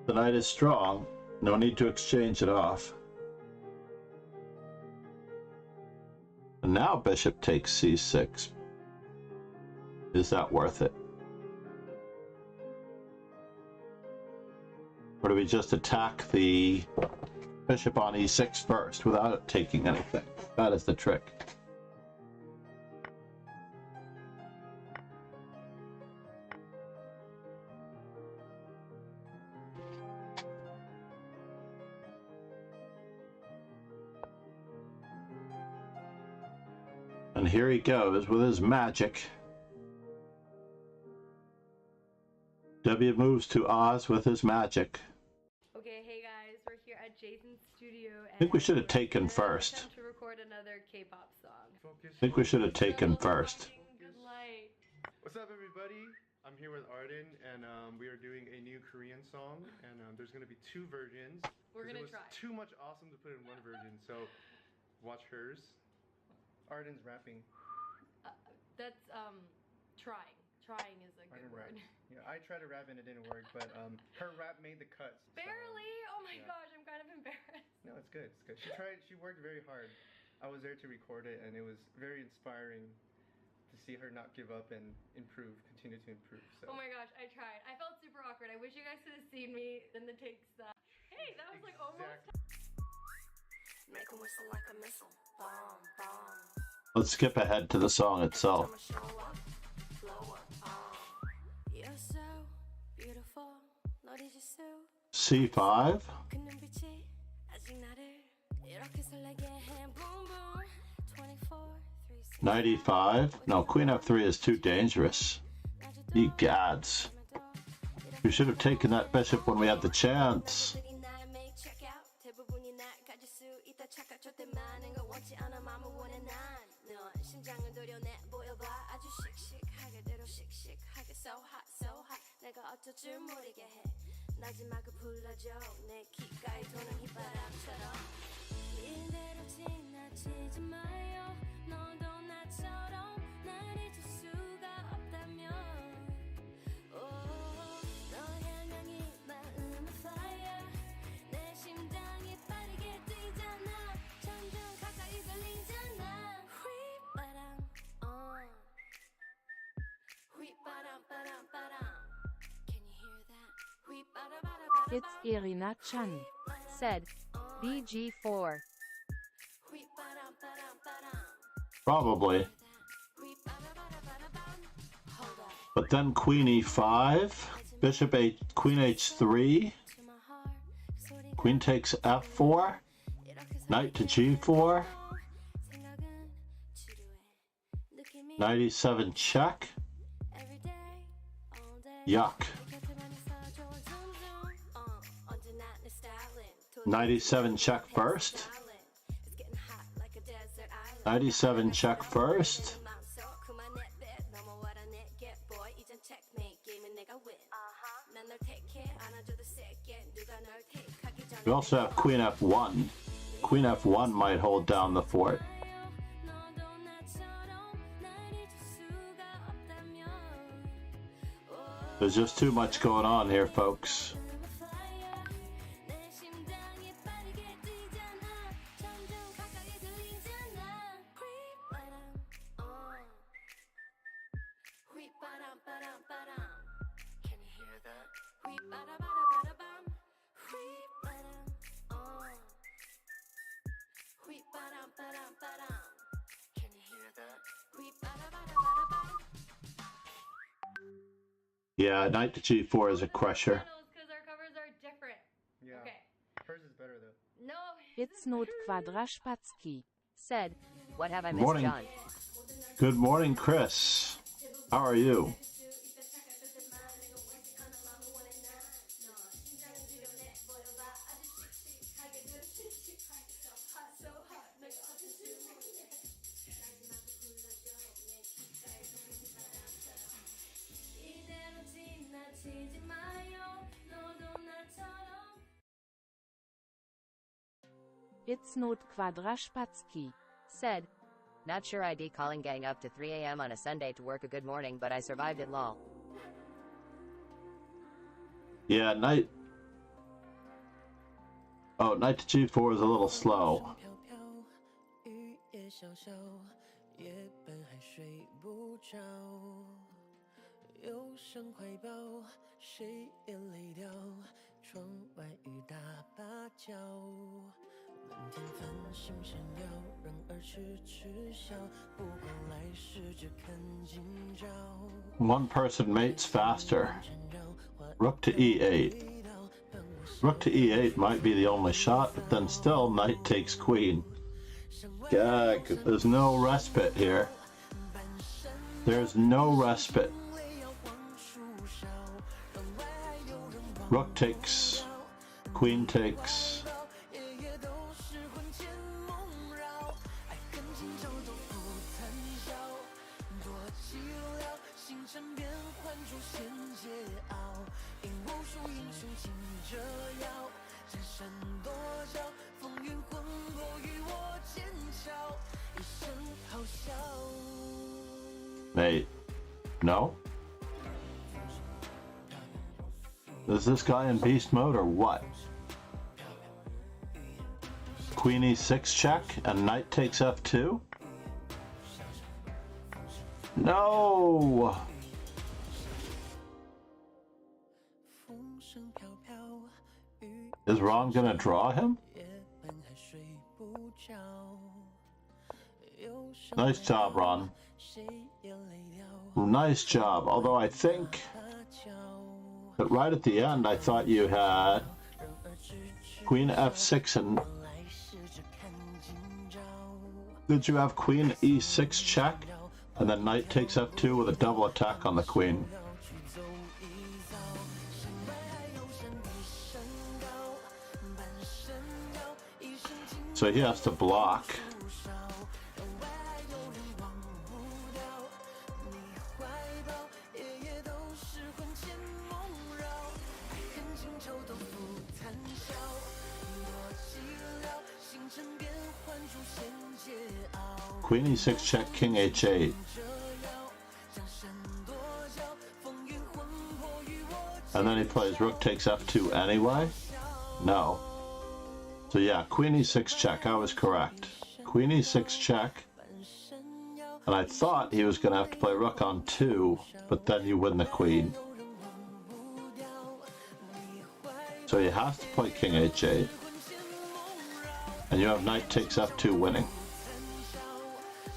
[SPEAKER 3] The knight is strong, no need to exchange it off. And now bishop takes c6. Is that worth it? Or do we just attack the bishop on e6 first without taking anything? That is the trick. And here he goes with his magic. W moves to Oz with his magic.
[SPEAKER 8] Okay, hey guys, we're here at Jason's studio.
[SPEAKER 3] I think we should have taken first.
[SPEAKER 8] To record another K-pop song.
[SPEAKER 3] I think we should have taken first.
[SPEAKER 8] Good light.
[SPEAKER 9] What's up, everybody? I'm here with Arden, and we are doing a new Korean song, and there's going to be two versions.
[SPEAKER 8] We're gonna
[SPEAKER 9] it was
[SPEAKER 8] try.
[SPEAKER 9] too much awesome to put in one version, so watch hers. Arden's rapping.
[SPEAKER 8] That's trying. Trying is a good word.
[SPEAKER 9] Yeah, I tried to rap and it didn't work, but her rap made the cuts.
[SPEAKER 8] Barely. Oh my
[SPEAKER 9] yeah.
[SPEAKER 8] gosh, I'm kind of embarrassed.
[SPEAKER 9] No, it's good. It's good. She worked very hard. I was there to record it, and it was very inspiring to see her not give up and continue to improve. So.
[SPEAKER 8] Oh my gosh, I tried. I felt super awkward. I wish you guys could have seen me in the takes that. Hey, that was like almost.
[SPEAKER 1] Make 'em whistle like a missile. Bomb, bomb.
[SPEAKER 3] Let's skip ahead to the song itself.
[SPEAKER 1] You're so beautiful.
[SPEAKER 3] c5. Knight e5. No, queen f3 is too dangerous. Ye gads. We should have taken that bishop when we had the chance.
[SPEAKER 5] It's Irina Chan.
[SPEAKER 4] Said. BG4.
[SPEAKER 3] Probably. But then queen e5, bishop queen h3, queen takes f4, knight to g4, knight e7 check. Yuck. Knight e7 check first. Knight e7 check first. We also have queen f1. Queen f1 might hold down the fort. There's just too much going on here, folks. Yeah, knight to g4 is a crusher.
[SPEAKER 8] Because our covers are different.
[SPEAKER 9] Yeah.
[SPEAKER 8] Okay.
[SPEAKER 9] Hers is better though.
[SPEAKER 8] No.
[SPEAKER 5] It's not kwadrashpatsky.
[SPEAKER 7] Said, what have I
[SPEAKER 3] Good
[SPEAKER 7] missed,
[SPEAKER 3] morning.
[SPEAKER 7] John?
[SPEAKER 3] Good morning, Chris. How are you?
[SPEAKER 5] It's not kwadrashpatsky.
[SPEAKER 7] Said, not sure ID calling gang up to 3 a.m. on a Sunday to work a good morning, but I survived it, lol.
[SPEAKER 3] Yeah, knight. Oh, knight to g4 is a little slow. One person mates faster. Rook to e8. Rook to e8 might be the only shot, but then still knight takes queen. Gag, there's no respite here. There's no respite. Rook takes, queen takes. Mate, no? Is this guy in beast mode or what? Queen e6 check and knight takes f2? No! Is Ron gonna draw him? Nice job, Ron. Nice job, although I think that right at the end I thought you had queen f6 and... Did you have queen e6 check and then knight takes f2 with a double attack on the queen? So he has to block. Queen e6 check, king h8. And then he plays rook takes f2 anyway? No. So yeah, queen e6 check, I was correct. Queen e6 check. And I thought he was going to have to play rook on 2, but then you win the queen. So he has to play king h8. And you have knight takes f2 winning.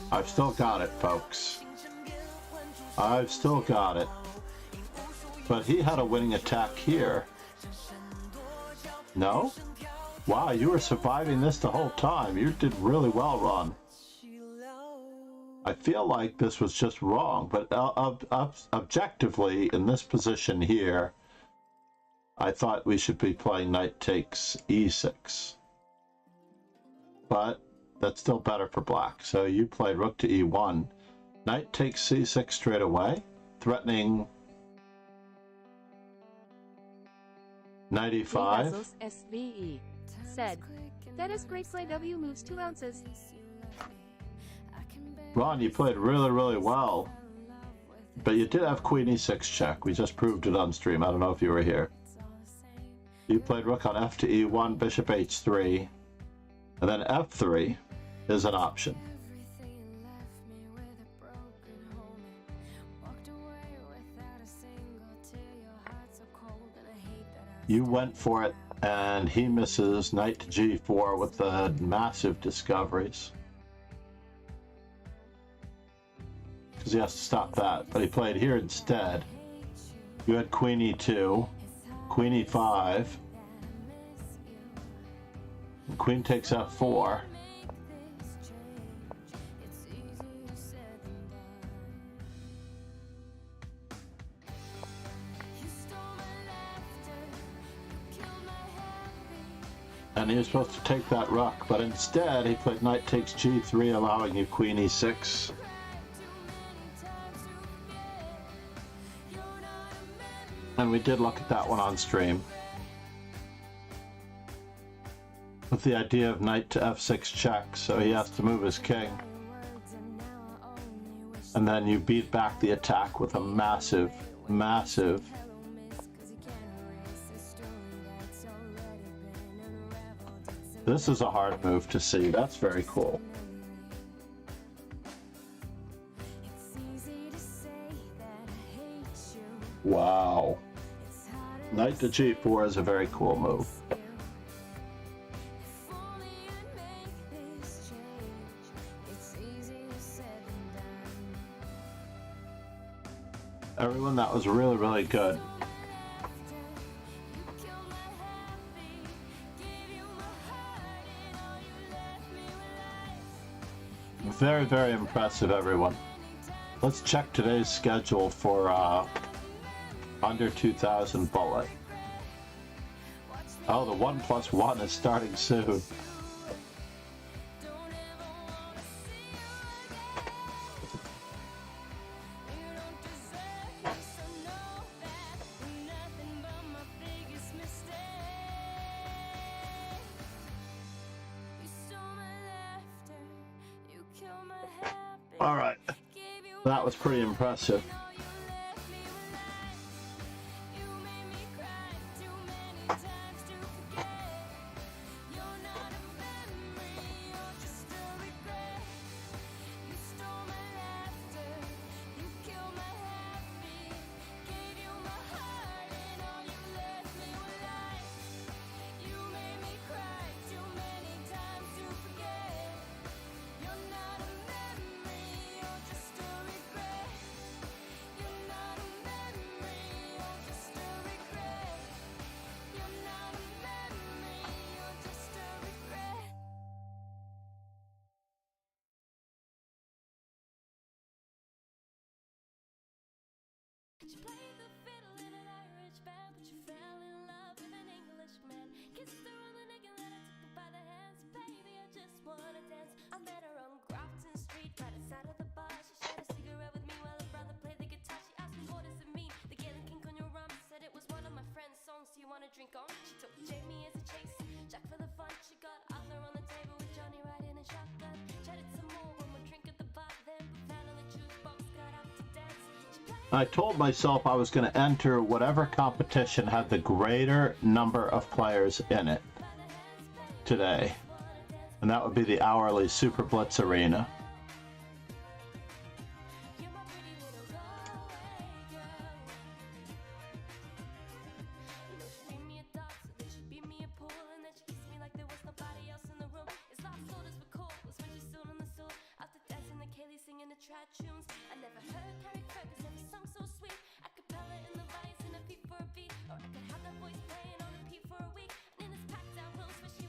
[SPEAKER 3] I've still got it, folks. I've still got it. But he had a winning attack here. No? Wow, you were surviving this the whole time. You did really well, Ron. I feel like this was just wrong, but objectively, in this position here, I thought we should be playing knight takes e6. But that's still better for black. So you play rook to e1. Knight takes c6 straight away, threatening knight e5.
[SPEAKER 4] said. That is great play. W moves 2 ounces.
[SPEAKER 3] Ron, you played really, really well. But you did have Queen e6 check. We just proved it on stream. I don't know if you were here. You played rook on f to e1, bishop h3, and then f3 is an option. You went for it, and he misses knight to g4 with the massive discoveries. Because he has to stop that, but he played here instead. You had queen e2, queen e5, and queen takes f4. And he was supposed to take that rook, but instead he played knight takes g3, allowing you queen e6. And we did look at that one on stream. With the idea of knight to f6 check, so he has to move his king. And then you beat back the attack with a massive, massive This is a hard move to see. That's very cool. Wow. Knight to g4 is a very cool move. Everyone, that was really, really good. Very, very impressive, everyone. Let's check today's schedule for under 2,000 bullet. Oh, the 1+1 is starting soon. All right, that was pretty impressive.
[SPEAKER 1] She played the fiddle in an Irish band, but she fell in love with an Englishman. Kissed her on the neck and then I took her by the hands. Baby, I just wanna dance. I met her on Grafton Street, right outside of the bar. She shared a cigarette with me while her brother played the guitar. She asked me, what does it mean? The Gaelic kink on your arm. Said it was one of my friend's songs. Do you wanna drink on? She took Jamie as a chase, Jack for the fun. She got Arthur on the table with Johnny riding a shotgun. Chatted some more when we drink at the bar. Then put fan on the jukebox, got out to dance.
[SPEAKER 3] I told myself I was going to enter whatever competition had the greater number of players in it today. And that would be the hourly Super Blitz Arena.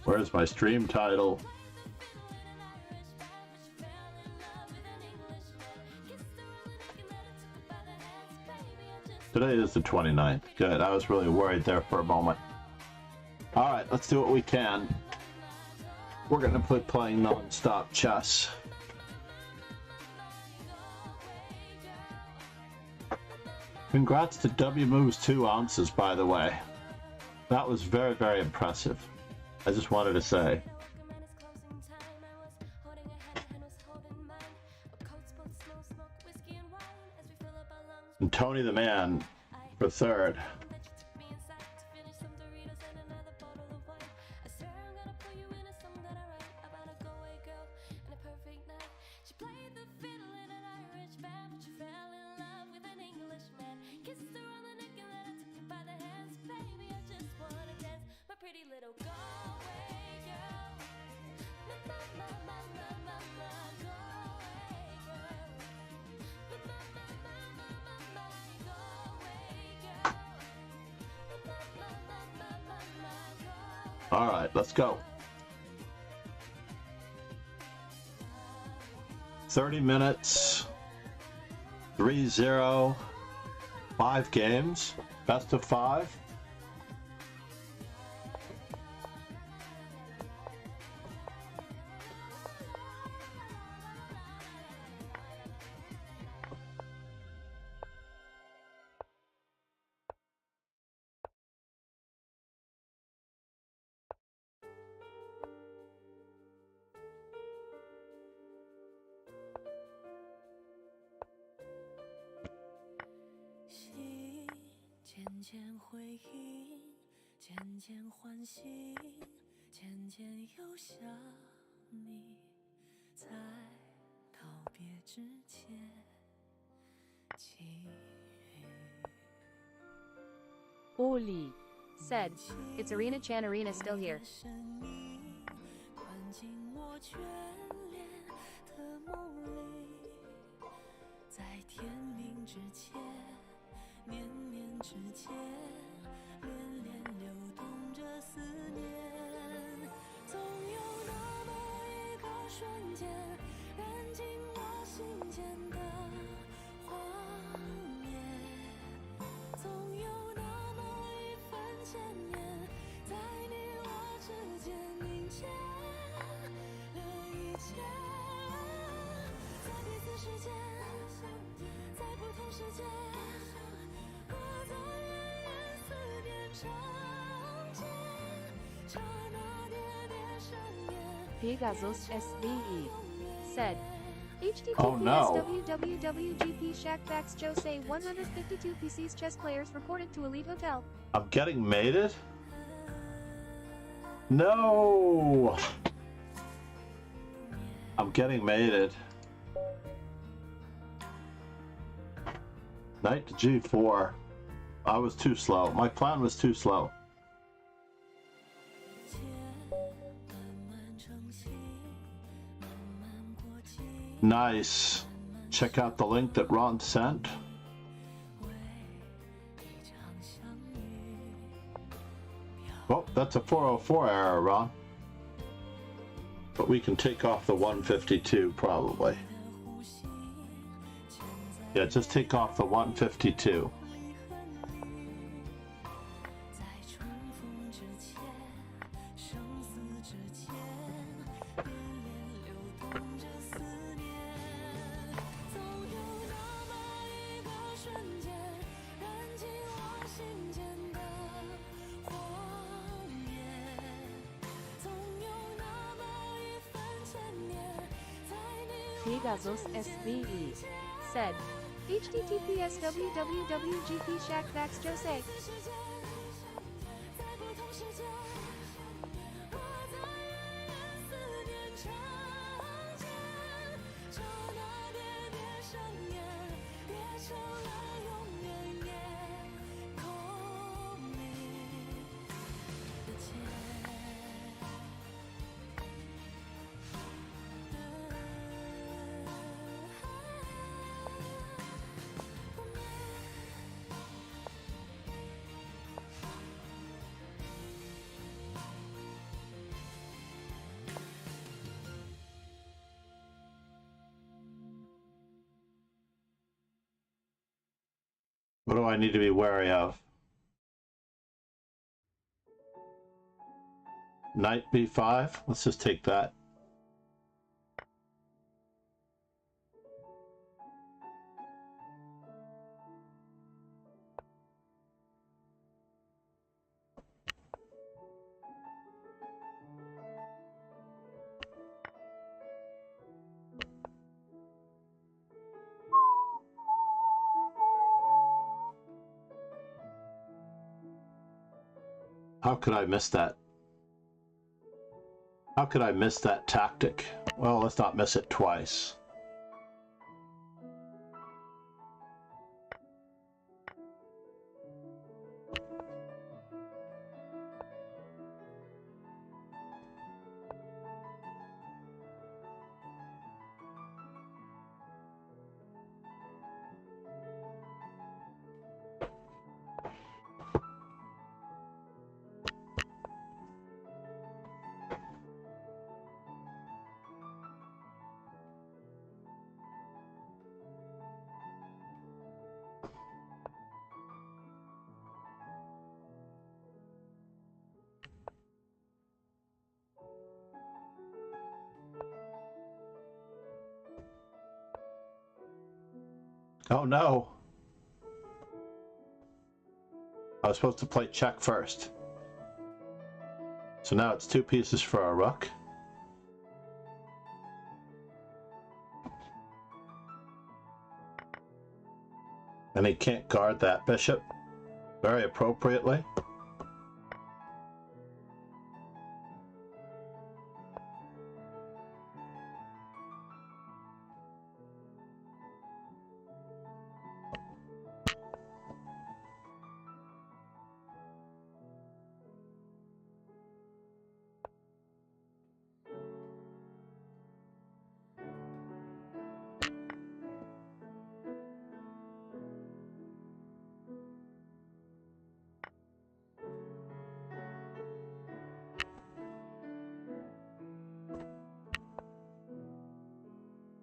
[SPEAKER 3] Where's my stream title? Today is the 29th. Good. I was really worried there for a moment. All right, let's do what we can. We're going to quit playing non-stop chess. Congrats to W moves 2 ounces, by the way. That was very, very impressive. I just wanted to say. And Tony the Man for third. All right, let's go. 30 minutes, 3-0, 5 games, best of 5.
[SPEAKER 5] Oli
[SPEAKER 4] said, "It's Arena Chan Arena still here."
[SPEAKER 5] Pegasus SVE
[SPEAKER 4] said, HTTPS
[SPEAKER 3] Oh, no.
[SPEAKER 4] www.gp Shackbacks Jose 152 PCs chess players reported to Elite Hotel.
[SPEAKER 3] I'm getting mated? No! I'm getting mated. Knight to G4. I was too slow. My plan was too slow. Nice. Check out the link that Ron sent. Oh, that's a 404 error, Ron. But we can take off the 152 probably. Yeah, just take off the 152.
[SPEAKER 5] Pegasus SVE
[SPEAKER 4] said, HTTPS www.gp Shackbacks Jose.
[SPEAKER 3] What do I need to be wary of? Knight B5? Let's just take that. could I miss that? How could I miss that tactic? Well, let's not miss it twice. Oh no! I was supposed to play check first. So now it's 2 pieces for a rook. And he can't guard that bishop very appropriately.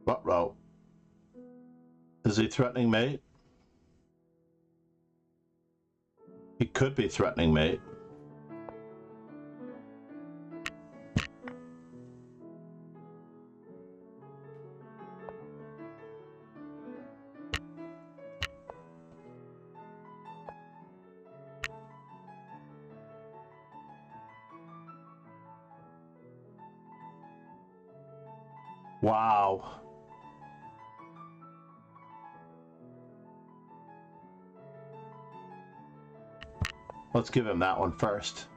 [SPEAKER 3] Ruh-roh. Is he threatening mate? He could be threatening mate. Wow. Let's give him that one first.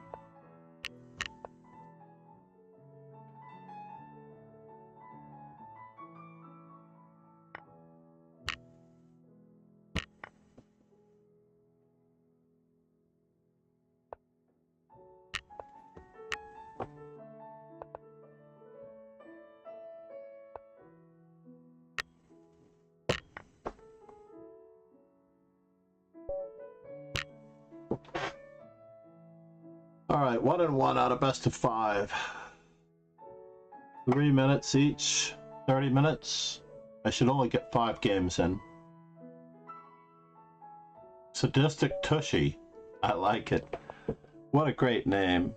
[SPEAKER 3] All right, 1 and 1 out of best of 5. 3 minutes each, 30 minutes. I should only get 5 games in. Sadistic Tushy. I like it. What a great name.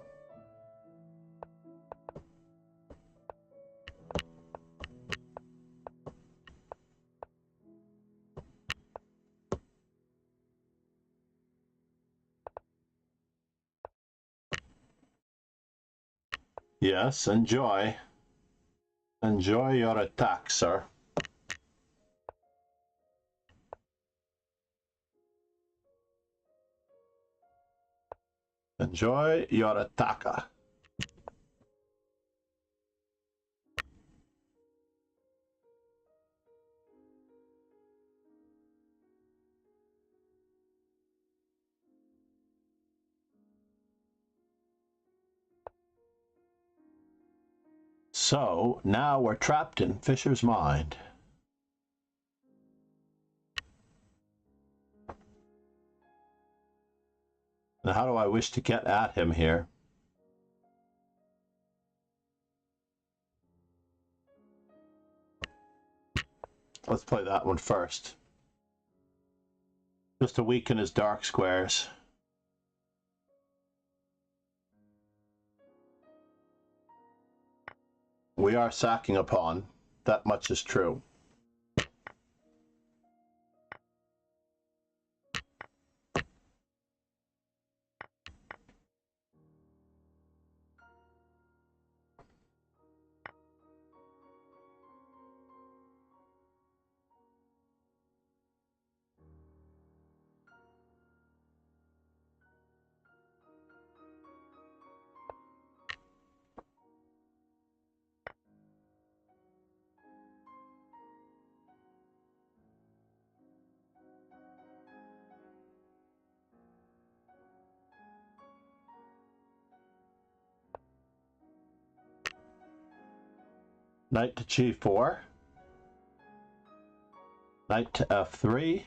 [SPEAKER 3] Yes, enjoy. Enjoy your attack, sir. Enjoy your attacker. So, now we're trapped in Fisher's mind. And how do I wish to get at him here? Let's play that one first. Just to weaken his dark squares. We are sacking a pawn. That much is true. Knight to g4. Knight to f3.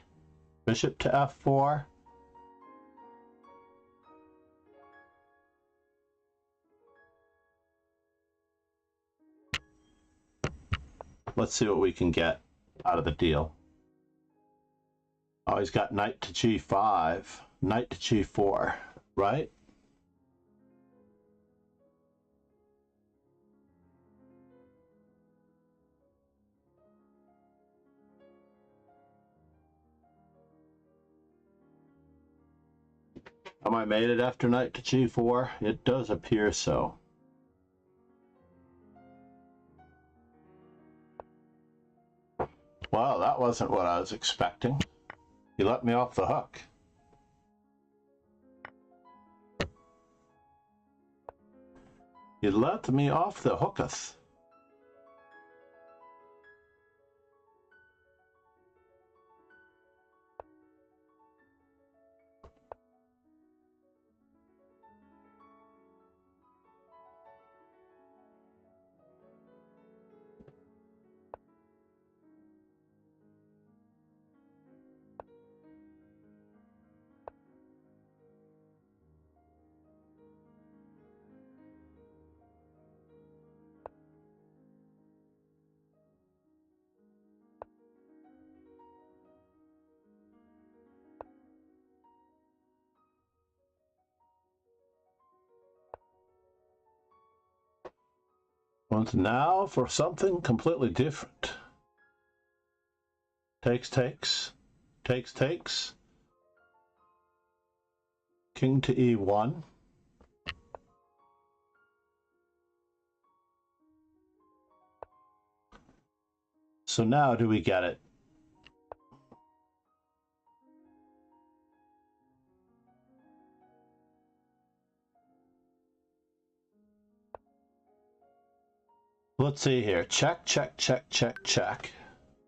[SPEAKER 3] Bishop to f4. Let's see what we can get out of the deal. Oh, he's got knight to g5, knight to g4, right? Am I mated after knight to g4? It does appear so. Well, that wasn't what I was expecting. You let me off the hook. You let me off the hooketh. And now for something completely different. Takes, takes, takes, takes. King to e1. So now do we get it? Let's see here. Check, check, check, check, check.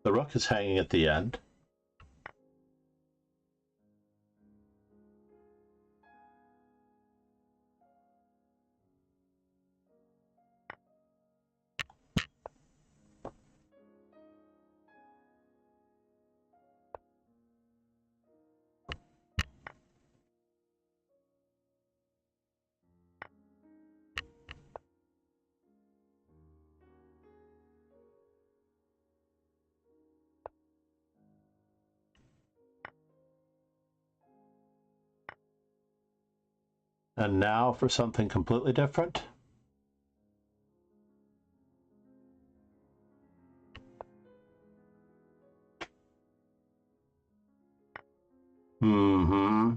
[SPEAKER 3] The rook is hanging at the end. And now for something completely different. Mm-hmm.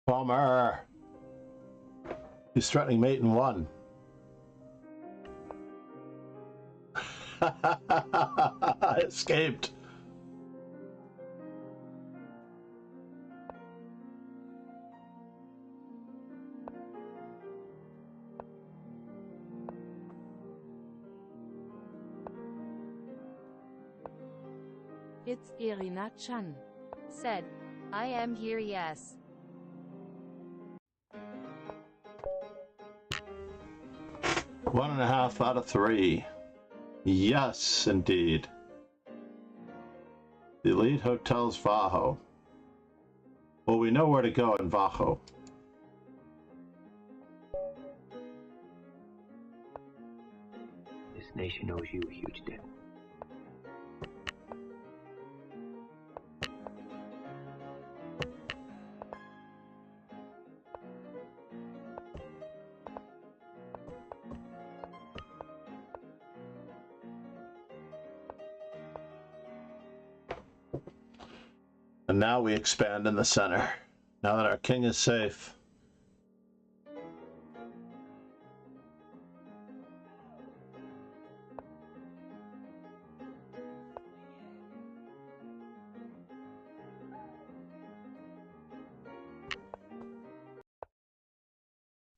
[SPEAKER 3] Bummer. He's threatening mate in 1. I escaped.
[SPEAKER 5] It's Irina-chan.
[SPEAKER 4] Said, I am here, yes.
[SPEAKER 3] One and a half out of 3. Yes, indeed. The Elite Hotels Vaho. Well, we know where to go in Vaho.
[SPEAKER 10] This nation owes you a huge debt.
[SPEAKER 3] And now we expand in the center. Now that our king is safe.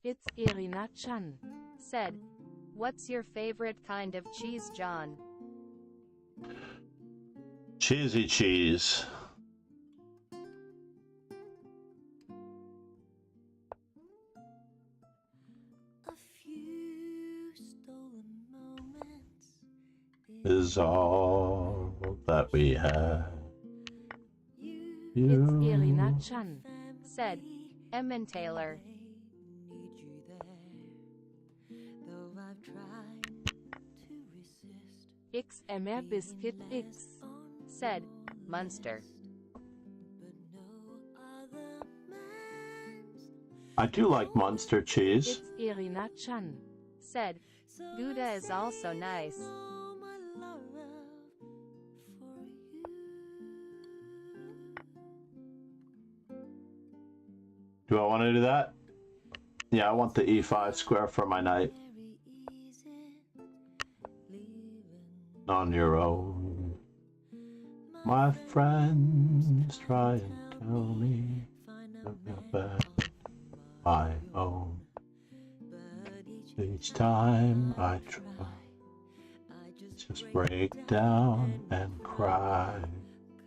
[SPEAKER 5] It's Irina-chan.
[SPEAKER 7] Said, what's your favorite kind of cheese, John?
[SPEAKER 3] Cheesy cheese.
[SPEAKER 1] A few stolen moments
[SPEAKER 3] Is all that we have.
[SPEAKER 5] It's Irina-chan.
[SPEAKER 7] Said, Emmon Taylor.
[SPEAKER 1] need you there, though I've tried to resist.
[SPEAKER 5] XMR Biscuit X.
[SPEAKER 7] Said, Munster.
[SPEAKER 1] But no other man's
[SPEAKER 3] I do like Munster cheese.
[SPEAKER 5] It's Irina-chan.
[SPEAKER 7] Said, Gouda is also nice.
[SPEAKER 1] all my love for you.
[SPEAKER 3] Do I want to do that? Yeah, I want the E5 square for my knight.
[SPEAKER 1] Very easy leaving
[SPEAKER 3] On your own. My friends try and tell me about my own.
[SPEAKER 1] but
[SPEAKER 3] Each time I try,
[SPEAKER 1] I
[SPEAKER 3] just break down and cry.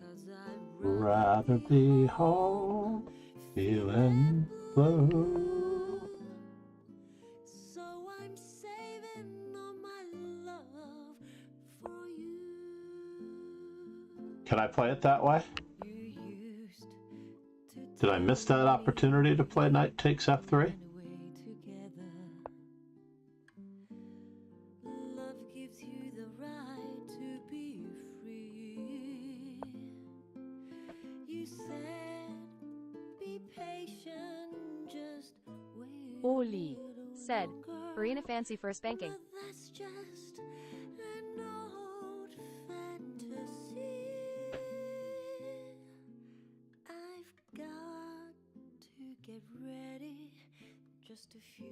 [SPEAKER 1] 'cause I'd
[SPEAKER 3] Rather be home, feeling blue.
[SPEAKER 1] So I'm saving all my love for you.
[SPEAKER 3] Can I play it that way?
[SPEAKER 1] You used to
[SPEAKER 3] Did I miss that opportunity to play knight takes f3?
[SPEAKER 1] run away together. Love gives you the right to be free. You said, be patient, just wait.
[SPEAKER 5] Oli.
[SPEAKER 7] Said, Arena fancy for spanking.
[SPEAKER 1] But that's just an old fantasy. I've got to get ready. Just a few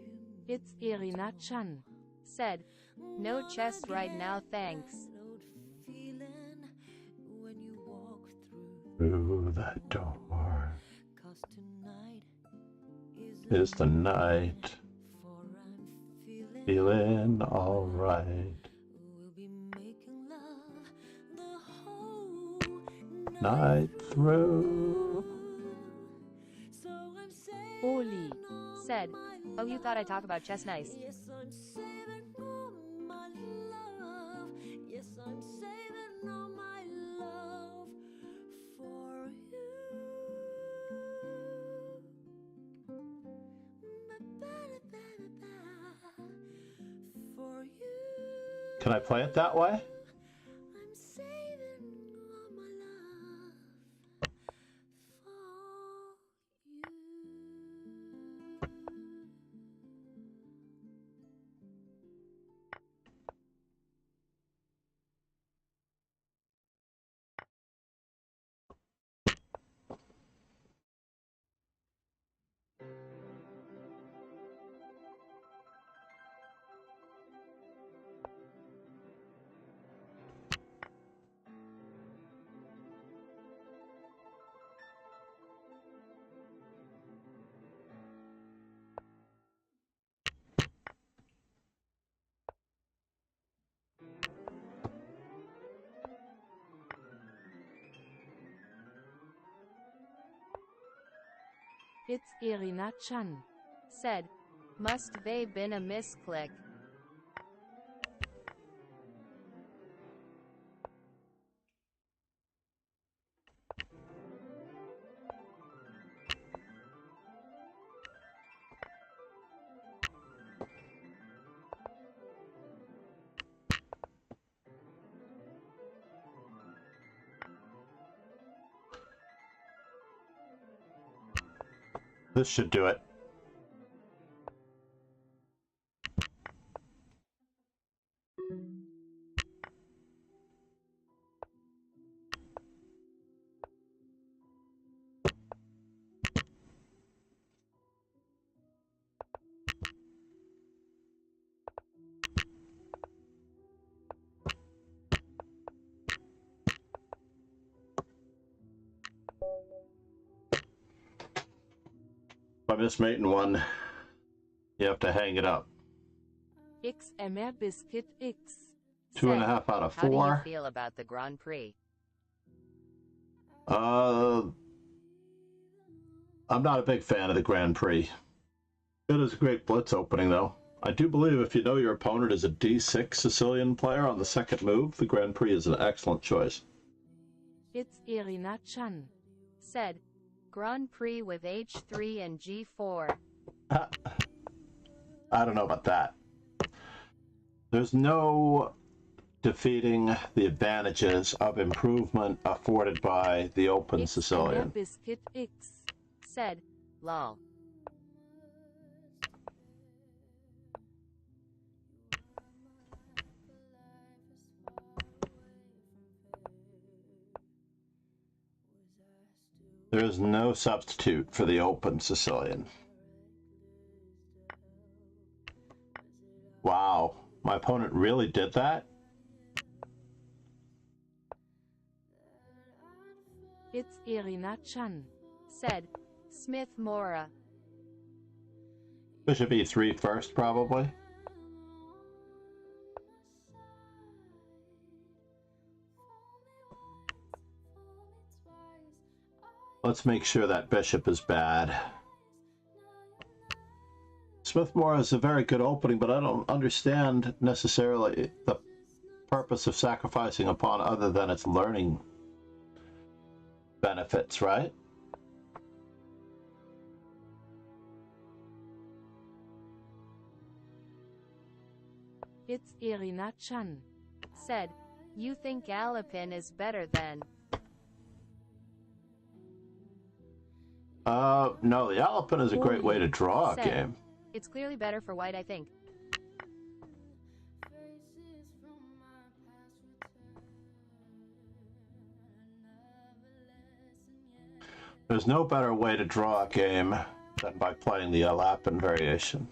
[SPEAKER 5] It's Irina-chan.
[SPEAKER 7] Said, no chest right now, thanks.
[SPEAKER 1] that old feeling when you walk
[SPEAKER 3] Through that door
[SPEAKER 1] 'cause tonight
[SPEAKER 3] is the night.
[SPEAKER 1] for I'm feeling
[SPEAKER 3] Feeling alright.
[SPEAKER 1] we'll be making love the whole
[SPEAKER 3] Night through.
[SPEAKER 1] So I'm saving
[SPEAKER 5] Oli.
[SPEAKER 7] Said, oh, you thought I'd talk about chest nice.
[SPEAKER 1] yes, I'm saving all my love. Yes, I'm saving all my love for you. For you.
[SPEAKER 3] Can I play it that way?
[SPEAKER 1] I'm saving all my love for you.
[SPEAKER 5] It's Irina-chan.
[SPEAKER 7] Said, must they been a misclick?
[SPEAKER 3] This should do it. I missed mate in one. You have to hang it up.
[SPEAKER 5] X MR Biscuit X.
[SPEAKER 3] 2.5 out of 4.
[SPEAKER 7] How do you feel about the Grand Prix?
[SPEAKER 3] I'm not a big fan of the Grand Prix. It is a great blitz opening, though. I do believe if you know your opponent is a D6 Sicilian player on the second move, the Grand Prix is an excellent choice.
[SPEAKER 5] It's Irina Chan.
[SPEAKER 7] Said, Grand Prix with H3 and G4.
[SPEAKER 3] I don't know about that. There's no defeating the advantages of improvement afforded by the open
[SPEAKER 5] X
[SPEAKER 3] Sicilian.
[SPEAKER 5] MR Biscuit X.
[SPEAKER 7] Said, lol.
[SPEAKER 3] There is no substitute for the open Sicilian. Wow, my opponent really did that?
[SPEAKER 5] It's Irina Chan.
[SPEAKER 7] Said, Smith Mora.
[SPEAKER 3] Bishop E3 first, probably. Let's make sure that bishop is bad. Smith-Morra is a very good opening, but I don't understand necessarily the purpose of sacrificing a pawn other than its learning benefits, right?
[SPEAKER 5] It's Irina Chan.
[SPEAKER 7] Said, you think Alapin is better than...
[SPEAKER 3] No, the Alapin is a great way to draw a
[SPEAKER 7] Said,
[SPEAKER 3] game.
[SPEAKER 7] It's clearly better for white, I think.
[SPEAKER 3] There's no better way to draw a game than by playing the Alapin variation.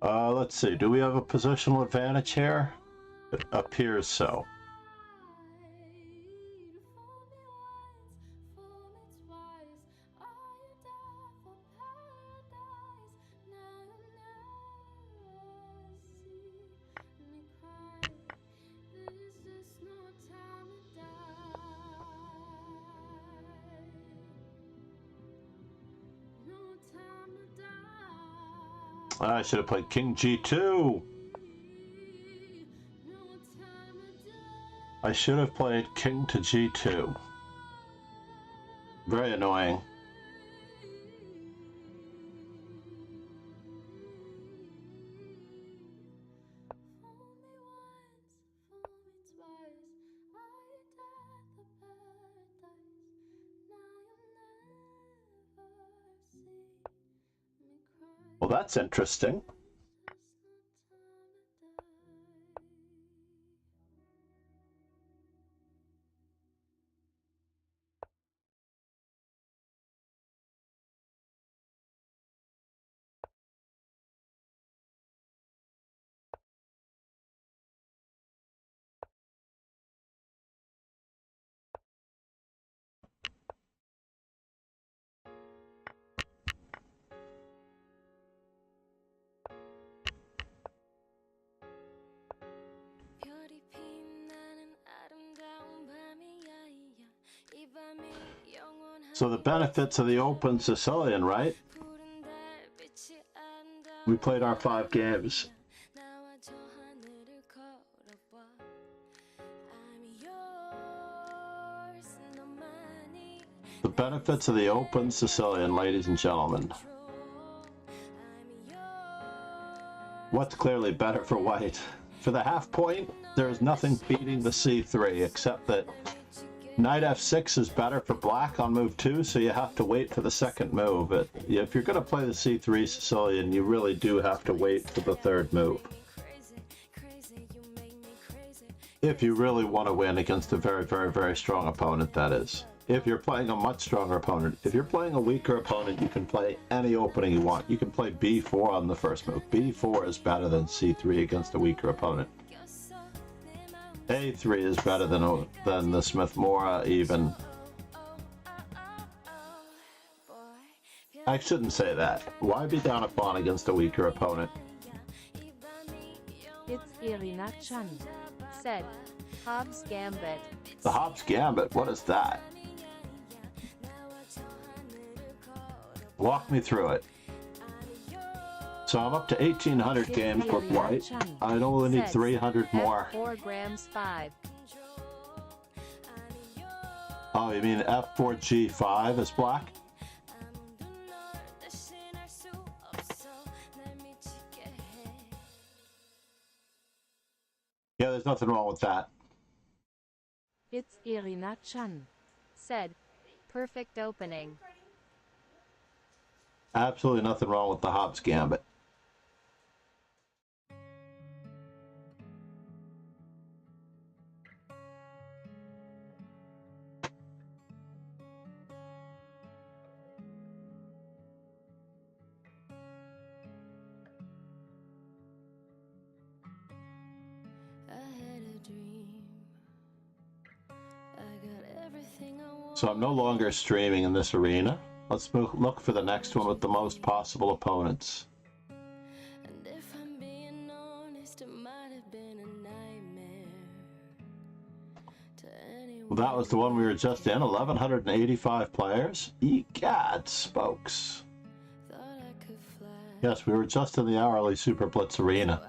[SPEAKER 3] Let's see, do we have a positional advantage here? It appears so. I should have played King G2. I should have played King to G2. Very annoying. Well, that's interesting. So the benefits of the open Sicilian, right? We played our 5 games. The benefits of the open Sicilian, ladies and gentlemen. What's clearly better for white? For the half point, there is nothing beating the c3 except that Knight f6 is better for black on move 2, so you have to wait for the second move. If you're going to play the c3 Sicilian, you really do have to wait for the third move. If you really want to win against a very, very, very strong opponent, that is. If you're playing a much stronger opponent. If you're playing a weaker opponent, you can play any opening you want. You can play b4 on the first move. b4 is better than c3 against a weaker opponent. A3 is better than the Smith-Morra even. I shouldn't say that. Why be down a pawn against a weaker opponent?
[SPEAKER 5] It's Irina Chan.
[SPEAKER 4] Said. Hobbs Gambit.
[SPEAKER 3] The Hobbs Gambit, what is that? Walk me through it. So I'm up to 1,800 games with white. I only need 300 more.
[SPEAKER 4] 4 grams 5.
[SPEAKER 3] Oh, you mean F4G5 is black? Yeah, there's nothing wrong with that.
[SPEAKER 5] It's Irina Chan.
[SPEAKER 4] Said. Perfect opening.
[SPEAKER 3] Absolutely nothing wrong with the Hobbs Gambit. So I'm no longer streaming in this arena. Let's look for the next one with the most possible opponents. Well, that was the one we were just in, 1,185 players. Egad spokes. Yes, we were just in the hourly Super Blitz arena.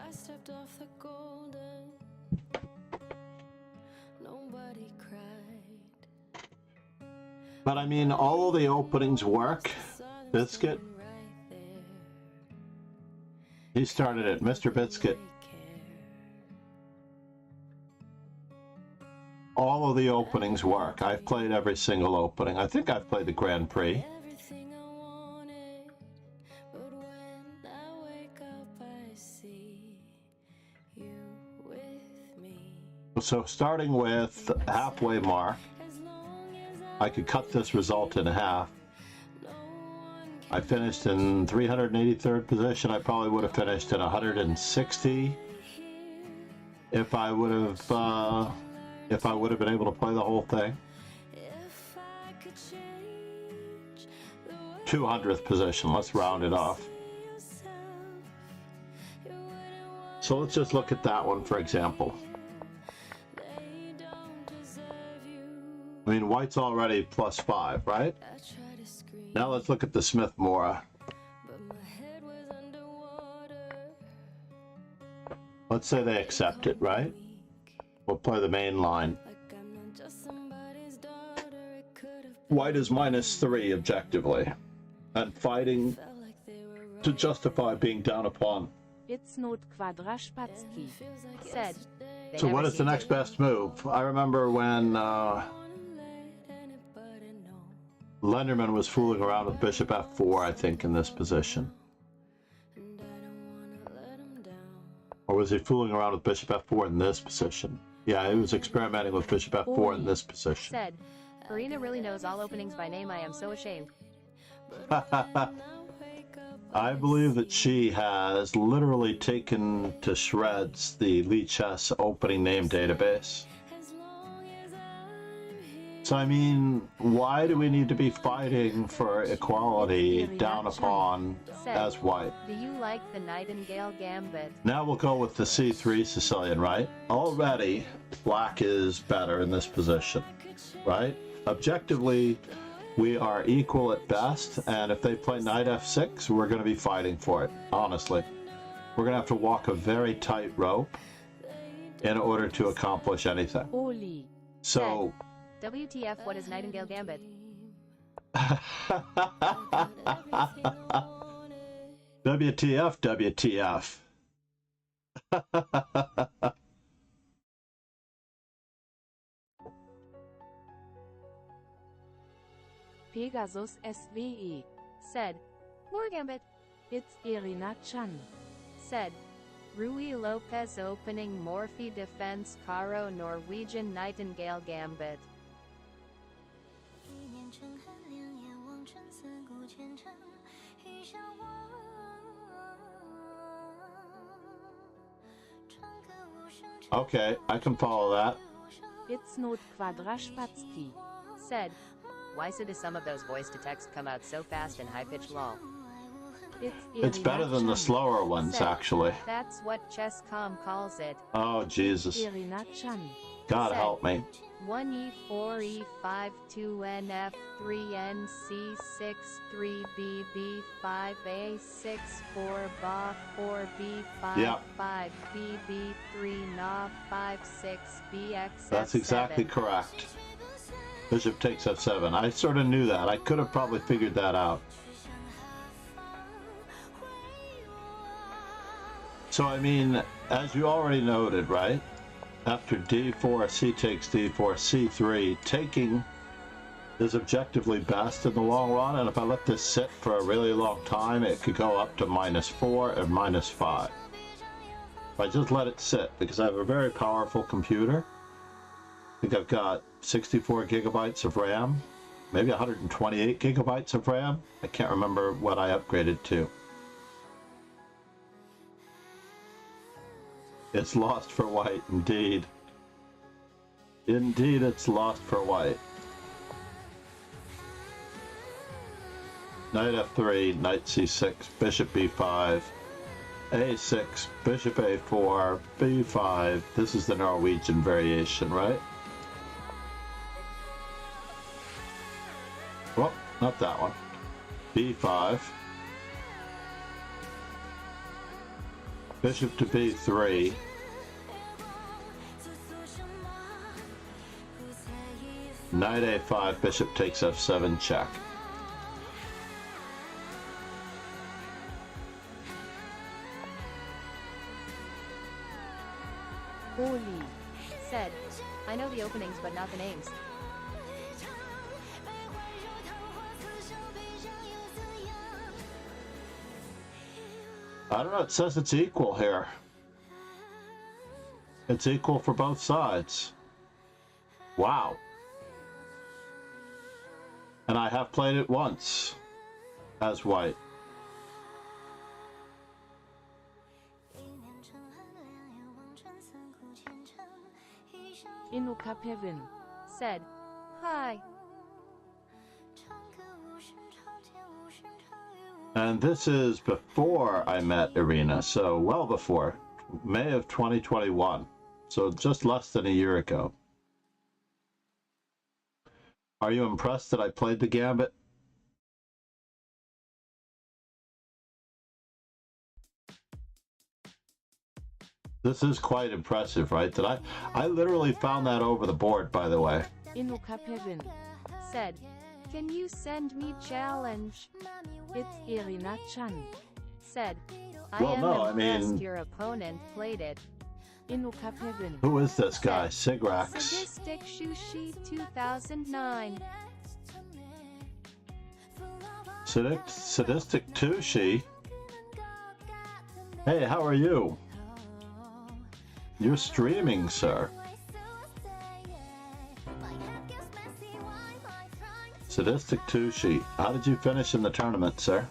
[SPEAKER 3] But I mean, all of the openings work. Biscuit. He started it, Mr. Biscuit. All of the openings work. I've played every single opening. I think I've played the Grand Prix. So starting with halfway mark, I could cut this result in half. I finished in 383rd position. I probably would have finished in 160 if I would have been able to play the whole thing. 200th position. Let's round it off. So let's just look at that one, for example. I mean, white's already +5, right? Now let's look at the Smith-Morra. Let's say they accept it, right? We'll play the main line. White is -3 objectively, and fighting to justify being down a pawn.
[SPEAKER 5] It's not Kwadraszpacki.
[SPEAKER 4] Said.
[SPEAKER 3] So what is the next best move? I remember when Lenderman was fooling around with bishop f4, I think, in this position. Or was he fooling around with bishop f4 in this position? Yeah, he was experimenting with bishop f4 in this position.
[SPEAKER 4] Said. Farina really knows all openings by name. I am so ashamed.
[SPEAKER 3] I believe that she has literally taken to shreds the Lichess opening name database. So I mean, why do we need to be fighting for equality down a pawn as white?
[SPEAKER 4] Do you like the Nightingale Gambit?
[SPEAKER 3] Now we'll go with the c3 Sicilian, right? Already, black is better in this position, right? Objectively, we are equal at best, and if they play knight f6, we're going to be fighting for it, honestly. We're going to have to walk a very tight rope in order to accomplish anything. So...
[SPEAKER 4] WTF, what is Nightingale Gambit?
[SPEAKER 3] WTF, WTF.
[SPEAKER 5] Pegasus SVE.
[SPEAKER 4] Said. More Gambit.
[SPEAKER 5] It's Irina Chan.
[SPEAKER 4] Said. Rui Lopez opening Morphe defense Caro Norwegian Nightingale Gambit.
[SPEAKER 3] Okay, I can follow that.
[SPEAKER 5] It's not Kwadraszpacki.
[SPEAKER 4] Said.
[SPEAKER 7] Why so do some of those voice to text come out so fast and high-pitched lol?
[SPEAKER 3] It's better than the slower ones,
[SPEAKER 7] Said,
[SPEAKER 3] actually.
[SPEAKER 7] That's what Chesscom calls it.
[SPEAKER 3] Oh, Jesus. God help me.
[SPEAKER 7] 1E4E52NF3NC6 3BB5A6 4BA 4B5BB3NA56BX.
[SPEAKER 3] That's exactly correct. Bishop takes F7. I sort of knew that. I could have probably figured that out. So, I mean, as you already noted, right? After D4, C takes D4, C3, taking is objectively best in the long run, and if I let this sit for a really long time, it could go up to -4 and -5. If I just let it sit, because I have a very powerful computer, I think I've got 64 gigabytes of RAM, maybe 128 gigabytes of RAM. I can't remember what I upgraded to. It's lost for white, indeed. Indeed, it's lost for white. Knight F3, Knight C6, Bishop B5, A6, Bishop A4, B5. This is the Norwegian variation, right? Well, not that one. B5. Bishop to B3. Knight A5, Bishop takes F7, check.
[SPEAKER 4] Holy. Said, I know the openings but not the names.
[SPEAKER 3] I don't know, it says it's equal here. It's equal for both sides. Wow. And I have played it once as white.
[SPEAKER 5] Inuka Pevin
[SPEAKER 4] said, hi.
[SPEAKER 3] And this is before I met Irina, so well before. May of 2021. So just less than a year ago. Are you impressed that I played the Gambit? This is quite impressive, right? That I literally found that over the board, by the way.
[SPEAKER 5] Inuka Pevin
[SPEAKER 4] said, can you send me challenge?
[SPEAKER 5] It's Irina Chan.
[SPEAKER 4] Said,
[SPEAKER 3] Well,
[SPEAKER 4] I am
[SPEAKER 3] no, I
[SPEAKER 4] impressed
[SPEAKER 3] mean-
[SPEAKER 4] your opponent played it.
[SPEAKER 5] Inuka Pevin
[SPEAKER 3] Who is this guy?
[SPEAKER 4] Said,
[SPEAKER 3] Sigrax.
[SPEAKER 4] Sadistic Shushi 2009.
[SPEAKER 3] Sadistic Tushi. Hey, how are you? You're streaming, sir. Sadistic Tushi. How did you finish in the tournament, sir?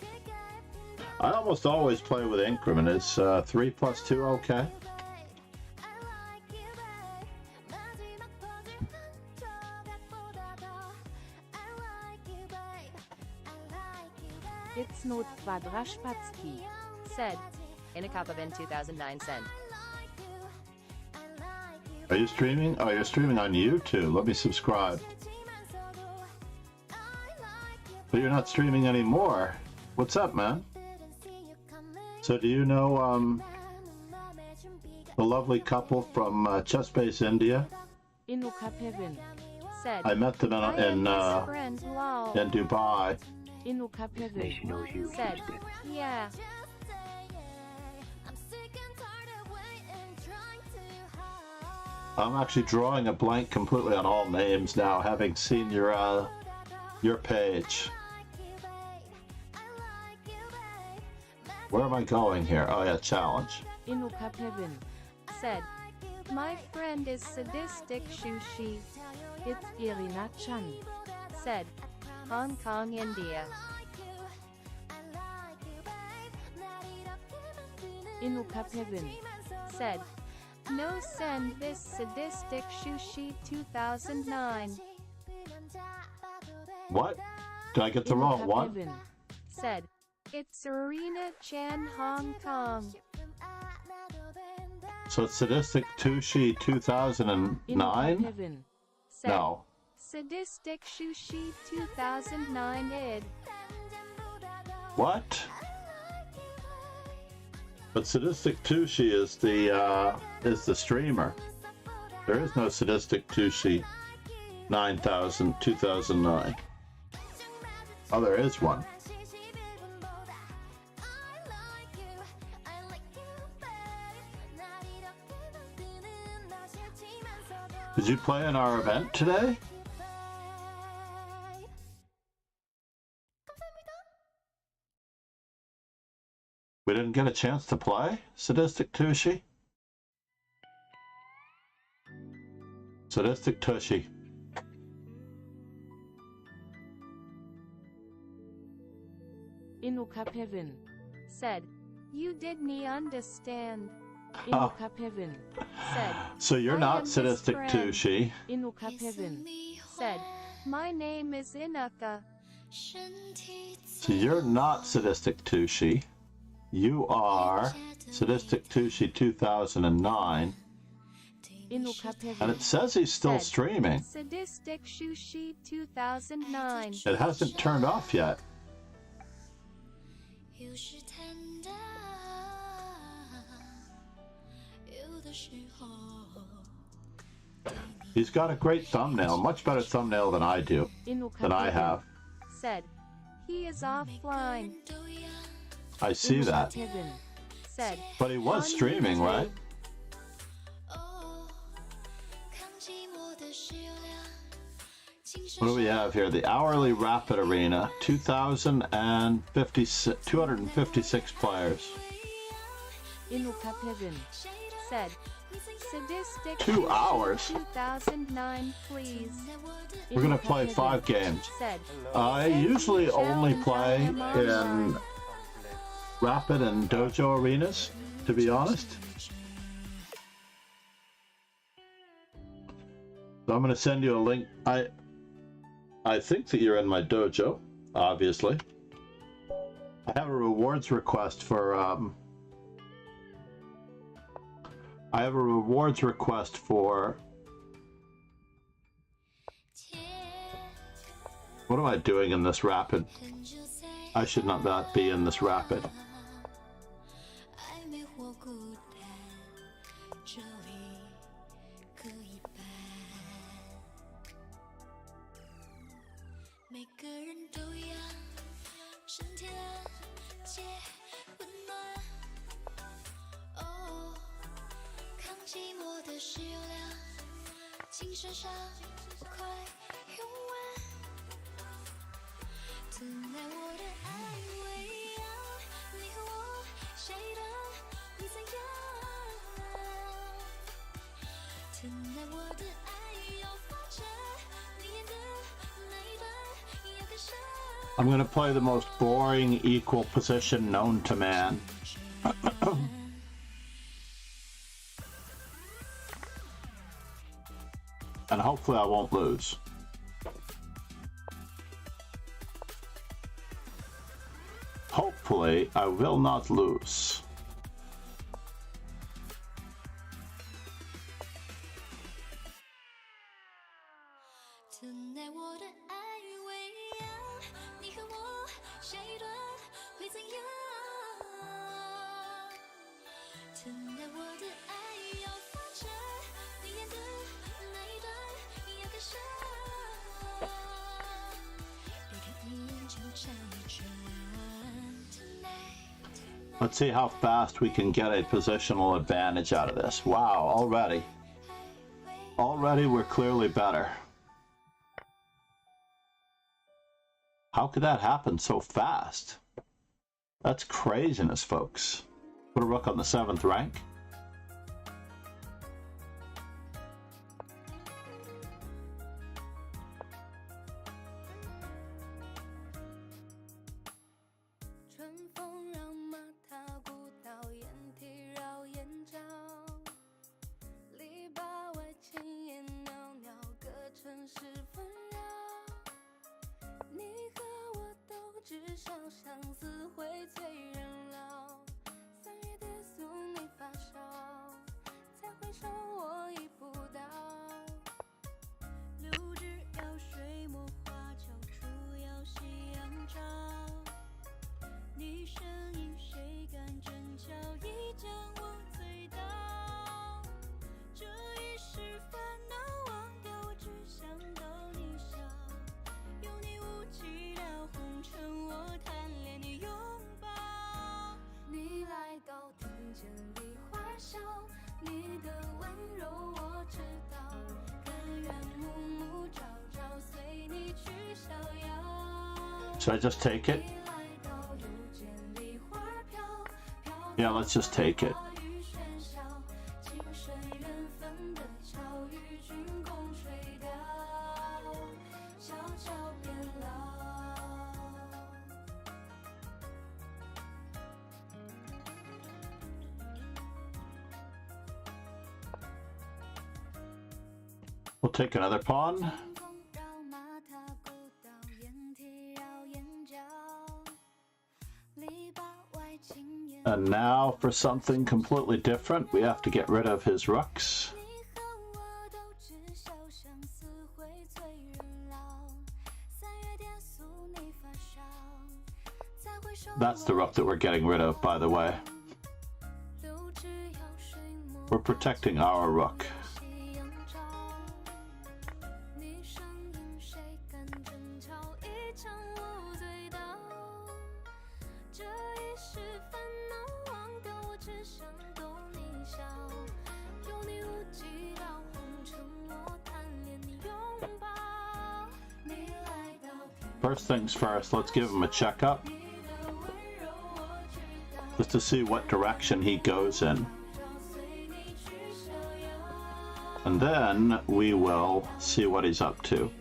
[SPEAKER 3] I almost always play with increment. Is 3 + 2 okay?
[SPEAKER 5] It's not Kwadrashpatsky.
[SPEAKER 7] Said, Inakopavin 2009 cent.
[SPEAKER 3] Are you streaming? Oh, you're streaming on YouTube. Let me subscribe. But you're not streaming anymore. What's up, man? So do you know the lovely couple from Chessbase, India?
[SPEAKER 5] Inuka Pevin
[SPEAKER 4] Said,
[SPEAKER 3] I met them
[SPEAKER 4] I am his friend, lol.
[SPEAKER 3] in Dubai.
[SPEAKER 5] Inuka Pevin
[SPEAKER 10] Nation knows you,
[SPEAKER 4] Said,
[SPEAKER 10] huge dick.
[SPEAKER 4] yeah.
[SPEAKER 3] I'm actually drawing a blank completely on all names now, having seen your page. Where am I going here? Oh yeah, challenge.
[SPEAKER 5] Inuka Pevin
[SPEAKER 4] Said, my friend is Sadistic Shushi.
[SPEAKER 5] It's Irina Chan.
[SPEAKER 4] Said, Hong Kong, India.
[SPEAKER 5] Inuka Pevin
[SPEAKER 4] Said, no send this Sadistic Shushi 2009.
[SPEAKER 3] What? Did I get the wrong one?
[SPEAKER 5] Inukapevin.
[SPEAKER 4] Said, it's Serena Chan Hong Kong.
[SPEAKER 3] So it's Sadistic Tushi 2009?
[SPEAKER 5] Inukapevin.
[SPEAKER 4] Said,
[SPEAKER 3] No.
[SPEAKER 4] Sadistic Sushi 2009 id.
[SPEAKER 3] What? But Sadistic Tushi is the streamer. There is no Sadistic Tushi 2009. Oh, there is one. Did you play in our event today? We didn't get a chance to play Sadistic Tushi? Sadistic Tushi.
[SPEAKER 5] Inukapevin.
[SPEAKER 4] Said, you did me understand.
[SPEAKER 5] Inukapevin.
[SPEAKER 4] Said,
[SPEAKER 3] So you're
[SPEAKER 4] I
[SPEAKER 3] not
[SPEAKER 4] am his
[SPEAKER 3] Sadistic
[SPEAKER 4] friend.
[SPEAKER 3] Tushi.
[SPEAKER 5] Inukapevin.
[SPEAKER 4] Said, my name is Inuka.
[SPEAKER 3] So you're not Sadistic Tushi. You are Sadistic Tushi 2009.
[SPEAKER 5] Inukapevin.
[SPEAKER 3] And it says he's still
[SPEAKER 4] Said,
[SPEAKER 3] streaming.
[SPEAKER 4] Sadistic Sushi 2009.
[SPEAKER 3] It hasn't turned off yet. He's got a great thumbnail, much better thumbnail than I do, than I have.
[SPEAKER 4] Said, he is offline.
[SPEAKER 3] I see that.
[SPEAKER 5] Inukapevin.
[SPEAKER 4] Said,
[SPEAKER 3] But he was streaming, right? What do we have here? The Hourly Rapid Arena, 256 players.
[SPEAKER 5] Inukapevin.
[SPEAKER 4] Said, Sadistic
[SPEAKER 3] 2
[SPEAKER 4] Sushi
[SPEAKER 3] hours?
[SPEAKER 4] 2009, please.
[SPEAKER 3] We're gonna play 5 games.
[SPEAKER 4] Said,
[SPEAKER 3] I usually only play in Rapid and Dojo arenas, to be honest. So I'm gonna send you a link. I think that you're in my dojo, obviously. I have a rewards request for what am I doing in this rapid? I should not be in this rapid. I'm going to play the most boring equal position known to man. And hopefully I won't lose. Hopefully I will not lose. Let's see how fast we can get a positional advantage out of this. Wow, already we're clearly better. How could that happen so fast? That's craziness, folks. Put a rook on the 7th rank.
[SPEAKER 1] 少相思会催人老。3月的宿你发烧，再回首我已不到。6指摇水墨画，交出要夕阳照。你身影谁敢真巧，已将我醉倒。这一世烦恼忘掉，我只想逗你笑。有你无寂寥红尘，我贪恋你拥抱。你来到庭前梨花笑，你的温柔我知道。甘愿暮暮朝朝随你去逍遥。
[SPEAKER 3] Should I just take it? Yeah, let's just take it. We'll take another pawn. And now for something completely different, we have to get rid of his rooks. That's the rook that we're getting rid of, by the way. We're protecting our rook. First things first, let's give him a checkup. Just to see what direction he goes in. And then we will see what he's up to.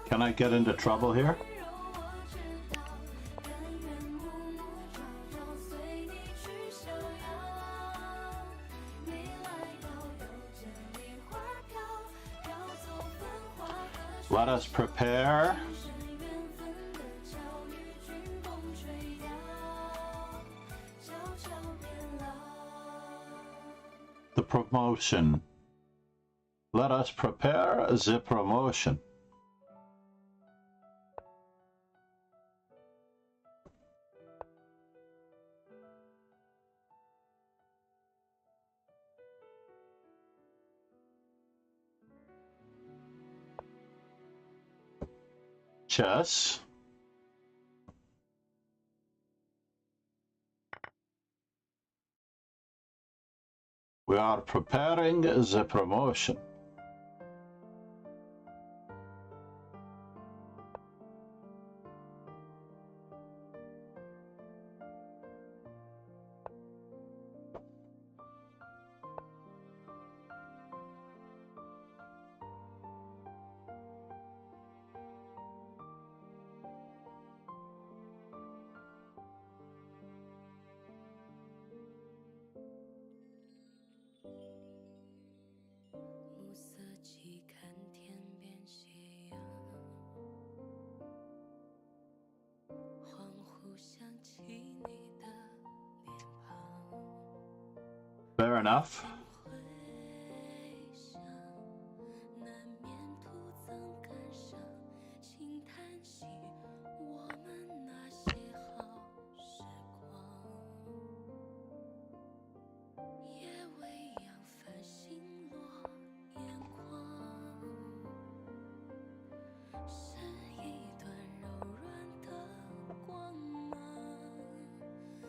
[SPEAKER 3] Can I get into trouble here? Let us prepare the promotion. Let us prepare the promotion. Chess. We are preparing the promotion. Fair enough.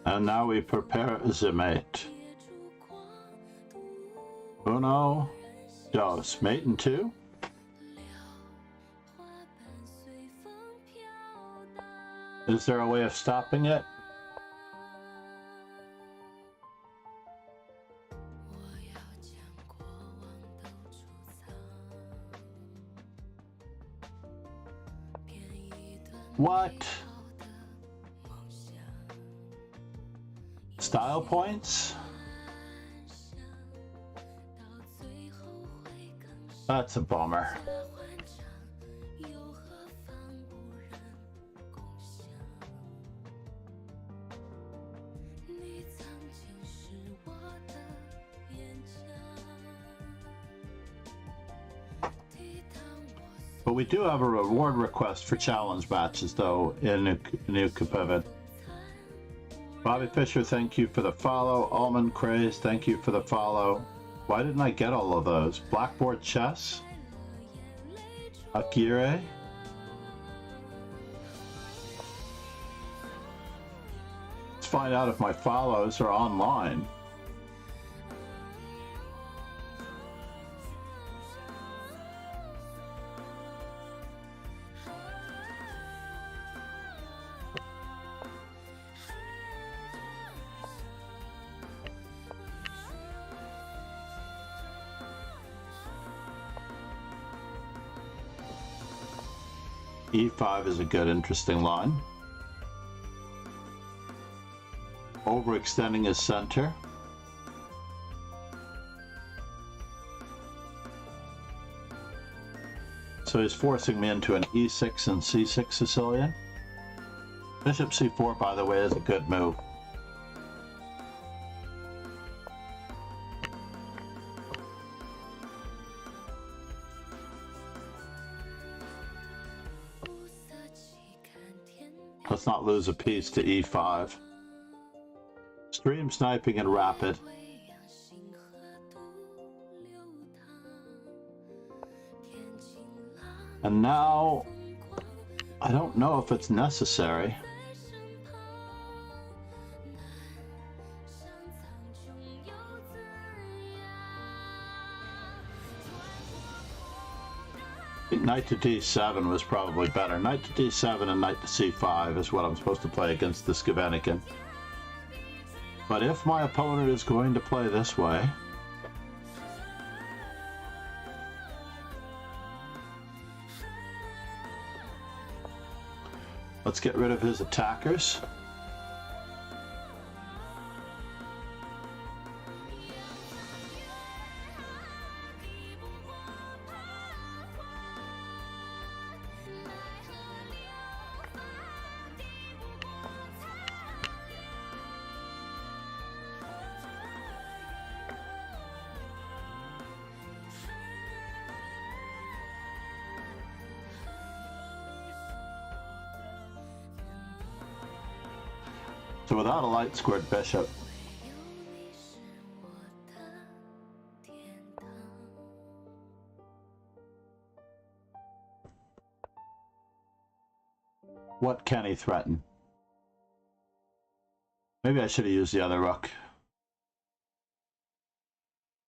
[SPEAKER 3] And now we prepare the mate. Uno, dos, mate in two. Is there a way of stopping it? What? Stop style points? That's a bummer. But we do have a reward request for challenge matches, though, in New Kapevin. Bobby Fisher, thank you for the follow. Almond Craze, thank you for the follow. Why didn't I get all of those? Blackboard Chess? Akire? Let's find out if my follows are online. E5 is a good, interesting line. Overextending his center. So he's forcing me into an E6 and C6 Sicilian. Bishop C4, by the way, is a good move. Let's not lose a piece to E5. Stream sniping and rapid. And now, I don't know if it's necessary. I think knight to d7 was probably better. Knight to d7 and knight to c5 is what I'm supposed to play against the Skavenikin. But if my opponent is going to play this way, let's get rid of his attackers. So without a light squared bishop, what can he threaten? Maybe I should have used the other rook.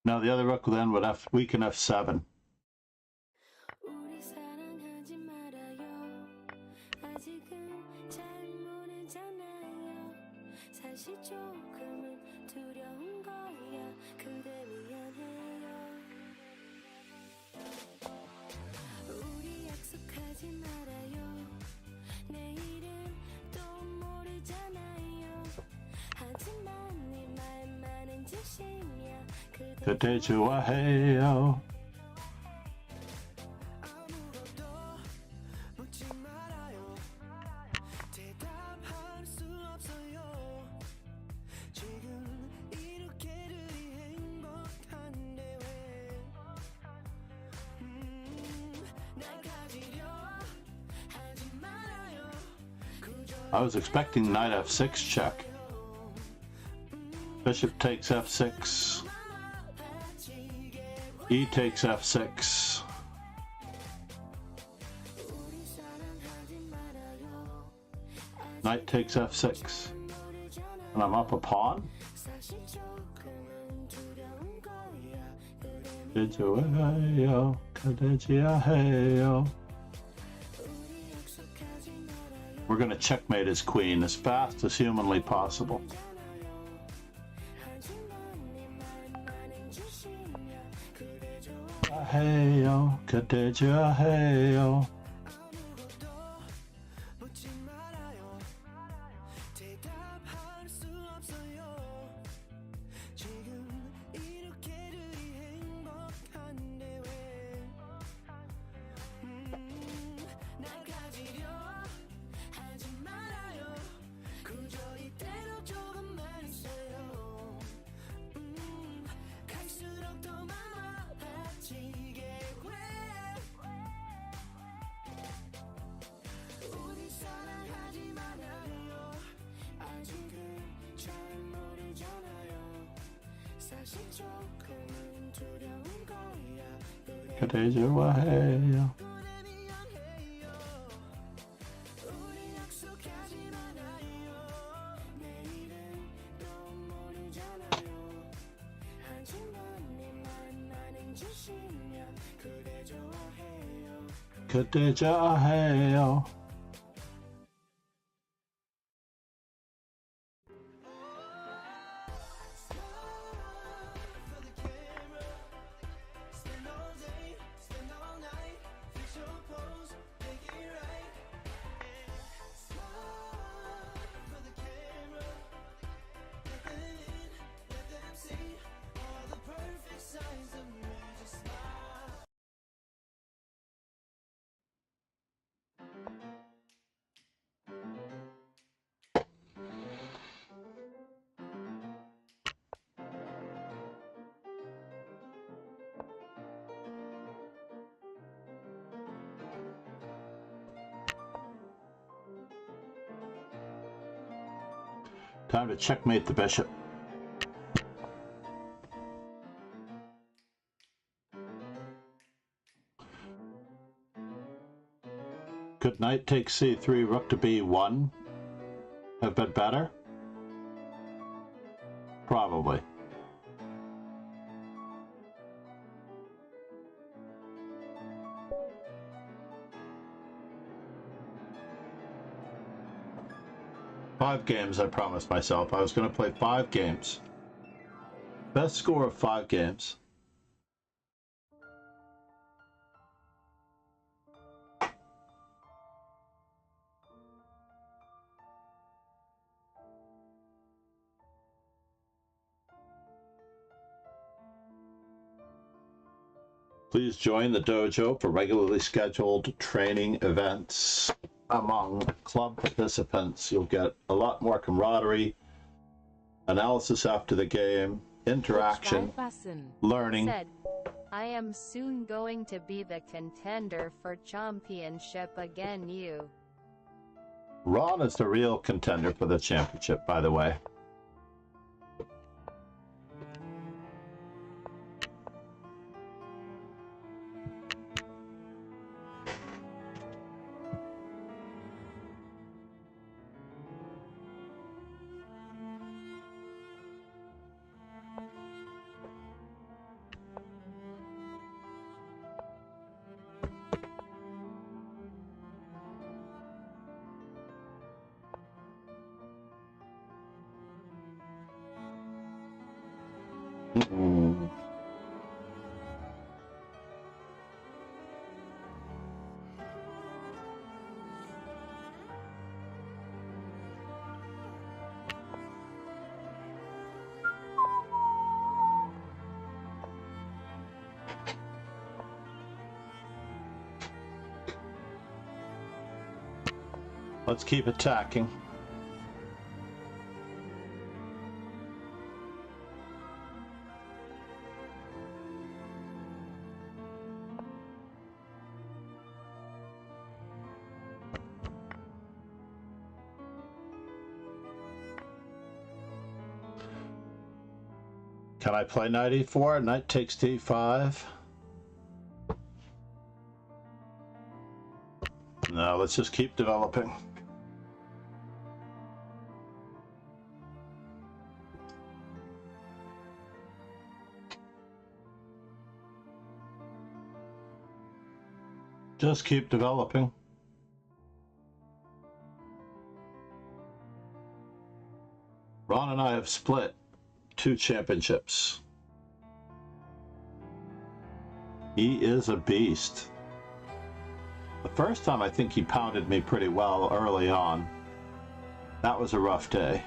[SPEAKER 3] No, the other rook then would weaken f7. 그대 좋아해요. I was expecting knight f6 check. Bishop takes f6. E takes f6. Knight takes f6. And I'm up a pawn. We're going to checkmate his queen as fast as humanly possible. Heyo, 그대죠 heyo. 그대 좋아해요. 그대 좋아해요. Time to checkmate the bishop. Could knight take c3, rook to b1 have been better? Probably. Five games, I promised myself. I was going to play 5 games. Best score of 5 games. Please join the dojo for regularly scheduled training events among club participants. You'll get a lot more camaraderie, analysis after the game, interaction, learning.
[SPEAKER 7] Said, I am soon going to be the contender for championship again. You.
[SPEAKER 3] Ron is the real contender for the championship, by the way. Let's keep attacking. Can I play knight e4? Knight takes d5. No, let's just keep developing. Just keep developing. Ron and I have split 2 championships. He is a beast. The first time I think he pounded me pretty well early on. That was a rough day.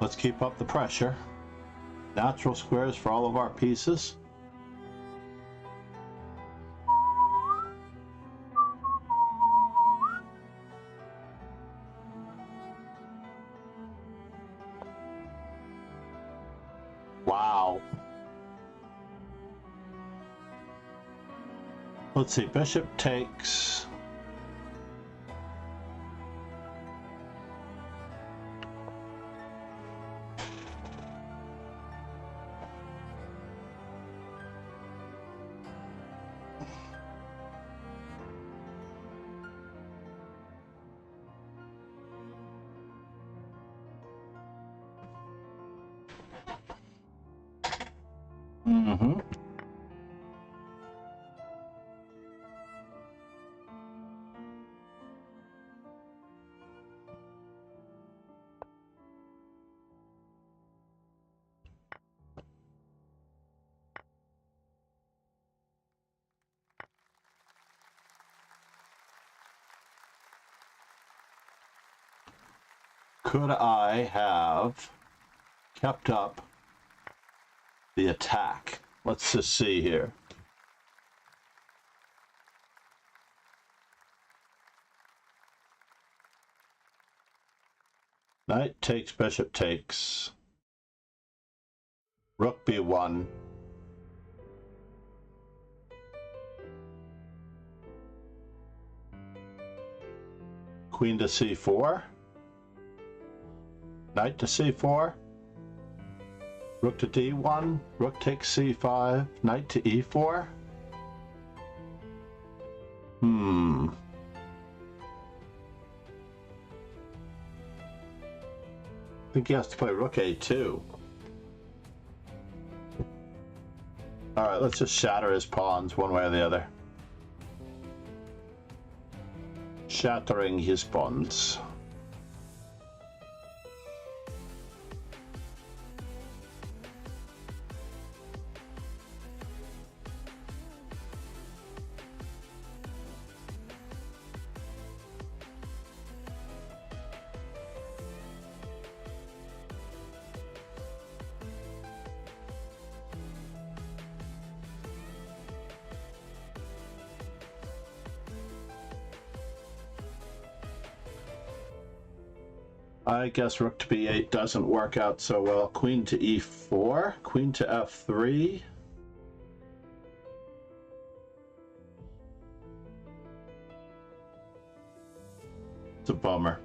[SPEAKER 3] Let's keep up the pressure. Natural squares for all of our pieces. Wow. Let's see, bishop takes. Mm-hmm. Could I have kept up the attack? Let's just see here. Knight takes, bishop takes. Rook b1. Queen to c4. Knight to c4. Rook to d1. Rook takes c5. Knight to e4. I think he has to play rook a2. Alright, let's just shatter his pawns one way or the other. Shattering his pawns. I guess rook to b8 doesn't work out so well. Queen to e4, queen to f3. It's a bummer.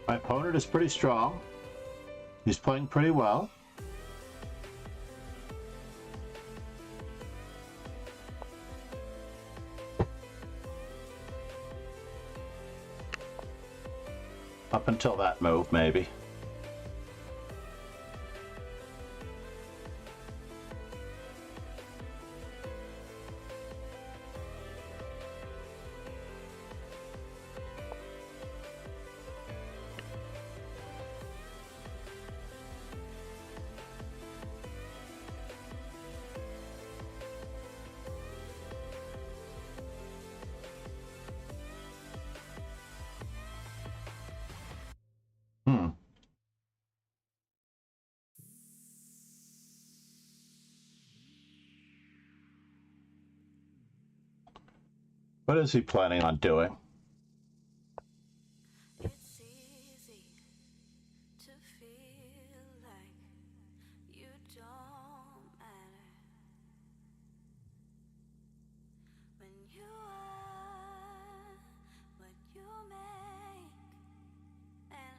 [SPEAKER 3] My opponent is pretty strong. He's playing pretty well. Up until that move, maybe. What is he planning on doing?
[SPEAKER 1] It's easy to feel like you don't matter when you are what you make, and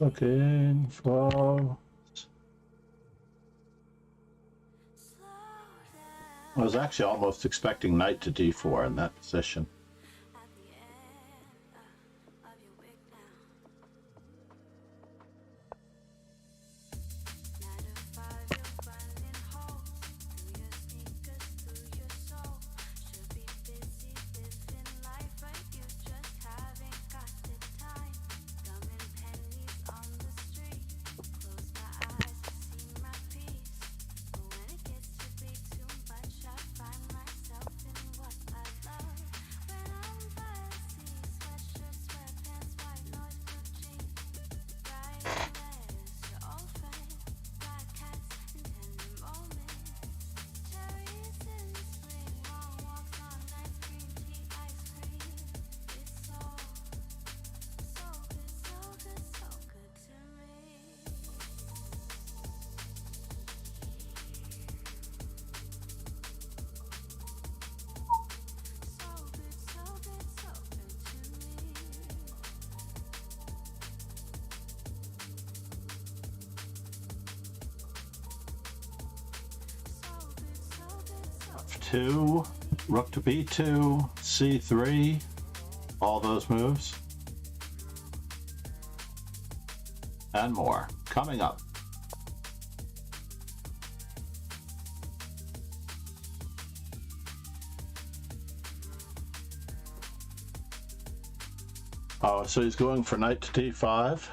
[SPEAKER 3] Looking for. I was actually almost expecting knight to d4 in that position. F2, rook to b2, c3, all those moves, and more coming up. Oh, so he's going for knight to d5.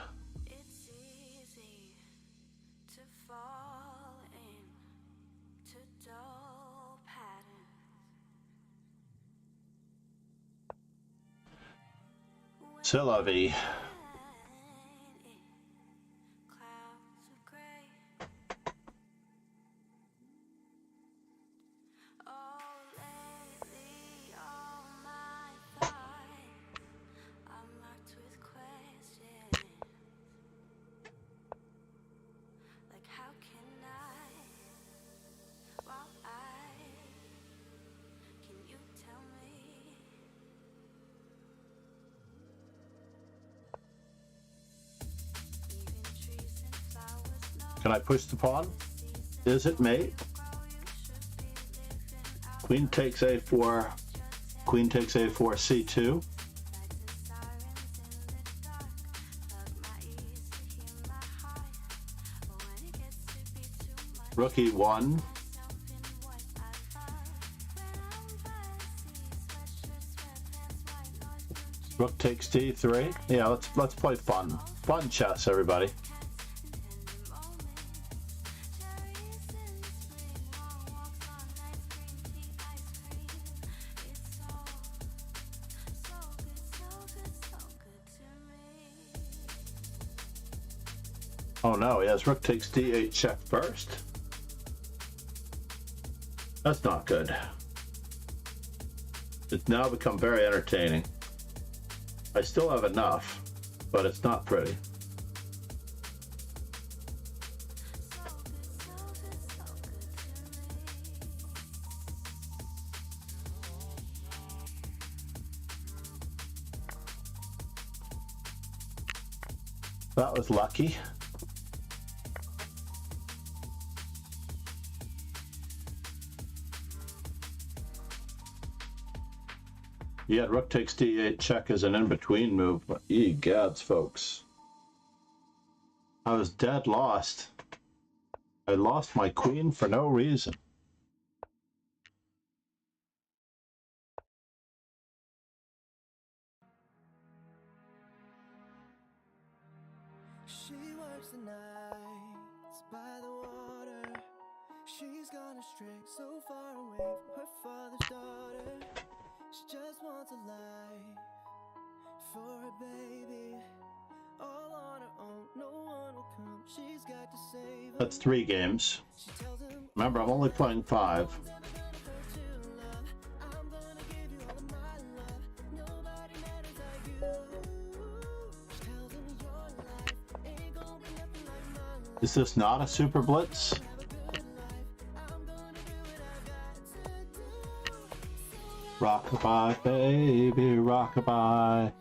[SPEAKER 3] C'est la vie. Can I push the pawn? Is it mate? Queen takes a4. Queen takes a4, c2. Rook e1. Rook takes d3. Yeah, let's play fun chess, everybody. Oh no, he has rook takes d8 check first. That's not good. It's now become very entertaining. I still have enough, but it's not pretty. That was lucky. Yeah, rook takes d8 check as an in-between move, but egads, folks. I was dead lost. I lost my queen for no reason.
[SPEAKER 6] She works the nights by the water. She's gone astray, so far away from her father's daughter. She just wants a life for her baby. All on her own, no one will come. She's got to save her.
[SPEAKER 3] That's 3 games. Remember, I'm only playing 5. Is this not a super blitz? Rockabye, baby, rockabye.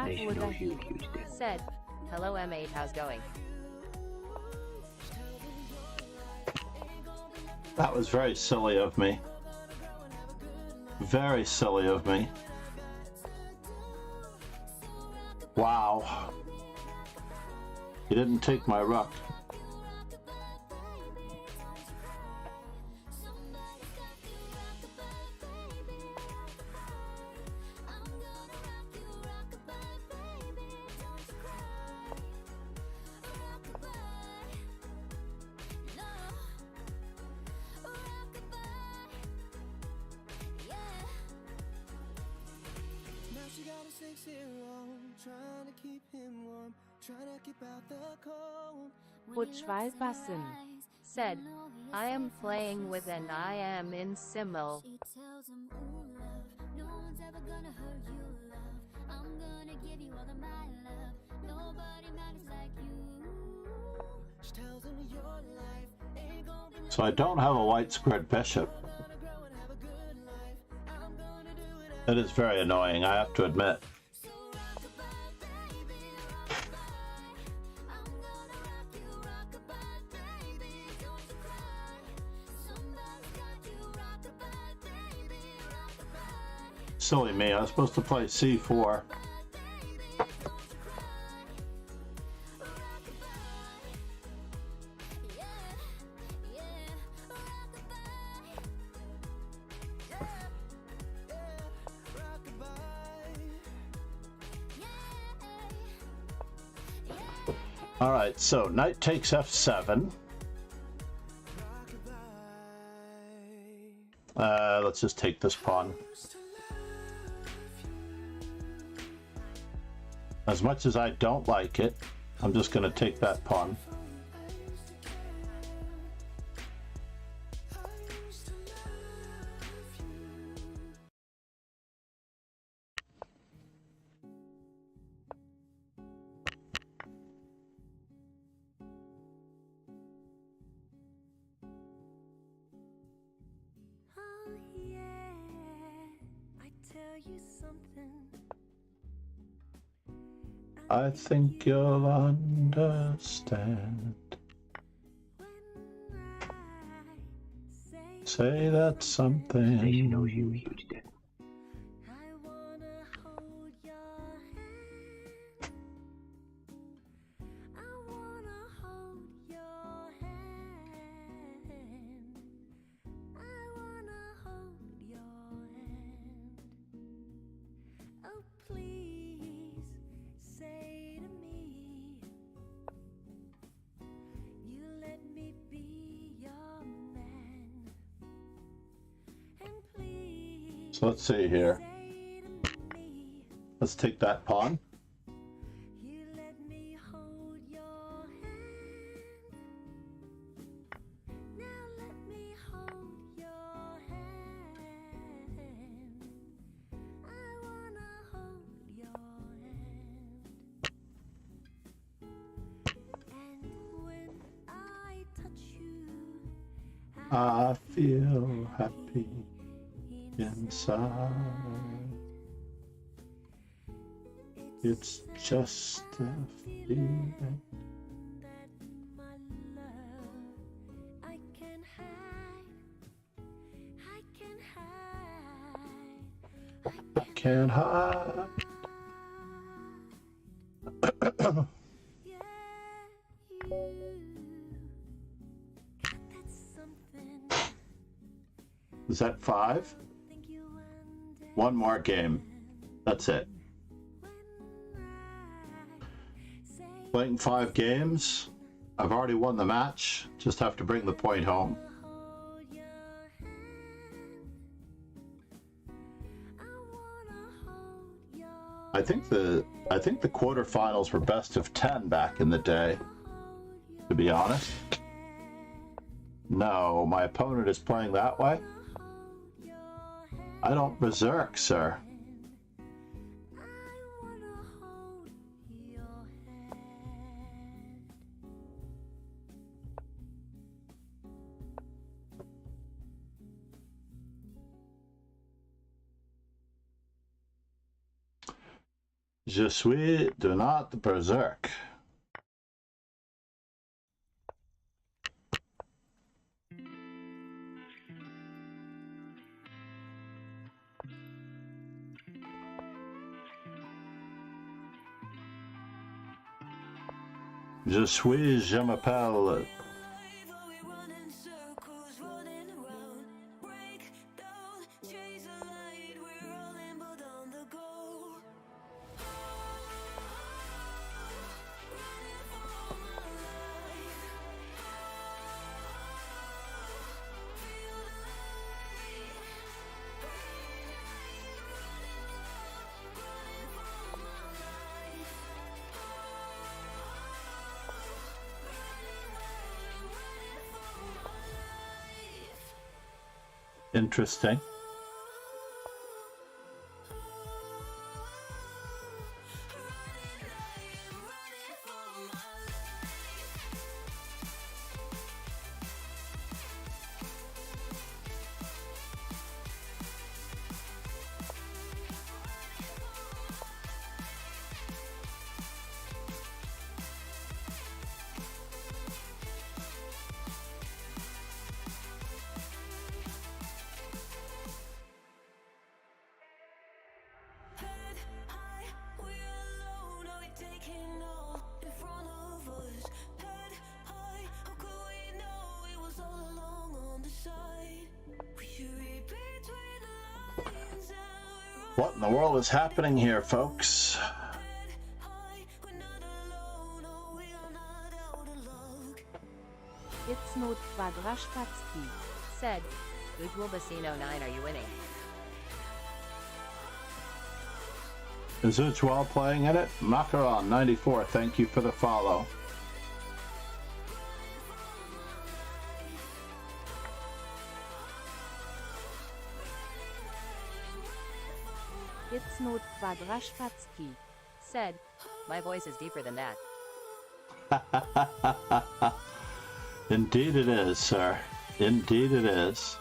[SPEAKER 10] They should know you huge dick.
[SPEAKER 7] Said, hello M8, how's going?
[SPEAKER 3] That was very silly of me. Very silly of me. Wow. You didn't take my rook.
[SPEAKER 5] Butchwalbassen.
[SPEAKER 7] Said, I am playing with and I am in Simul.
[SPEAKER 3] So I don't have a white squared bishop. It is very annoying, I have to admit. Silly me, I was supposed to play c4. Alright, so knight takes f7. Let's just take this pawn. As much as I don't like it, I'm just going to take that pawn.
[SPEAKER 1] Oh yeah, I tell you something.
[SPEAKER 3] I think you'll understand. Say that's something.
[SPEAKER 10] They should know you huge dick.
[SPEAKER 1] I wanna hold your hand. I wanna hold your hand. I wanna hold your hand. Oh please say to me, you let me be your man. And please
[SPEAKER 3] So let's see here.
[SPEAKER 1] say to me,
[SPEAKER 3] Let's take that pawn.
[SPEAKER 1] you let me hold your hand. Now let me hold your hand. I wanna hold your hand. And when I touch you,
[SPEAKER 3] I feel happy inside. It's just a feeling.
[SPEAKER 1] that my love I can hide. I can hide.
[SPEAKER 3] I can't hide.
[SPEAKER 1] Yeah, you got that something.
[SPEAKER 3] Is that 5?
[SPEAKER 1] Think you
[SPEAKER 3] One more game. That's it. Playing 5 games. I've already won the match. Just have to bring the point home.
[SPEAKER 1] hold your hand. I wanna hold your
[SPEAKER 3] I think the quarterfinals were best of 10 back in the day, to be honest. No, my opponent is playing that way. I don't berserk, sir.
[SPEAKER 1] I wanna hold your hand.
[SPEAKER 3] Je suis do not berserk. Je suis, je m'appelle. Interesting. What in the world is happening here, folks?
[SPEAKER 5] It's not Kwadrashpatsky.
[SPEAKER 7] Said, Ujwalbasino 9, are you winning?
[SPEAKER 3] Is Ujwal playing in it? Macaron 94, thank you for the follow.
[SPEAKER 5] It's not Kwadrashpatsky.
[SPEAKER 7] Said, my voice is deeper than that.
[SPEAKER 3] Indeed it is, sir. Indeed it is.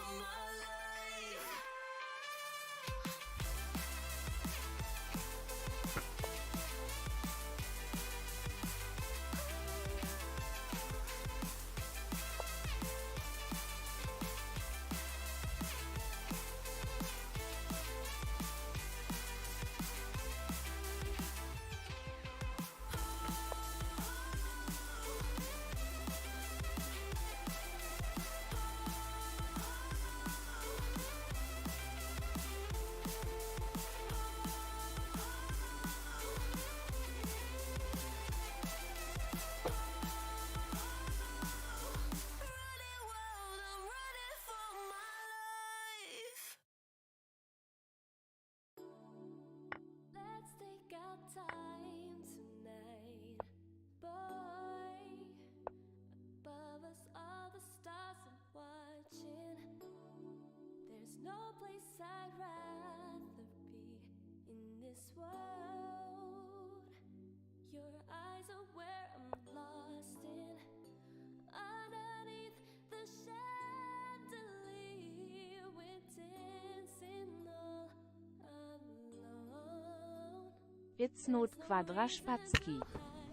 [SPEAKER 5] It's not Kwadrashpatsky.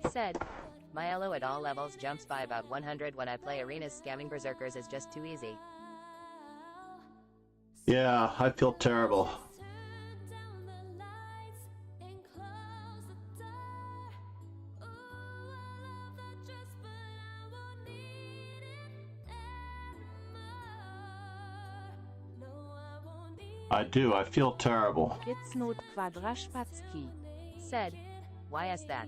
[SPEAKER 7] Said, my elo at all levels jumps by about 100 when I play arenas. Scamming berserkers is just too easy.
[SPEAKER 3] Yeah, I feel terrible. I do, I feel terrible.
[SPEAKER 5] It's not Kwadrashpatsky.
[SPEAKER 7] Said, why is that?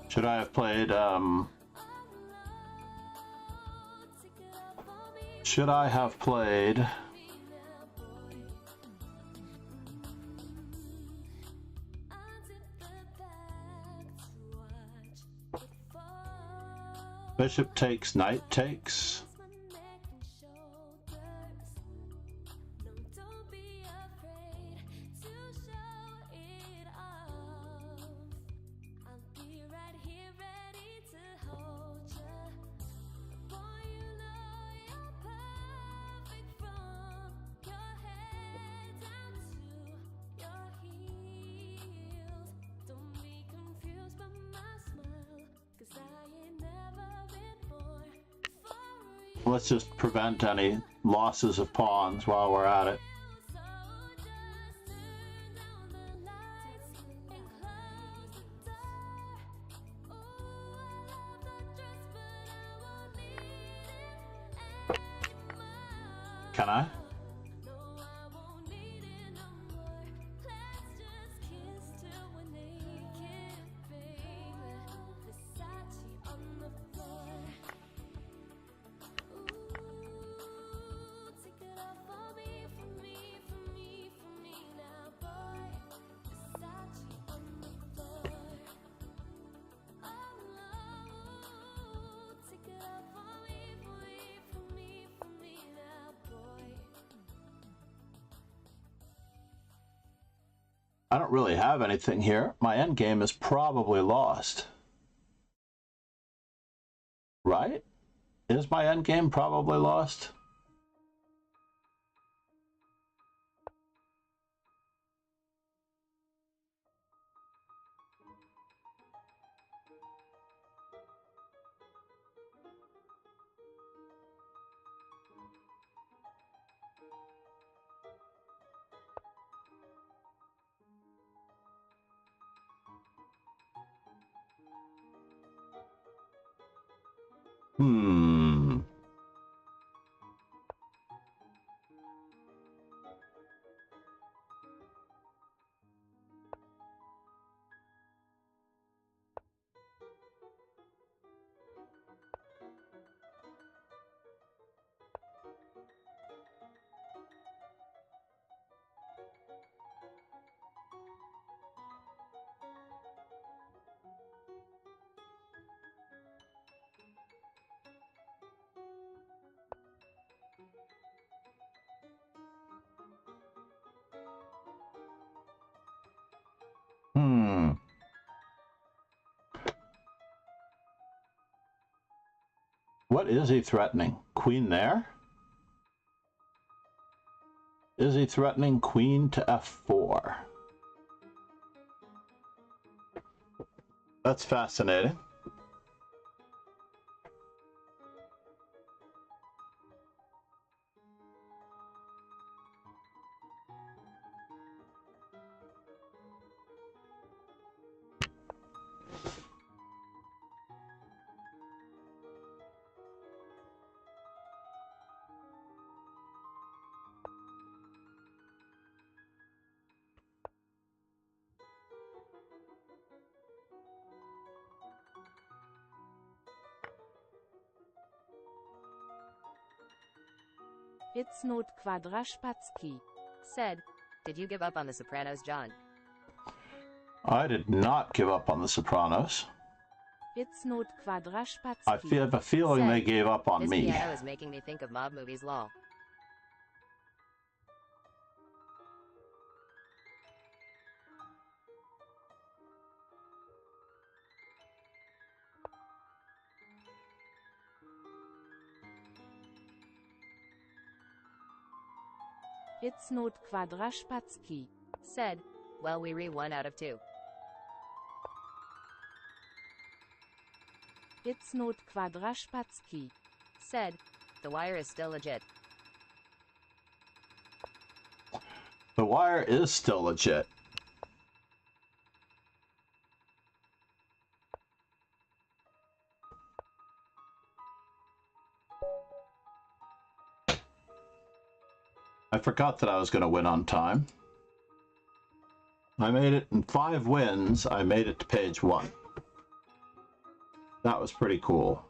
[SPEAKER 3] Should I have played, should I have played Bishop takes, knight takes? let's just prevent any losses of pawns while we're at it. Can I? I don't really have anything here. My endgame is probably lost. Right? Is my endgame probably lost? Hmm. Hmm. What is he threatening? Queen there? Is he threatening queen to f4? That's fascinating.
[SPEAKER 5] It's not Kwadraszpacki.
[SPEAKER 7] Said, did you give up on The Sopranos, John?
[SPEAKER 3] I did not give up on The Sopranos.
[SPEAKER 5] It's not Kwadraszpacki.
[SPEAKER 3] I have a feeling they gave up on
[SPEAKER 7] This
[SPEAKER 3] me.
[SPEAKER 7] piano is making me think of mob movies, lol.
[SPEAKER 5] It's not Kwadraszpacki.
[SPEAKER 7] Said, well, we re 1 out of 2.
[SPEAKER 5] It's not Kwadraszpacki.
[SPEAKER 7] Said, The Wire is still legit.
[SPEAKER 3] The Wire is still legit. I forgot that I was going to win on time. I made it in 5 wins. I made it to page 1. That was pretty cool.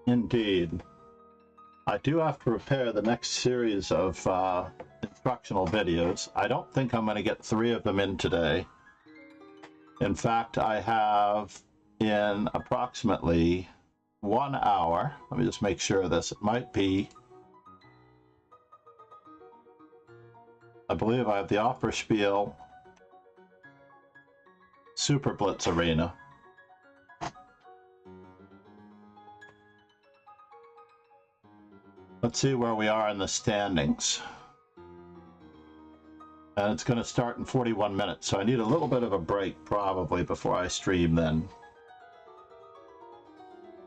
[SPEAKER 3] Indeed. I do have to prepare the next series of instructional videos. I don't think I'm going to get 3 of them in today. In fact, I have in approximately 1 hour, let me just make sure of this, it might be, I believe I have the Opera Spiel Super Blitz Arena. Let's see where we are in the standings. And it's going to start in 41 minutes, so I need a little bit of a break probably before I stream then.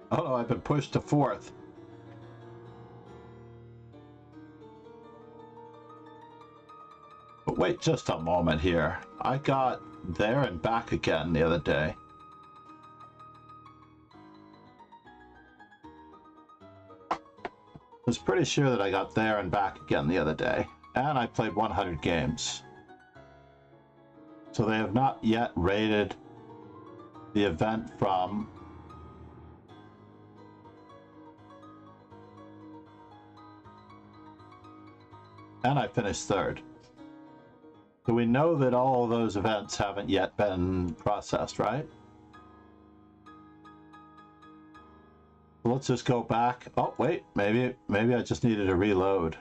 [SPEAKER 3] Oh no, I've been pushed to 4th. But wait just a moment here. I got there and back again the other day. I was pretty sure that I got there and back again the other day. And I played 100 games. So they have not yet rated the event from and I finished 3rd. So we know that all of those events haven't yet been processed, right? Let's just go back. Oh, wait, maybe I just needed to reload.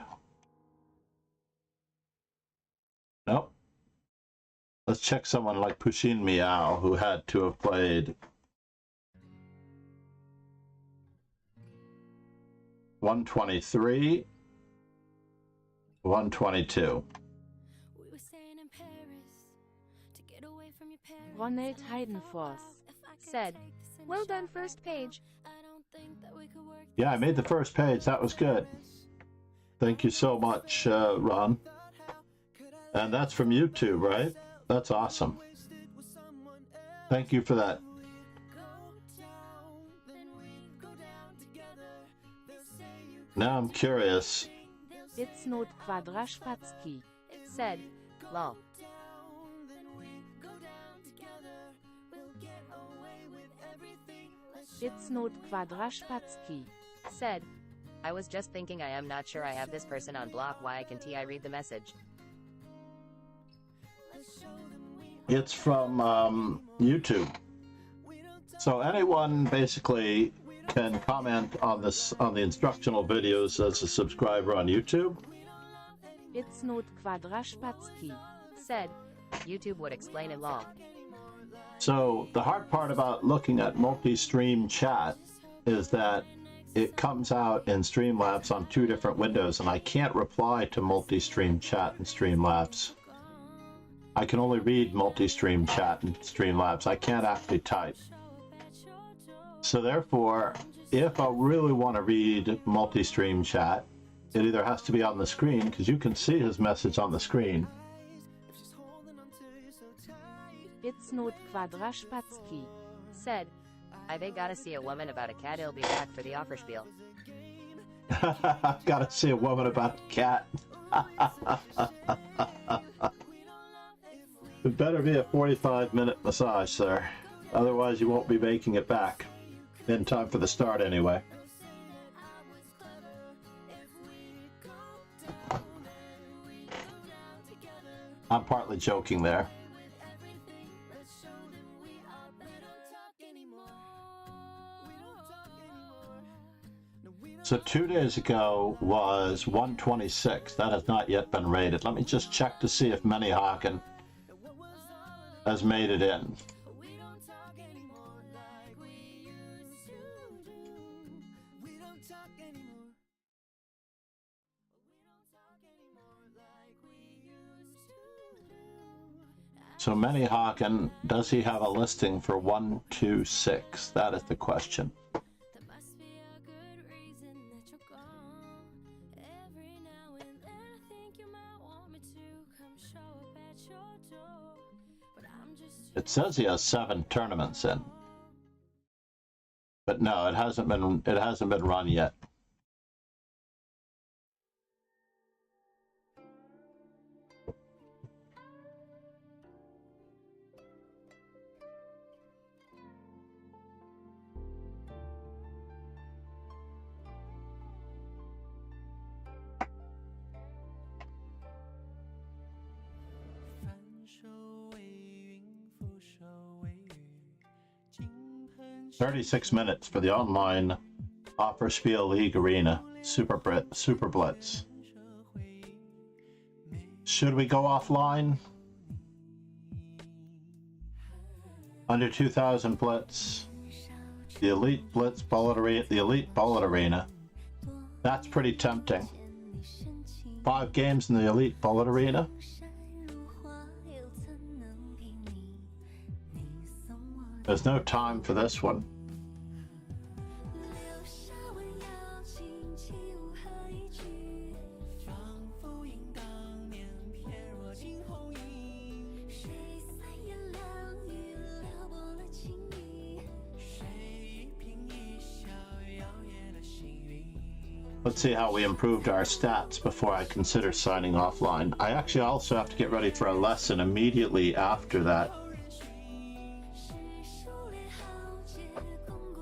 [SPEAKER 3] Nope. Let's check someone like Pushin Meow, who had to have played 123, 122.
[SPEAKER 5] Ronald Heidenforth
[SPEAKER 4] Said, well done first page.
[SPEAKER 3] Yeah, I made the first page. That was good. Thank you so much, Ron. And that's from YouTube, right? That's awesome. Thank you for that. Now I'm curious.
[SPEAKER 5] It's not Kwadrashpatski.
[SPEAKER 7] Said, lol.
[SPEAKER 5] It's not Kwadrashpatski.
[SPEAKER 7] Said, I was just thinking I am not sure I have this person on block. Why can't I read the message?
[SPEAKER 3] It's from YouTube. So anyone basically can comment on this, on the instructional videos as a subscriber on YouTube.
[SPEAKER 5] It's not Kwadrashpatski.
[SPEAKER 7] Said, YouTube would explain it law.
[SPEAKER 3] So the hard part about looking at multi-stream chat is that it comes out in Streamlabs on 2 different windows, and I can't reply to multi-stream chat in Streamlabs. I can only read multi-stream chat in Streamlabs. I can't actually type. So therefore, if I really want to read multi-stream chat, it either has to be on the screen, because you can see his message on the screen.
[SPEAKER 5] It's not Kwadrashpatski.
[SPEAKER 7] Said, they gotta see a woman about a cat. He'll be back for the offer spiel.
[SPEAKER 3] I've got to see a woman about a cat. It better be a 45-minute massage, sir. Otherwise, you won't be making it back in time for the start anyway. I'm partly joking there. So 2 days ago was 126. That has not yet been rated. Let me just check to see if Mannyhaken has made it in. So Mannyhaken, does he have a listing for 126? That is the question. It says he has 7 tournaments in, but no, it hasn't been run yet. "36 minutes for the online Offer Spiel League Arena Super Blitz. Should we go offline? Under 2,000 Blitz. The Elite Blitz Bullet Arena. The Elite Bullet Arena. That's pretty tempting. 5 games in the Elite Bullet Arena. There's no time for this one. Let's see how we improved our stats before I consider signing offline. I actually also have to get ready for a lesson immediately after that.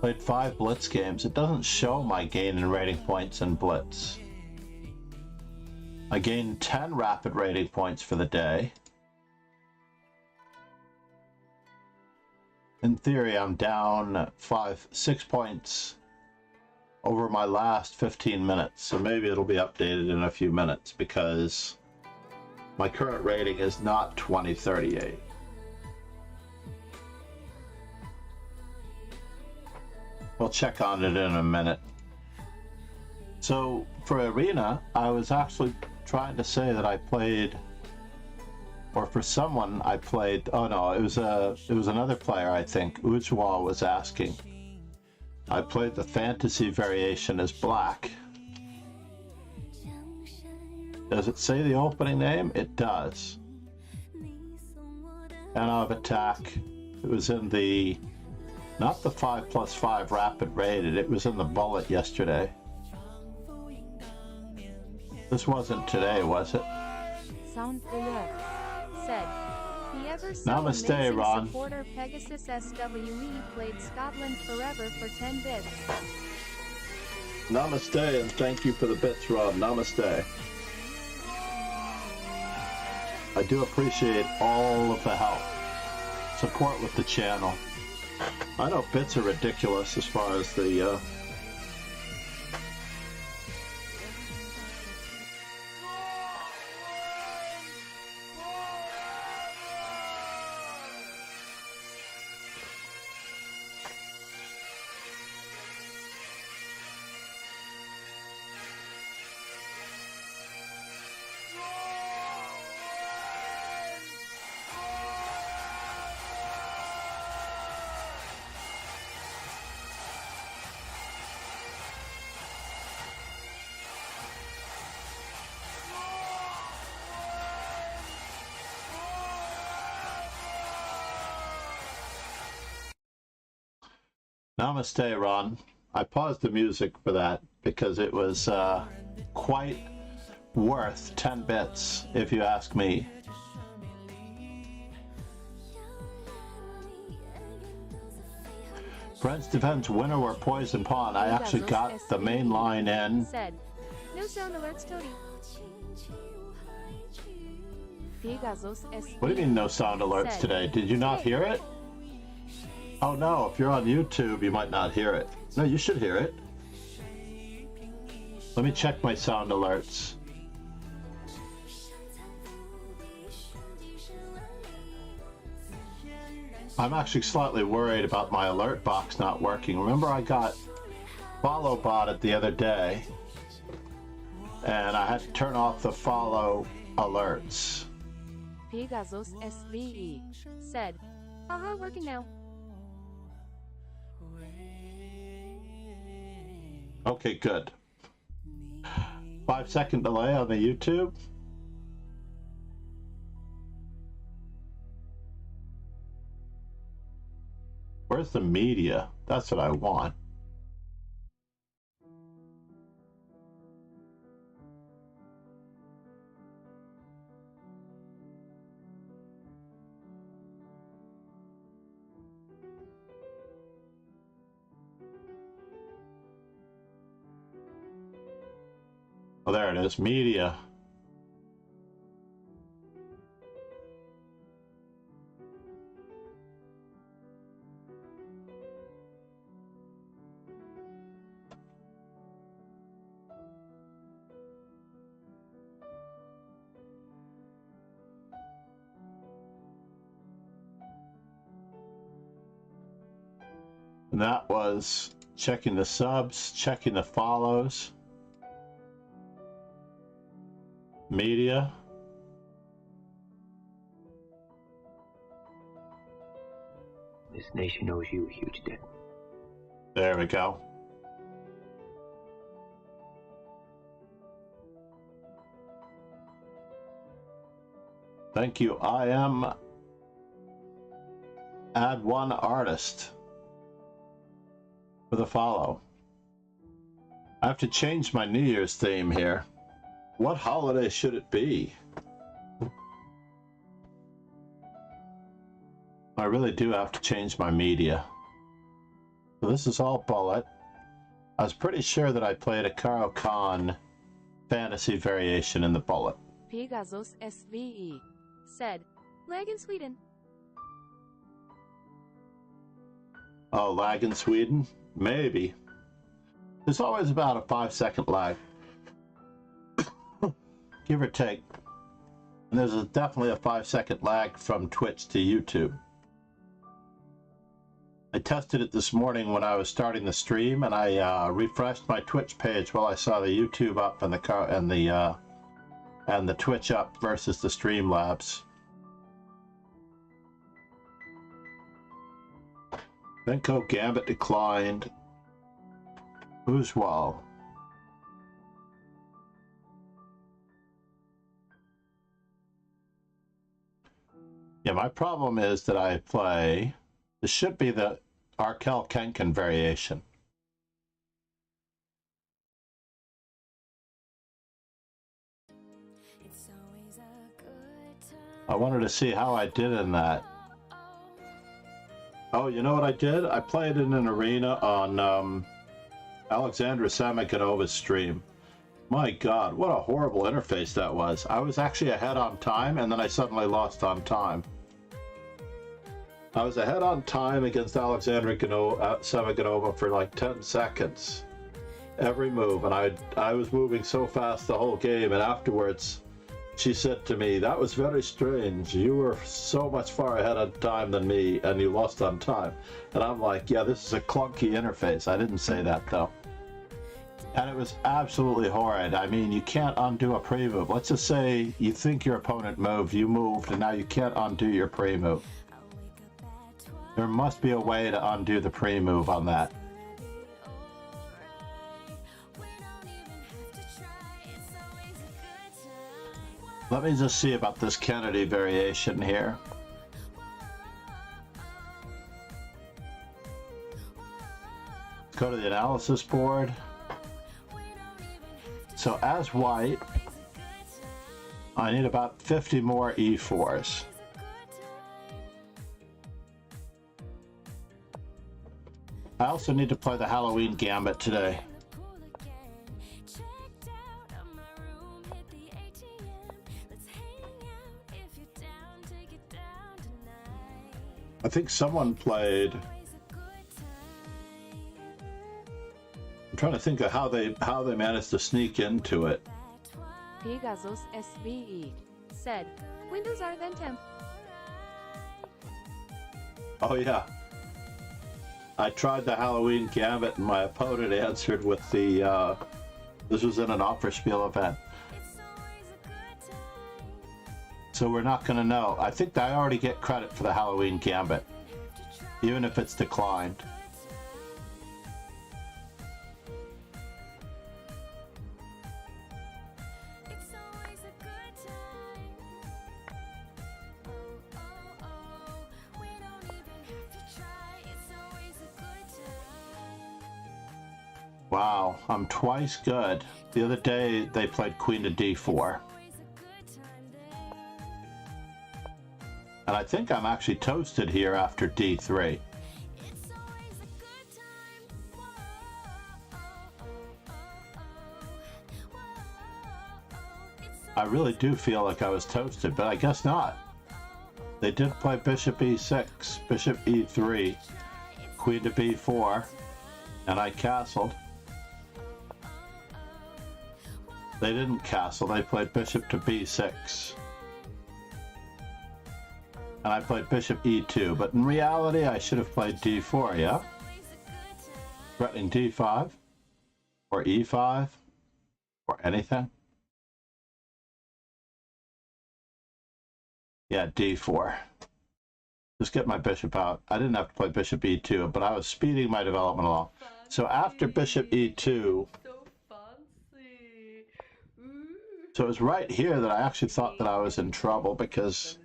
[SPEAKER 3] Played 5 Blitz games. It doesn't show my gain in rating points in Blitz. I gained 10 rapid rating points for the day. In theory, I'm down 6 points over my last 15 minutes, so maybe it'll be updated in a few minutes because my current rating is not 2038. We'll check on it in a minute. So for Arena, I was actually trying to say that I played, or for someone I played, oh no, it was another player, I think. Ujwa was asking. I played the fantasy variation as Black. Does it say the opening name? It does. And out of attack, it was in the, not the 5+5 rapid rated, it was in the bullet yesterday. This wasn't today, was it?
[SPEAKER 4] Sound alert. Said. The ever so
[SPEAKER 3] Namaste,
[SPEAKER 4] amazing
[SPEAKER 3] Ron.
[SPEAKER 4] supporter Pegasus SWE played Scotland Forever for 10 bits.
[SPEAKER 3] Namaste, and thank you for the bits, Rob. Namaste. I do appreciate all of the help. Support with the channel. I know bits are ridiculous as far as the Namaste, Ron. I paused the music for that because it was quite worth 10 bits, if you ask me. Brent's Defense winner or Poison Pawn. I actually got the main line in.
[SPEAKER 4] Said. No sound alerts, Toady.
[SPEAKER 3] What do you mean no sound alerts today? Did you not hear it? Oh no, if you're on YouTube, you might not hear it. No, you should hear it. Let me check my sound alerts. I'm actually slightly worried about my alert box not working. Remember I got follow botted the other day and I had to turn off the follow alerts.
[SPEAKER 4] Pegasus SVE said, haha, working now.
[SPEAKER 3] Okay, good. 5-second delay on the YouTube. Where's the media? That's what I want. Oh, there it is. Media. And that was checking the subs, checking the follows. Media.
[SPEAKER 10] This This nation owes you a huge debt.
[SPEAKER 3] There we go. Thank you. I am add one artist for the follow. I have to change my New Year's theme here. What holiday should it be? I really do have to change my media. So this is all bullet. I was pretty sure that I played a Karo Khan fantasy variation in the bullet.
[SPEAKER 4] Pegasus SVE said, lag in Sweden.
[SPEAKER 3] Oh, lag in Sweden? Maybe. There's always about a 5-second lag. Give or take. And there's definitely a 5-second lag from Twitch to YouTube. I tested it this morning when I was starting the stream, and I refreshed my Twitch page while I saw the YouTube up and the Twitch up versus the Streamlabs. Benko Gambit declined. Who's well? Yeah, my problem is that I play. This should be the Arkel Kenken variation. I wanted to see how I did in that. Oh, you know what I did? I played in an arena on Alexandra Samoganova's stream. My God, what a horrible interface that was. I was actually ahead on time, and then I suddenly lost on time. I was ahead on time against Alexandra Samaganova for like 10 seconds. Every move, and I was moving so fast the whole game, and afterwards she said to me, "That was very strange. You were so much far ahead on time than me, and you lost on time." And I'm like, yeah, this is a clunky interface. I didn't say that, though. And it was absolutely horrid. I mean, you can't undo a pre-move. Let's just say you think your opponent moved, you moved, and now you can't undo your pre-move. There must be a way to undo the pre-move on that. Let me just see about this Kennedy variation here. Go to the analysis board. So as white, I need about 50 more E4s. I also need to play the Halloween Gambit today. I think someone played. I'm trying to think of how they managed to sneak into it.
[SPEAKER 4] Pegasus SVE said, Windows are then temp.
[SPEAKER 3] Oh yeah. I tried the Halloween Gambit and my opponent answered with the, this was in an Opferspiel event. So we're not gonna know. I think I already get credit for the Halloween Gambit, even if it's declined. Wow, I'm twice good. The other day they played Queen to D4. And I think I'm actually toasted here after D3. I really do feel like I was toasted, but I guess not. They did play Bishop E6, Bishop E3, Queen to B4, and I castled. They didn't castle, they played Bishop to B6. And I played Bishop E2, but in reality I should have played D4, yeah? Threatening D5, or E5, or anything. Yeah, D4. Just get my bishop out. I didn't have to play bishop e2, but I was speeding my development along. So after bishop e2,
[SPEAKER 8] So fancy. Ooh.
[SPEAKER 3] so it was right here that I actually thought that I was in trouble because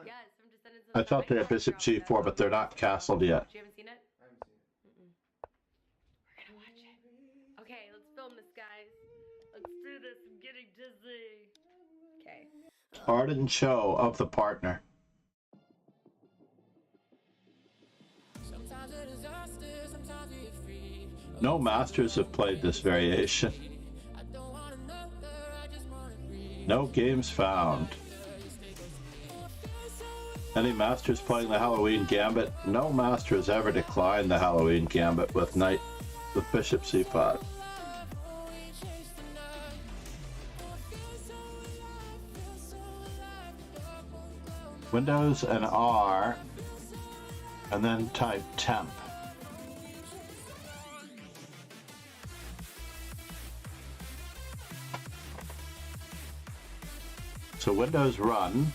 [SPEAKER 8] Yes, from Descendants of
[SPEAKER 3] I
[SPEAKER 8] the
[SPEAKER 3] thought they
[SPEAKER 8] Sun.
[SPEAKER 3] had bishop g4, but they're not castled yet.
[SPEAKER 8] You haven't seen it?
[SPEAKER 9] I haven't seen it.
[SPEAKER 8] We're gonna watch it. Okay, let's film this, guys. Let's do this. I'm getting dizzy. Okay.
[SPEAKER 3] Art and show of the partner. No masters have played this variation. No games found. Any masters playing the Halloween Gambit? No master has ever declined the Halloween Gambit with bishop c5. Windows and R, and then type temp. So Windows run.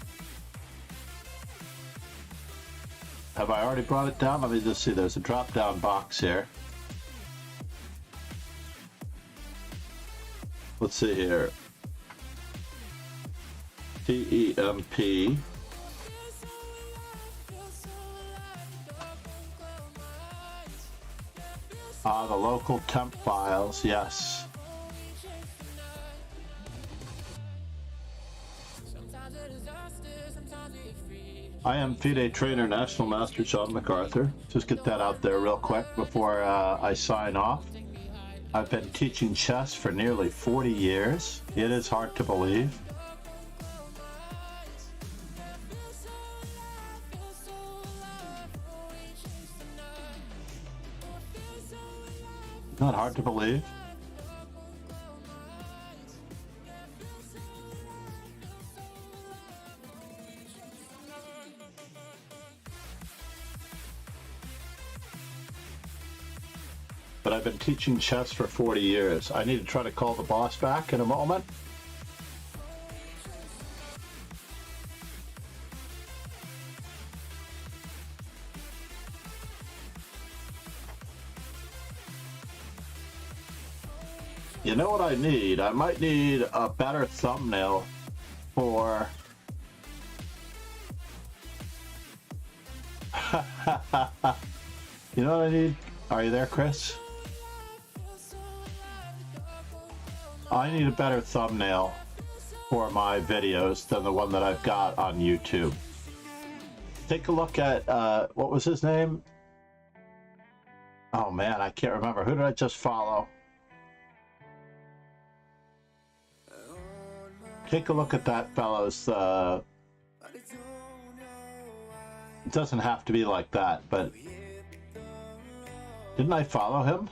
[SPEAKER 3] Have I already brought it down? Let me just see. There's a drop-down box here. Let's see here. TEMP. The local temp files, yes. I am FIDE trainer, National Master Sean MacArthur. Just get that out there real quick before I sign off. I've been teaching chess for nearly 40 years. It is hard to believe. Not hard to believe. But I've been teaching chess for 40 years. I need to try to call the boss back in a moment. You know what I need? I might need a better thumbnail for... You know what I need? Are you there, Chris? I need a better thumbnail for my videos than the one that I've got on YouTube. Take a look at, what was his name? Oh man, I can't remember. Who did I just follow? Take a look at that fellow's, it doesn't have to be like that, but didn't I follow him?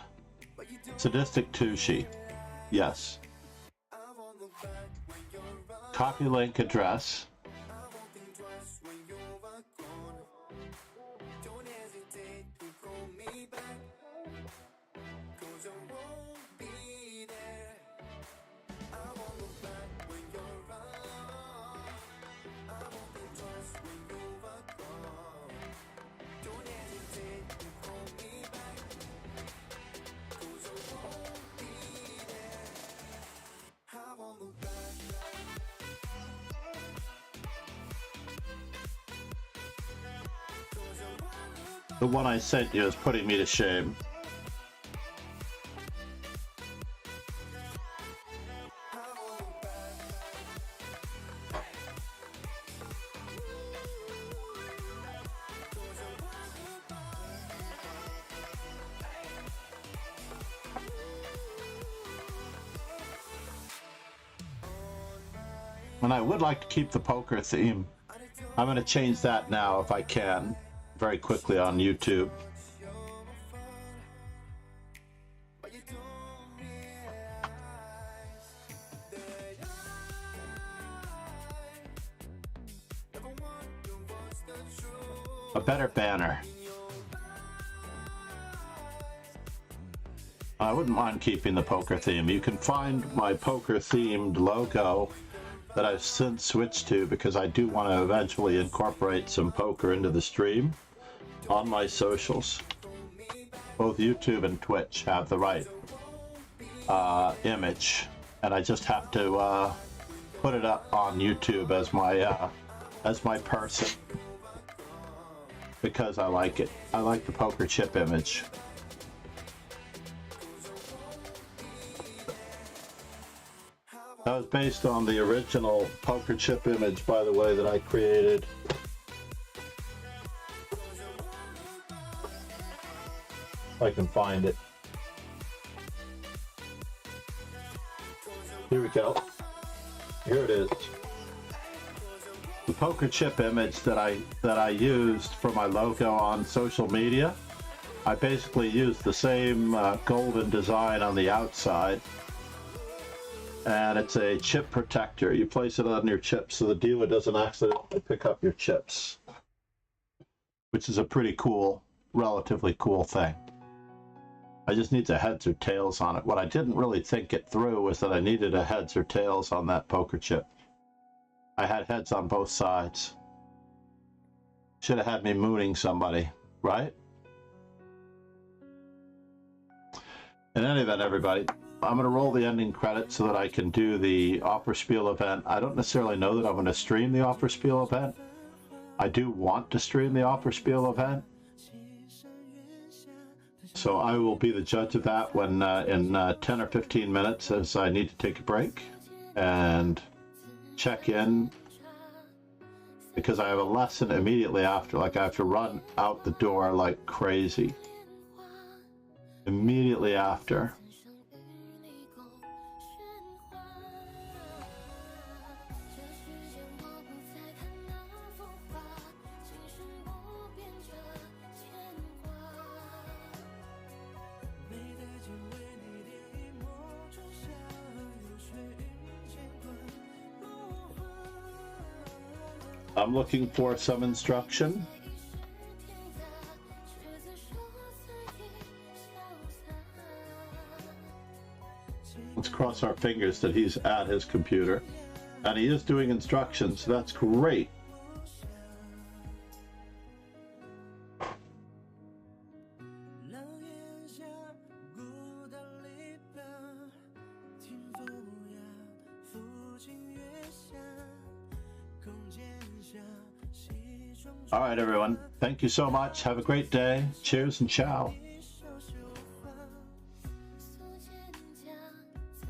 [SPEAKER 3] Sadistic Tushi. Yes. Copy link address. The one I sent you is putting me to shame. And I would like to keep the poker theme. I'm going to change that now if I can, very quickly on YouTube. A better banner. I wouldn't mind keeping the poker theme. You can find my poker themed logo that I've since switched to because I do want to eventually incorporate some poker into the stream on my socials. Both YouTube and Twitch have the right image, and I just have to put it up on YouTube as my person because I like it. I like the poker chip image. That was based on the original poker chip image, by the way, that I created. If I can find it. Here we go. Here it is. The poker chip image that I used for my logo on social media. I basically used the same golden design on the outside. And it's a chip protector. You place it on your chips so the dealer doesn't accidentally pick up your chips, which is a pretty cool, relatively cool thing. I just need a heads or tails on it. What I didn't really think it through was that I needed a heads or tails on that poker chip. I had heads on both sides. Should have had me mooning somebody, right? In any event, everybody, I'm going to roll the ending credits so that I can do the Opera-Spiel event. I don't necessarily know that I'm going to stream the Opera-Spiel event. I do want to stream the Opera-Spiel event. So I will be the judge of that when in 10 or 15 minutes, as I need to take a break and check in, because I have a lesson immediately after. Like, I have to run out the door like crazy immediately after. I'm looking for some instruction. Let's cross our fingers that he's at his computer. And he is doing instructions, so that's great. All right, everyone. Thank you so much. Have a great day. Cheers and ciao.